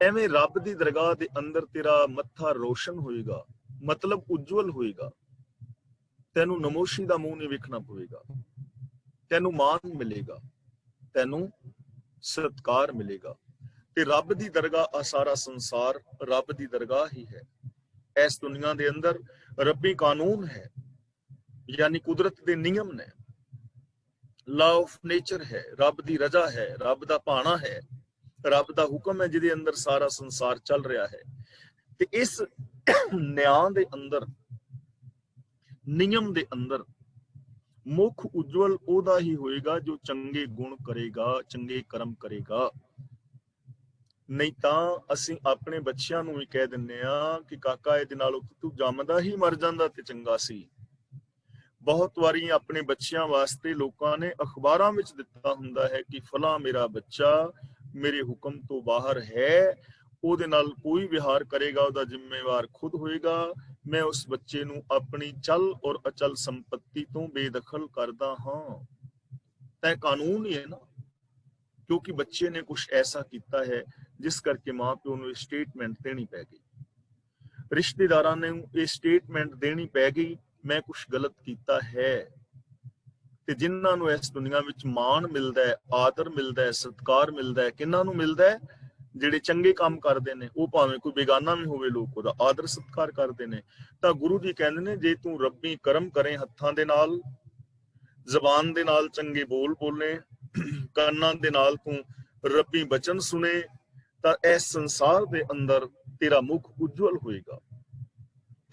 ਐਵੇਂ ਰੱਬ ਦੀ ਦਰਗਾਹ ਦੇ ਅੰਦਰ ਤੇਰਾ ਮੱਥਾ ਰੋਸ਼ਨ ਹੋਏਗਾ, ਮਤਲਬ ਉਜਵਲ ਹੋਏਗਾ। ਤੈਨੂੰ ਨਮੋਸ਼ੀ ਦਾ ਮੂੰਹ ਨਹੀਂ ਵੇਖਣਾ ਪਵੇਗਾ, ਤੈਨੂੰ ਮਾਨ ਮਿਲੇਗਾ, ਤੈਨੂੰ ਸਤਿਕਾਰ ਮਿਲੇਗਾ। ਤੇ ਰੱਬ ਦੀ ਦਰਗਾਹ, ਆ ਸਾਰਾ ਸੰਸਾਰ ਰੱਬ ਦੀ ਦਰਗਾਹ ਹੀ ਹੈ। ਇਸ ਦੁਨੀਆ ਦੇ ਅੰਦਰ ਰੱਬੀ ਕਾਨੂੰਨ ਹੈ, ਯਾਨੀ ਕੁਦਰਤ ਦੇ ਨਿਯਮ ਨੇ, ਲਾ ਆਫ ਨੇਚਰ ਹੈ, ਰੱਬ ਦੀ ਰਜ਼ਾ ਹੈ, ਰੱਬ ਦਾ ਭਾਣਾ ਹੈ, ਰੱਬ ਦਾ ਹੁਕਮ ਹੈ, ਜਿਹਦੇ ਅੰਦਰ ਸਾਰਾ ਸੰਸਾਰ ਚੱਲ ਰਿਹਾ ਹੈ। ਤੇ ਇਸ ਨਿਆਂ ਦੇ ਅੰਦਰ, ਨਿਯਮ ਦੇ ਅੰਦਰ ਮੁੱਖ ਉਜਵਲ ਉਹਦਾ ਹੀ ਹੋਏਗਾ ਜੋ ਚੰਗੇ ਗੁਣ ਕਰੇਗਾ, ਚੰਗੇ ਕਰਮ ਕਰੇਗਾ। ਨਹੀਂ ਤਾਂ ਅਸੀਂ ਆਪਣੇ ਬੱਚਿਆਂ ਨੂੰ ਵੀ ਕਹਿ ਦਿੰਦੇ ਆ ਕਿ ਕਾਕਾ ਇਹਦੇ ਨਾਲੋਂ ਤੂੰ ਜੰਮਦਾ ਹੀ ਮਰ ਜਾਂਦਾ ਤੇ ਚੰਗਾ ਸੀ। ਬਹੁਤ ਵਾਰੀ ਆਪਣੇ ਬੱਚਿਆਂ ਵਾਸਤੇ ਲੋਕਾਂ ਨੇ ਅਖਬਾਰਾਂ ਵਿੱਚ ਦਿੱਤਾ ਹੁੰਦਾ ਹੈ ਕਿ ਫਲਾਂ ਮੇਰਾ ਬੱਚਾ ਮੇਰੇ ਹੁਕਮ ਤੋਂ ਬਾਹਰ ਹੈ, ਉਹਦੇ ਨਾਲ ਕੋਈ ਵਿਹਾਰ ਕਰੇਗਾ ਉਹਦਾ ਜ਼ਿੰਮੇਵਾਰ ਖੁਦ ਹੋਏਗਾ। ਮੈਂ ਉਸ ਬੱਚੇ ਨੂੰ ਆਪਣੀ ਚਲ ਔਰ ਅਚਲ ਸੰਪत्ति ਤੋਂ ਬੇਦਖਲ ਕਰਦਾ ਹਾਂ। ਤਾਂ ਇਹ ਕਾਨੂੰਨ ਹੀ ਹੈ ਨਾ, ਕਿਉਂਕਿ ਬੱਚੇ ਨੇ ਕੁਝ ਐਸਾ ਕੀਤਾ ਹੈ ਜਿਸ ਕਰਕੇ ਮਾਂ ਪਿਓ ਨੂੰ ਇਹ ਸਟੇਟਮੈਂਟ ਦੇਣੀ ਪੈ ਗਈ, ਰਿਸ਼ਤੇਦਾਰਾਂ ਨੇ ਇਹ ਸਟੇਟਮੈਂਟ ਦੇਣੀ ਪੈ ਗਈ, ਮੈਂ ਕੁਝ ਗਲਤ ਕੀਤਾ ਹੈ। ਤੇ ਜਿਨ੍ਹਾਂ ਨੂੰ ਇਸ ਦੁਨੀਆ ਵਿੱਚ ਮਾਣ ਮਿਲਦਾ ਹੈ, ਆਦਰ ਮਿਲਦਾ ਹੈ, ਸਤਿਕਾਰ ਮਿਲਦਾ ਹੈ, ਕਿਹਨਾਂ ਨੂੰ ਮਿਲਦਾ ਹੈ? ਜਿਹੜੇ ਚੰਗੇ ਕੰਮ ਕਰਦੇ ਨੇ, ਉਹ ਭਾਵੇਂ ਕੋਈ ਬੇਗਾਨਾ ਵੀ ਹੋਵੇ, ਲੋਕ ਉਹਦਾ ਆਦਰ ਸਤਿਕਾਰ ਕਰਦੇ ਨੇ। ਤਾਂ ਗੁਰੂ ਜੀ ਕਹਿੰਦੇ ਨੇ, ਜੇ ਤੂੰ ਰੱਬੀ ਕਰਮ ਕਰੇ ਹੱਥਾਂ ਦੇ ਨਾਲ, ਜ਼ਬਾਨ ਦੇ ਨਾਲ ਚੰਗੇ ਬੋਲ ਬੋਲੇ, ਕੰਨਾਂ ਦੇ ਨਾਲ ਤੂੰ ਰੱਬੀ ਬਚਨ ਸੁਣੇ, ਤਾਂ ਇਸ ਸੰਸਾਰ ਦੇ ਅੰਦਰ ਤੇਰਾ ਮੁਖ ਉਜਵਲ ਹੋਏਗਾ।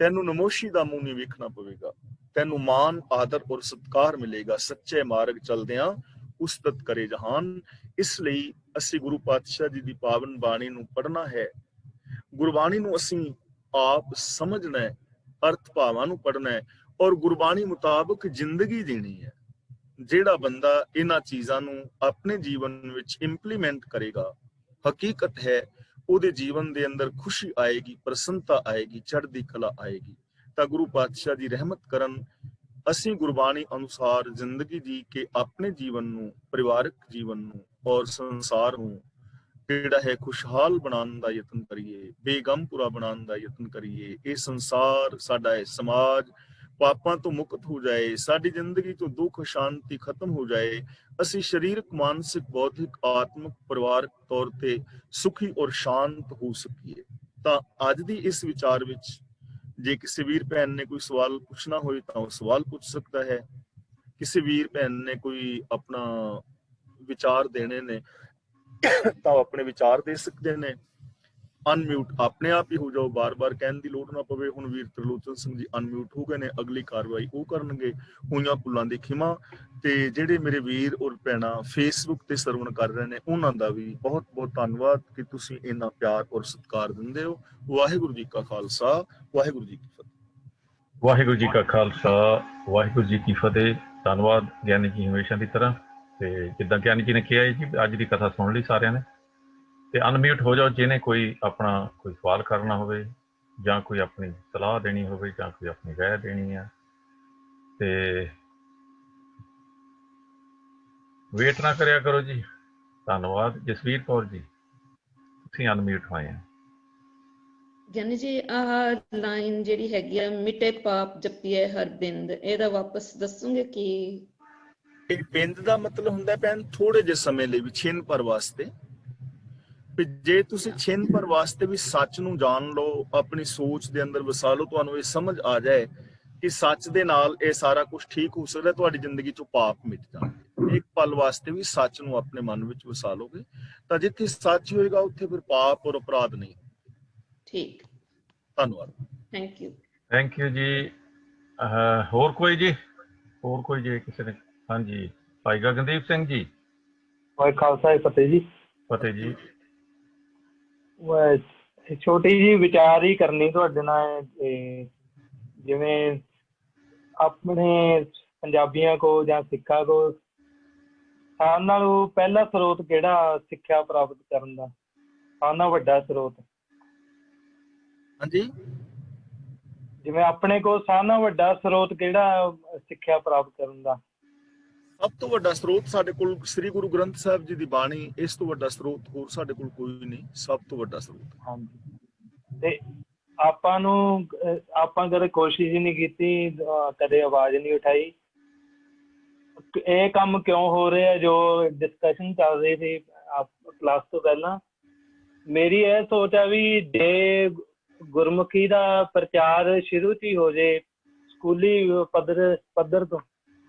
ਤੈਨੂੰ ਨਮੋਸ਼ੀ ਦਾ ਮੂੰਹ ਨਹੀਂ ਵੇਖਣਾ ਪਵੇਗਾ, ਤੈਨੂੰ ਮਾਨ ਆਦਰ ਔਰ ਸਤਿਕਾਰ ਮਿਲੇਗਾ। ਸੱਚੇ ਮਾਰਗ ਚਲਦਿਆਂ ਉਸਤਤ ਕਰੇ ਜਹਾਨ। ਇਸ ਲਈ ਅਸੀਂ ਗੁਰੂ ਪਾਤਸ਼ਾਹ ਜੀ ਦੀ ਪਾਵਨ ਬਾਣੀ ਨੂੰ ਪੜ੍ਹਨਾ ਹੈ। ਗੁਰਬਾਣੀ ਨੂੰ ਅਸੀਂ ਆਪ ਸਮਝਣਾ ਹੈ, ਅਰਥ ਭਾਵਾਂ ਨੂੰ ਪੜ੍ਹਨਾ ਹੈ ਔਰ ਗੁਰਬਾਣੀ ਮੁਤਾਬਕ ਜ਼ਿੰਦਗੀ ਜੀਣੀ ਹੈ। ਜਿਹੜਾ ਬੰਦਾ ਇਹਨਾਂ ਚੀਜ਼ਾਂ ਨੂੰ ਆਪਣੇ ਜੀਵਨ ਵਿੱਚ ਇੰਪਲੀਮੈਂਟ ਕਰੇਗਾ, ਹਕੀਕਤ ਹੈ ਉਹਦੇ ਜੀਵਨ ਦੇ ਅੰਦਰ ਖੁਸ਼ੀ ਆਏਗੀ, ਪ੍ਰਸੰਨਤਾ ਆਏਗੀ, ਚੜ੍ਹਦੀ ਕਲਾ ਆਏਗੀ। ਤਾਂ ਗੁਰੂ ਪਾਤਸ਼ਾਹ ਜੀ ਰਹਿਮਤ ਕਰਨ, ਅਸੀਂ ਗੁਰਬਾਣੀ ਅਨੁਸਾਰ ਜ਼ਿੰਦਗੀ ਜੀ ਕੇ ਆਪਣੇ ਜੀਵਨ ਨੂੰ, ਪਰਿਵਾਰਕ ਜੀਵਨ ਨੂੰ ਔਰ ਸੰਸਾਰ ਨੂੰ ਜਿਹੜਾ ਹੈ ਖੁਸ਼ਹਾਲ ਬਣਾਉਣ ਦਾ ਯਤਨ ਕਰੀਏ, ਬੇਗਮਪੁਰਾ ਬਣਾਉਣ ਦਾ ਯਤਨ ਕਰੀਏ। ਇਹ ਸੰਸਾਰ ਸਾਡਾ, ਇਹ ਸਮਾਜ ਪਾਪਾਂ ਤੋਂ ਮੁਕਤ ਹੋ ਜਾਏ, ਸਾਡੀ ਜ਼ਿੰਦਗੀ ਤੋਂ ਦੁੱਖ ਸ਼ਾਂਤੀ ਖਤਮ ਹੋ ਜਾਏ, ਅਸੀਂ ਸਰੀਰਕ, ਮਾਨਸਿਕ, ਬੌਧਿਕ, ਆਤਮਿਕ, ਪਰਿਵਾਰਕ ਤੌਰ ਤੇ ਸੁਖੀ ਔਰ ਸ਼ਾਂਤ ਹੋ ਸਕੀਏ। ਤਾਂ ਅੱਜ ਦੀ ਇਸ ਵਿਚਾਰ ਵਿੱਚ ਜੇ ਕਿਸੇ ਵੀਰ ਭੈਣ ਨੇ ਕੋਈ ਸਵਾਲ ਪੁੱਛਣਾ ਹੋਏ ਤਾਂ ਉਹ ਸਵਾਲ ਪੁੱਛ ਸਕਦਾ ਹੈ। ਕਿਸੇ ਵੀਰ ਭੈਣ ਨੇ ਕੋਈ ਆਪਣਾ ਵਿਚਾਰ ਦੇਣੇ ਨੇ ਤਾਂ ਉਹ ਆਪਣੇ ਵਿਚਾਰ ਦੇ ਸਕਦੇ ਨੇ। ਅਨਮਿਊਟ ਆਪਣੇ ਆਪ ਹੀ ਹੋ ਜਾਓ, ਬਾਰ-ਬਾਰ ਕਹਿਣ ਦੀ ਲੋੜ ਨਾ ਪਵੇ। ਹੁਣ ਵੀਰ ਤਰਲੋਚਨ ਸਿੰਘ ਜੀ ਅਨਮਿਊਟ ਹੋ ਗਏ ਨੇ, ਅਗਲੀ ਕਾਰਵਾਈ ਉਹ ਕਰਨਗੇ। ਹੋਈਆਂ ਭੁੱਲਾਂ ਦੀ ਖਿਮਾ। ਤੇ ਜਿਹੜੇ ਮੇਰੇ ਵੀਰ ਔਰ ਭੈਣਾਂ ਫੇਸਬੁੱਕ ਤੇ ਸਰਵਣ ਕਰ ਰਹੇ ਨੇ, ਉਹਨਾਂ ਦਾ ਵੀ ਬਹੁਤ ਬਹੁਤ ਧੰਨਵਾਦ ਕਿ ਤੁਸੀਂ ਇੰਨਾ ਪਿਆਰ ਔਰ ਸਤਿਕਾਰ ਦਿੰਦੇ ਹੋ। ਵਾਹਿਗੁਰੂ ਜੀ ਕਾ ਖਾਲਸਾ, ਵਾਹਿਗੁਰੂ ਜੀ ਕੀ ਫਤਿਹ। ਵਾਹਿਗੁਰੂ ਜੀ ਕਾ ਖਾਲਸਾ, ਵਾਹਿਗੁਰੂ ਜੀ ਕੀ ਫਤਿਹ। ਧੰਨਵਾਦ ਗਿਆਨੀ ਜੀ, ਹਮੇਸ਼ਾ ਦੀ ਤਰ੍ਹਾਂ। ਤੇ ਜਿੱਦਾਂ ਗਿਆਨੀ ਜੀ ਨੇ ਕਿਹਾ ਜੀ, ਅੱਜ ਦੀ ਕਥਾ ਸੁਣ ਲਈ ਸਾਰਿਆਂ ਨੇ। ਤੇ ਅਨਮਿਊਟ ਹੋ ਜਾਓ ਜਿਹਨੇ ਕੋਈ ਆਪਣਾ ਕੋਈ ਸਵਾਲ ਕਰਨਾ ਹੋਵੇ, ਜਾਂ ਕੋਈ ਆਪਣੀ ਸਲਾਹ ਦੇਣੀ ਹੋਵੇ, ਜਾਂ ਕੋਈ ਆਪਣੀ ਰਾਏ ਦੇਣੀ ਹੈ। ਤੇ ਵੇਟ ਨਾ ਕਰਿਆ ਕਰੋ ਜੀ। ਧੰਨਵਾਦ ਜਸਵੀਰ ਕੌਰ ਜੀ, ਤੁਸੀਂ ਅਨਮਿਊਟ ਹੋਏ ਆ। ਗਿਆਨੀ ਜੀ, ਆਹ ਲਾਈਨ ਜਿਹੜੀ ਹੈਗੀ ਆ, ਮਿਟੇ ਪਾਪ ਜਪੀਏ ਹਰ ਬਿੰਦ, ਇਹਦਾ ਵਾਪਸ ਦੱਸੋਗੇ? ਕਿ ਇਹ ਬਿੰਦ ਦਾ ਮਤਲਬ ਹੁੰਦਾ ਭੈਣ ਥੋੜੇ ਜਿਹੇ ਸਮੇਂ ਲਈ ਵੀ, ਛਿਨ ਪਰ ਵਾਸਤੇ। ਵੀ ਜੇ ਤੁਸੀਂ ਛਿਨ ਪਰ ਵਾਸਤੇ ਵੀ ਸੱਚ ਨੂੰ ਜਾਣ ਲਓ, ਆਪਣੀ ਸੋਚ ਦੇ ਅੰਦਰ ਵਸਾ ਲਓ, ਤੁਹਾਨੂੰ ਇਹ ਸਮਝ ਆ ਜਾਏ ਕਿ ਸੱਚ ਦੇ ਨਾਲ ਇਹ ਸਾਰਾ ਕੁਝ ਠੀਕ ਹੋ ਸਕਦਾ, ਤੁਹਾਡੀ ਜ਼ਿੰਦਗੀ ਚੋਂ ਪਾਪ ਮਿਟ ਜਾਣਗੇ। ਇੱਕ ਪਲ ਵਾਸਤੇ ਵੀ ਸੱਚ ਨੂੰ ਆਪਣੇ ਮਨ ਵਿੱਚ ਵਸਾ ਲਓਗੇ ਤਾਂ ਜਿੱਥੇ ਸੱਚ ਹੋਏਗਾ ਉੱਥੇ ਫਿਰ ਪਾਪ ਔਰ ਅਪਰਾਧ ਨਹੀਂ। ਠੀਕ, ਧੰਨਵਾਦ, ਥੈਂਕ ਯੂ। ਥੈਂਕ ਯੂ ਜੀ। ਹੋਰ ਕੋਈ ਜੀ? ਹੋਰ ਕੋਈ ਜੇ ਕਿਸੇ ਨੇ? ਹਾਂਜੀ, ਭਾਈ ਗਗਨਦੀਪ ਸਿੰਘ ਜੀ। ਵਾਹਿ ਖਾਲਸਾ ਫਤਿਹ ਜੀ। ਫਤਿਹ ਜੀ। ਛੋਟੀ ਜੀ ਵਿਚਾਰ ਹੀ ਕਰਨੀ ਤੁਹਾਡੇ ਨਾਲ। ਜਿਵੇਂ ਆਪਣੇ ਪੰਜਾਬੀਆਂ ਕੋਲ ਜਾਂ ਸਿੱਖਾਂ ਕੋਲ ਸਾਰਿਆਂ ਨਾਲੋਂ ਪਹਿਲਾ ਸਰੋਤ ਕਿਹੜਾ ਸਿੱਖਿਆ ਪ੍ਰਾਪਤ ਕਰਨ ਦਾ, ਸਾਰਿਆਂ ਨਾਲੋਂ ਵੱਡਾ ਸਰੋਤ? ਹਾਂਜੀ, ਜਿਵੇਂ ਆਪਣੇ ਕੋਲ ਸਾਰਿਆਂ ਨਾਲੋਂ ਵੱਡਾ ਸਰੋਤ ਕਿਹੜਾ ਸਿੱਖਿਆ ਪ੍ਰਾਪਤ ਕਰਨ ਦਾ? ਸਭ ਤੋਂ ਵੱਡਾ ਸਰੋਤ ਸਾਡੇ ਕੋਲ ਸ੍ਰੀ ਗੁਰੂ ਗ੍ਰੰਥ ਸਾਹਿਬ ਜੀ ਦੀ ਬਾਣੀ। ਇਸ ਤੋਂ ਵੱਡਾ ਸਰੋਤ ਹੋਰ ਸਾਡੇ ਕੋਲ ਕੋਈ ਨਹੀਂ, ਸਭ ਤੋਂ ਵੱਡਾ ਸਰੋਤ। ਹਾਂਜੀ, ਤੇ ਆਪਾਂ ਕਦੇ ਕੋਸ਼ਿਸ਼ ਹੀ ਨਹੀਂ ਕੀਤੀ, ਕਦੇ ਆਵਾਜ਼ ਨਹੀਂ ਉਠਾਈ। ਇਹ ਕੰਮ ਕਿਉਂ ਹੋ ਰਿਹਾ? ਜੋ ਡਿਸਕਸ਼ਨ ਚੱਲ ਰਹੀ ਸੀ ਕਲਾਸ ਤੋਂ ਪਹਿਲਾਂ, ਮੇਰੀ ਇਹ ਸੋਚ ਆ ਵੀ ਜੇ ਗੁਰਮੁਖੀ ਦਾ ਪ੍ਰਚਾਰ ਸ਼ੁਰੂ 'ਚ ਹੀ ਹੋ ਜੇ ਸਕੂਲੀ ਪੱਧਰ ਤੋਂ,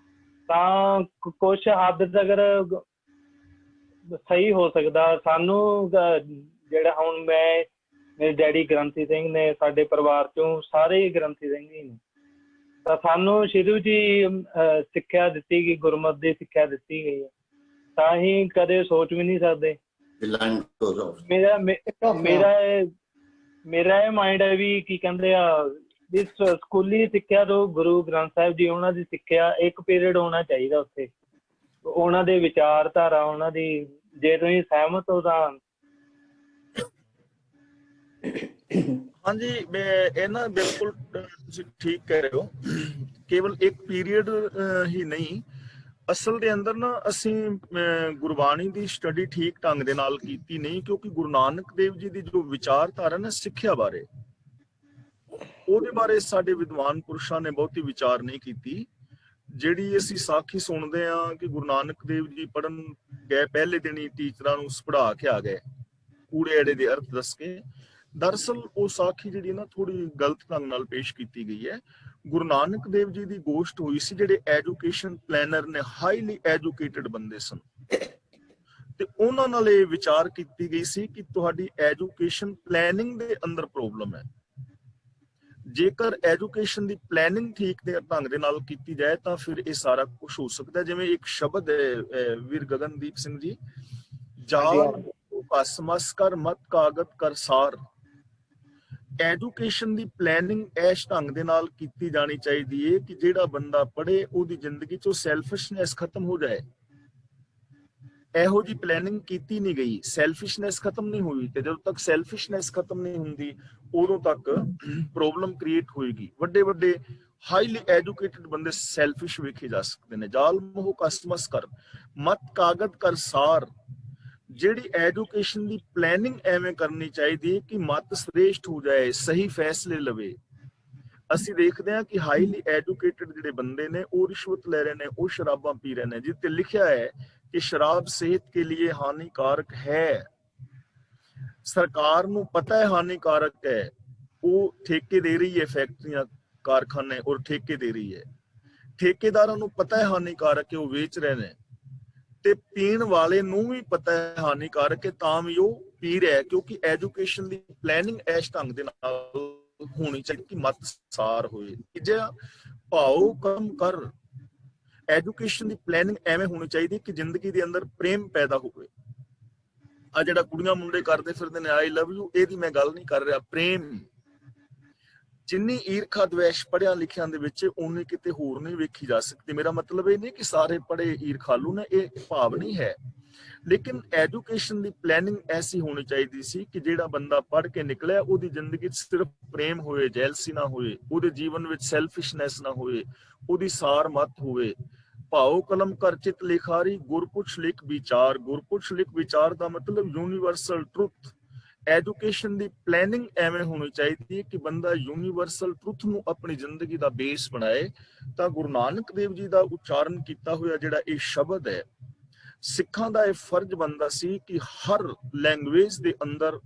ਤਾਂ ਕੁਛ ਹੱਦ ਤੱਕ ਸਹੀ ਹੋ ਸਕਦਾ। ਸਾਨੂੰ ਜਿਹੜਾ ਹੁਣ ਮੇਰੇ ਡੈਡੀ ਗ੍ਰੰਥੀ ਸਿੰਘ ਨੇ, ਸਾਡੇ ਪਰਿਵਾਰ ਚੋਂ ਸਾਰੇ ਹੀ ਗ੍ਰੰਥੀ ਸਿੰਘ ਹੀ ਨੇ, ਤਾਂ ਸਾਨੂੰ ਸ਼ੁਰੂ 'ਚ ਹੀ ਸਿੱਖਿਆ ਦਿੱਤੀ ਗਈ, ਗੁਰਮਤਿ ਦੀ ਸਿੱਖਿਆ ਦਿੱਤੀ ਗਈ ਹੈ। ਤਾਂ ਹੀ ਕਦੇ ਸੋਚ ਵੀ ਨਹੀਂ ਸਕਦੇ। ਮੇਰਾ ਇਹ ਮਾਇੰਡ ਹੈ ਵੀ ਕੀ ਕਹਿੰਦੇ ਆ, ਇਸ ਸਕੂਲੀ ਸਿੱਖਿਆ ਤੋਂ ਗੁਰੂ ਗ੍ਰੰਥ ਸਾਹਿਬ ਜੀ ਉਹਨਾਂ ਦੀ ਸਿੱਖਿਆ ਇੱਕ ਪੀਰੀਅਡ ਹੋਣਾ ਚਾਹੀਦਾ ਉੱਥੇ। ਉਹਨਾਂ ਦੇ ਵਿਚਾਰਧਾਰਾ, ਉਹਨਾਂ ਦੀ ਜੇ ਤੁਸੀਂ ਸਹਿਮਤ ਹੋ ਤਾਂ। ਹਾਂਜੀ, ਇਹ ਨਾ ਬਿਲਕੁਲ ਤੁਸੀਂ ਠੀਕ ਕਹਿ ਰਹੇ ਹੋ। ਕੇਵਲ ਇੱਕ ਪੀਰੀਅਡ ਹੀ ਨਹੀਂ, ਅਸਲ ਦੇ ਅੰਦਰ ਨਾ ਅਸੀਂ ਗੁਰਬਾਣੀ ਦੀ ਸਟੱਡੀ ਠੀਕ ਢੰਗ ਦੇ ਨਾਲ ਕੀਤੀ ਨਹੀਂ, ਕਿਉਂਕਿ ਗੁਰੂ ਨਾਨਕ ਦੇਵ ਜੀ ਦੀ ਜੋ ਵਿਚਾਰਧਾਰਾ ਨਾ ਸਿੱਖਿਆ ਬਾਰੇ, ਉਹਦੇ ਬਾਰੇ ਸਾਡੇ ਵਿਦਵਾਨ ਪੁਰਸ਼ਾਂ ਨੇ ਬਹੁਤੀ ਵਿਚਾਰ ਨਹੀਂ ਕੀਤੀ। ਜਿਹੜੀ ਅਸੀਂ ਸਾਖੀ ਸੁਣਦੇ ਆ ਕਿ ਗੁਰੂ ਨਾਨਕ ਦੇਵ ਜੀ ਪੜ੍ਹਨ ਗਏ, ਪਹਿਲੇ ਦਿਨ ਹੀ ਟੀਚਰਾਂ ਨੂੰ ਪੜ੍ਹਾ ਕੇ ਆ ਗਏ, ਕੂੜੇ ਅੜੇ ਦੇ ਅਰਥ ਦੱਸ ਕੇ। ਦਰਅਸਲ ਉਹ ਸਾਖੀ ਜਿਹੜੀ ਨਾ ਥੋੜੀ ਗਲਤ ਢੰਗ ਨਾਲ ਪੇਸ਼ ਕੀਤੀ ਗਈ ਹੈ। ਗੁਰੂ ਨਾਨਕ ਦੇਵ ਜੀ ਦੀ ਗੋਸ਼ਟ ਹੋਈ ਸੀ, ਜਿਹੜੇ ਐਜੂਕੇਸ਼ਨ ਪਲੈਨਰ ਨੇ, ਹਾਈਲੀ ਐਜੂਕੇਟਡ ਬੰਦੇ ਸਨ, ਤੇ ਉਹਨਾਂ ਨਾਲ ਇਹ ਵਿਚਾਰ ਕੀਤੀ ਗਈ ਸੀ ਕਿ ਤੁਹਾਡੀ ਐਜੂਕੇਸ਼ਨ ਪਲੈਨਿੰਗ ਦੇ ਅੰਦਰ ਪ੍ਰੋਬਲਮ ਹੈ। ਜੇਕਰ ਐਜੂਕੇਸ਼ਨ ਦੀ ਪਲੈਨਿੰਗ ਠੀਕ ਦੇ ਢੰਗ ਦੇ ਨਾਲ ਕੀਤੀ ਜਾਏ ਤਾਂ ਫਿਰ ਇਹ ਸਾਰਾ ਕੁਝ ਹੋ ਸਕਦਾ ਹੈ। ਜਿਵੇਂ ਇੱਕ ਸ਼ਬਦ ਹੈ ਵੀਰ ਗਗਨਦੀਪ ਸਿੰਘ ਜੀ, ਜਾਲ ਕਸਮਸ ਕਰ ਮਤ ਕਾਗਤ ਕਰ ਸਾਰ। ਐਜੂਕੇਸ਼ਨ ਦੀ ਪਲੈਨਿੰਗ ਇਸ ਢੰਗ ਦੇ ਨਾਲ ਕੀਤੀ ਜਾਣੀ ਚਾਹੀਦੀ ਹੈ ਕਿ ਜਿਹੜਾ ਬੰਦਾ ਪੜ੍ਹੇ ਉਹਦੀ ਜ਼ਿੰਦਗੀ ਚੋਂ ਸੈਲਫਿਸ਼ਨੈਸ ਖਤਮ ਹੋ ਜਾਏ। ਇਹੋ ਜੀ ਪਲੈਨਿੰਗ ਕੀਤੀ ਨਹੀਂ ਗਈ, ਸੈਲਫਿਸ਼ਨੈਸ ਖਤਮ ਨਹੀਂ ਹੋਈ, ਤੇ ਜਦੋਂ ਤੱਕ ਸੈਲਫਿਸ਼ਨੈਸ ਖਤਮ ਨਹੀਂ ਹੁੰਦੀ ਉਦੋਂ ਤੱਕ ਪ੍ਰੋਬਲਮ ਕ੍ਰੀਏਟ ਹੋਏਗੀ। ਵੱਡੇ ਵੱਡੇ ਹਾਈਲੀ ਐਜੂਕੇਟਡ ਬੰਦੇ ਸੈਲਫਿਸ਼ ਵੇਖੇ ਜਾ ਸਕਦੇ ਨੇ। ਜਾਲ ਮੋਹ ਕਸਮਸ ਕਰ ਮਤ ਕਾਗਤ ਕਰ ਸਾਰ। ਜਿਹੜੀ ਐਜੂਕੇਸ਼ਨ ਦੀ ਪਲੈਨਿੰਗ ਐਵੇਂ ਕਰਨੀ ਚਾਹੀਦੀ ਹੈ ਕਿ ਮਤ ਸ੍ਰੇਸ਼ਟ ਹੋ ਜਾਏ, ਸਹੀ ਫੈਸਲੇ ਲਵੇ। ਅਸੀਂ ਦੇਖਦੇ ਹਾਂ ਕਿ ਹਾਈਲੀ ਐਜੂਕੇਟਡ ਜਿਹੜੇ ਬੰਦੇ ਨੇ ਉਹ ਰਿਸ਼ਵਤ ਲੈ ਰਹੇ ਨੇ, ਉਹ ਸ਼ਰਾਬਾਂ ਪੀ ਰਹੇ ਨੇ, ਜਿੱਤੇ ਲਿਖਿਆ ਹੈ कि शराब सेहत के लिए हानिकारक है। सरकार ਨੂੰ ਪਤਾ ਹੈ ਹਾਨੀਕਾਰਕ ਹੈ, ਉਹ ਠੇਕੇ ਦੇ ਰਹੀ ਹੈ ਫੈਕਟਰੀਆਂ ਕਾਰਖਾਨੇ, ਔਰ ਠੇਕੇ ਦੇ ਰਹੀ ਹੈ। ਠੇਕੇਦਾਰਾਂ ਨੂੰ ਪਤਾ ਹੈ ਹਾਨੀਕਾਰਕ ਹੈ, ਉਹ ਵੇਚ ਰਹੇ ਨੇ, ਤੇ ਪੀਣ ਵਾਲੇ ਨੂੰ ਵੀ ਪਤਾ ਹੈ ਹਾਨੀਕਾਰਕ ਹੈ, ਤਾਂ ਵੀ ਉਹ ਪੀ ਰਿਹਾ, ਕਿਉਂਕਿ ਐਜੂਕੇਸ਼ਨ ਦੀ ਪਲੈਨਿੰਗ ਇਸ ਢੰਗ ਦੇ ਨਾਲ ਹੋਣੀ ਚਾਹੀਦੀ ਕਿ ਮਤ ਸਾਰ ਹੋਏ। ਤੀਜਾ, ਭਾਉ ਕੰਮ ਕਰ। ਐਜੂਕੇਸ਼ਨ ਦੀ ਪਲੈਨਿੰਗ ਐਵੇਂ ਹੋਣੀ ਚਾਹੀਦੀ ਕਿ ਜ਼ਿੰਦਗੀ ਦੇ ਅੰਦਰ ਪ੍ਰੇਮ ਪੈਦਾ ਹੋਵੇ। ਆ ਜਿਹੜਾ ਕੁੜੀਆਂ ਮੁੰਡੇ ਕਰਦੇ ਫਿਰਦੇ ਨੇ ਆਈ ਲਵ ਯੂ, ਇਹਦੀ ਮੈਂ ਗੱਲ ਨਹੀਂ ਕਰ ਰਿਹਾ। ਪ੍ਰੇਮ, ਜਿੰਨੀ ਈਰਖਾ ਦਵੇਸ਼ ਪੜ੍ਹਿਆਂ ਲਿਖਿਆਂ ਦੇ ਵਿੱਚ ਉਨੀ ਕਿਤੇ ਹੋਰ ਨਹੀਂ ਵੇਖੀ ਜਾ ਸਕਦੀ। ਮੇਰਾ ਮਤਲਬ ਇਹ ਨਹੀਂ ਕਿ ਸਾਰੇ ਪੜ੍ਹੇ ਈਰਖਾਲੂ ਨੇ, ਇਹ ਭਾਵ ਨਹੀਂ ਹੈ, ਲੇਕਿਨ ਐਜੂਕੇਸ਼ਨ ਦੀ ਪਲੈਨਿੰਗ ਐਸੀ ਹੋਣੀ ਚਾਹੀਦੀ ਸੀ ਕਿ ਜਿਹੜਾ ਬੰਦਾ ਪੜ੍ਹ ਕੇ ਨਿਕਲਿਆ ਉਹਦੀ ਜ਼ਿੰਦਗੀ 'ਚ ਸਿਰਫ ਪ੍ਰੇਮ ਹੋਵੇ, ਜੈਲਸੀ ਨਾ ਹੋਵੇ, ਉਹਦੇ ਜੀਵਨ ਵਿੱਚ ਸੈਲਫਿਸ਼ਨੈਸ ਨਾ ਹੋਵੇ, ਉਹਦੀ ਸਾਰ ਮਤ ਹੋਵੇ। ਭਾਉ ਕਲਮ ਕਰ ਚਿਤ ਲਿਖਾਰੀ, ਗੁਰਪੁਛ ਲਿਖ ਵਿਚਾਰ। ਗੁਰਪੁਛ ਲਿਖ ਵਿਚਾਰ ਦਾ ਮਤਲਬ ਯੂਨੀਵਰਸਲ ਟਰੁੱਥ। ਐਜੂਕੇਸ਼ਨ ਦੀ ਪਲੈਨਿੰਗ ਐਵੇਂ ਹੋਣੀ ਚਾਹੀਦੀ ਹੈ ਕਿ ਬੰਦਾ ਯੂਨੀਵਰਸਲ ਟਰੁੱਥ ਨੂੰ ਆਪਣੀ ਜ਼ਿੰਦਗੀ ਦਾ ਬੇਸ ਬਣਾਏ। ਤਾਂ ਗੁਰੂ ਨਾਨਕ ਦੇਵ ਜੀ ਦਾ ਉਚਾਰਨ ਕੀਤਾ ਹੋਇਆ ਜਿਹੜਾ ਇਹ ਸ਼ਬਦ ਹੈ, ਸਿੱਖਾਂ ਦਾ ਇਹ ਫਰਜ਼ ਬਣਦਾ ਸੀ ਕਿ ਹਰ ਲੈਂਗੁਏਜ ਦੇ ਅੰਦਰ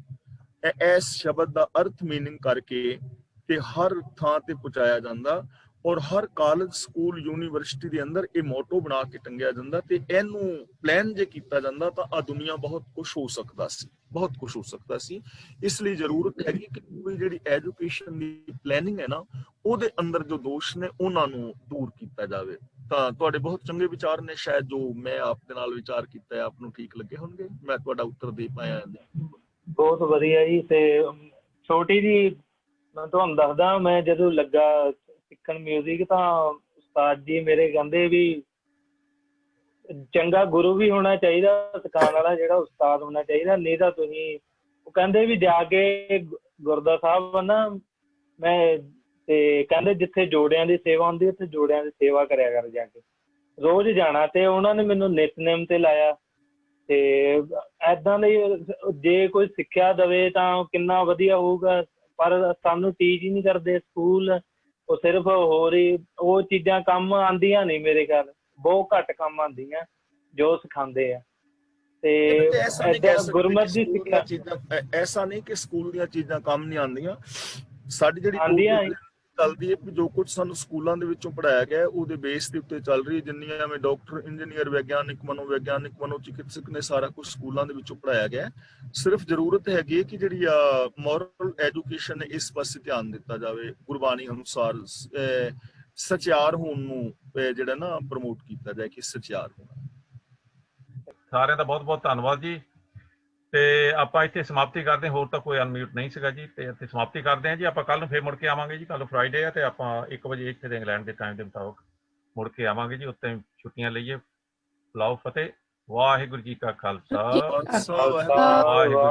ਇਸ ਸ਼ਬਦ ਦਾ ਅਰਥ ਮੀਨਿੰਗ ਕਰਕੇ ਤੇ ਹਰ ਥਾਂ ਤੇ ਪਹੁੰਚਾਇਆ ਜਾਂਦਾ, ਔਰ ਹਰ ਕਾਲਜ, ਸਕੂਲ, ਯੂਨੀਵਰਸਿਟੀ ਦੇ ਅੰਦਰ ਇਹ ਮੋਟੋ ਬਣਾ ਕੇ ਟੰਗਿਆ ਜਾਂਦਾ, ਤੇ ਇਹਨੂੰ ਪਲਾਨ ਜੇ ਕੀਤਾ ਜਾਂਦਾ ਤਾਂ ਆ ਦੁਨੀਆ ਬਹੁਤ ਕੁਝ ਹੋ ਸਕਦਾ ਸੀ, ਬਹੁਤ ਕੁਝ ਹੋ ਸਕਦਾ ਸੀ। ਇਸ ਲਈ ਜ਼ਰੂਰਤ ਹੈਗੀ ਕਿ ਕੋਈ ਜਿਹੜੀ ਐਜੂਕੇਸ਼ਨ ਦੀ ਪਲੈਨਿੰਗ ਹੈ ਨਾ, ਉਹਦੇ ਅੰਦਰ ਜੋ ਦੋਸ਼ ਨੇ ਉਹਨਾਂ ਨੂੰ ਦੂਰ ਕੀਤਾ ਜਾਵੇ। ਤਾਂ ਤੁਹਾਡੇ ਬਹੁਤ ਚੰਗੇ ਵਿਚਾਰ ਨੇ, ਸ਼ਾਇਦ ਜੋ ਮੈਂ ਆਪ ਦੇ ਨਾਲ ਵਿਚਾਰ ਕੀਤਾ ਹੈ ਆਪ ਨੂੰ ਠੀਕ ਲੱਗੇ ਹੋਣਗੇ। ਮੈਂ ਤੁਹਾਡਾ ਉੱਤਰ ਦੇ ਪਾਇਆ। ਬਹੁਤ ਵਧੀਆ ਜੀ। ਤੇ ਛੋਟੀ ਜੀ ਮੈਂ ਤੁਹਾਨੂੰ ਦੱਸਦਾ, ਮੈਂ ਜਦੋਂ ਲੱਗਾ ਸਿੱਖਣ ਮਿਊਜ਼ਿਕ ਤਾਂ ਉਸਤਾਦ ਜੀ ਮੇਰੇ ਕਹਿੰਦੇ ਵੀ ਚੰਗਾ ਗੁਰੂ ਵੀ ਹੋਣਾ ਚਾਹੀਦਾ ਸਿਖਾਉਣ ਵਾਲਾ, ਜਿਹੜਾ ਉਸਤਾਦ ਹੋਣਾ ਚਾਹੀਦਾ, ਨਹੀਂ ਤਾਂ ਤੁਸੀਂ, ਉਹ ਕਹਿੰਦੇ ਵੀ ਜਾ ਕੇ ਗੁਰਦੁਆਰਾ ਸਾਹਿਬ ਨਾ, ਮੈਂ ਤੇ ਕਹਿੰਦੇ ਜਿੱਥੇ ਜੋੜਿਆਂ ਦੀ ਸੇਵਾ ਹੁੰਦੀ ਉੱਥੇ ਜੋੜਿਆਂ ਦੀ ਸੇਵਾ ਕਰਿਆ ਕਰ ਜਾ ਕੇ, ਰੋਜ਼ ਜਾਣਾ। ਤੇ ਉਹਨਾਂ ਨੇ ਮੈਨੂੰ ਨਿਤਨੇਮ ਤੇ ਲਾਇਆ। ਤੇ ਏਦਾਂ ਲਈ ਜੇ ਕੋਈ ਸਿੱਖਿਆ ਦੇਵੇ ਤਾਂ ਕਿੰਨਾ ਵਧੀਆ ਹੋਊਗਾ, ਪਰ ਸਾਨੂੰ ਟੀਚ ਹੀ ਨਹੀਂ ਕਰਦੇ ਸਕੂਲ। ਉਹ ਸਿਰਫ ਹੋਰ ਹੀ ਉਹ ਚੀਜ਼ਾਂ ਕੰਮ ਆਉਂਦੀਆਂ ਨਹੀਂ, ਮੇਰੇ ਖਿਆਲ ਬਹੁਤ ਘੱਟ ਕੰਮ ਆਉਂਦੀਆਂ ਜੋ ਸਿਖਾਉਂਦੇ ਆ। ਤੇ ਏਦਾਂ ਗੁਰਮਤਿ ਦੀ ਸਿੱਖਿਆ, ਐਸਾ ਨਹੀਂ ਕਿ ਸਕੂਲ ਦੀਆਂ ਚੀਜ਼ਾਂ ਕੰਮ ਨਹੀਂ ਆਉਂਦੀਆਂ। ਸਾਡੀ ਜਿਹੜੀ ਆਉਂਦੀਆਂ ਚੱਲਦੀ ਹੈ ਕਿ ਜੋ ਕੁਝ ਸਾਨੂੰ ਸਕੂਲਾਂ ਦੇ ਵਿੱਚੋਂ ਪੜ੍ਹਾਇਆ ਗਿਆ ਉਹਦੇ ਬੇਸ ਦੇ ਉੱਤੇ ਚੱਲ ਰਹੀ ਹੈ। ਜਿੰਨੀਆਂ ਮੈਂ ਡਾਕਟਰ, ਇੰਜੀਨੀਅਰ, ਵਿਗਿਆਨਿਕ, ਮਨੋਵਿਗਿਆਨਿਕ, ਮਨੋਚਿਕਿਤਸਕ ਨੇ, ਸਾਰਾ ਕੁਝ ਸਕੂਲਾਂ ਦੇ ਵਿੱਚੋਂ ਪੜ੍ਹਾਇਆ ਗਿਆ। ਸਿਰਫ ਜ਼ਰੂਰਤ ਹੈਗੀ ਹੈ ਕਿ ਜਿਹੜੀ ਆ ਮੋਰਲ ਐਜੂਕੇਸ਼ਨ ਇਸ ਪਾਸੇ ਧਿਆਨ ਦਿੱਤਾ ਜਾਵੇ, ਗੁਰਬਾਣੀ ਅਨੁਸਾਰ ਸਚਿਆਰ ਹੋਣ ਨੂੰ ਜਿਹੜਾ ਨਾ ਪ੍ਰਮੋਟ ਕੀਤਾ ਜਾਏ ਕਿ ਸਚਿਆਰ ਹੋਣਾ। ਸਾਰਿਆਂ ਦਾ ਬਹੁਤ ਬਹੁਤ ਧੰਨਵਾਦ ਜੀ। ਤੇ ਆਪਾਂ ਇੱਥੇ ਸਮਾਪਤੀ ਕਰਦੇ ਹਾਂ, ਹੋਰ ਤਾਂ ਕੋਈ ਅਨਮਿਊਟ ਨਹੀਂ ਸੀਗਾ ਜੀ, ਤੇ ਇੱਥੇ ਸਮਾਪਤੀ ਕਰਦੇ ਹਾਂ ਜੀ। ਆਪਾਂ ਕੱਲ ਨੂੰ ਫੇਰ ਮੁੜ ਕੇ ਆਵਾਂਗੇ ਜੀ। ਕੱਲ ਫਰਾਈਡੇ ਆ ਤੇ ਆਪਾਂ 1 ਵਜੇ ਇੱਥੇ ਦੇ ਇੰਗਲੈਂਡ ਦੇ ਟਾਈਮ ਦੇ ਮੁਤਾਬਕ ਮੁੜ ਕੇ ਆਵਾਂਗੇ ਜੀ। ਉੱਤੇ ਛੁੱਟੀਆਂ ਲਈਏ। ਬੁਲਾਓ ਫਤਿਹ। ਵਾਹਿਗੁਰੂ ਜੀ ਕਾ ਖਾਲਸਾ ਖਾਲਸਾ ਖਾਲਸਾ ਵਾਹਿਗੁਰੂ ਵਾਹਿਗੁਰੂ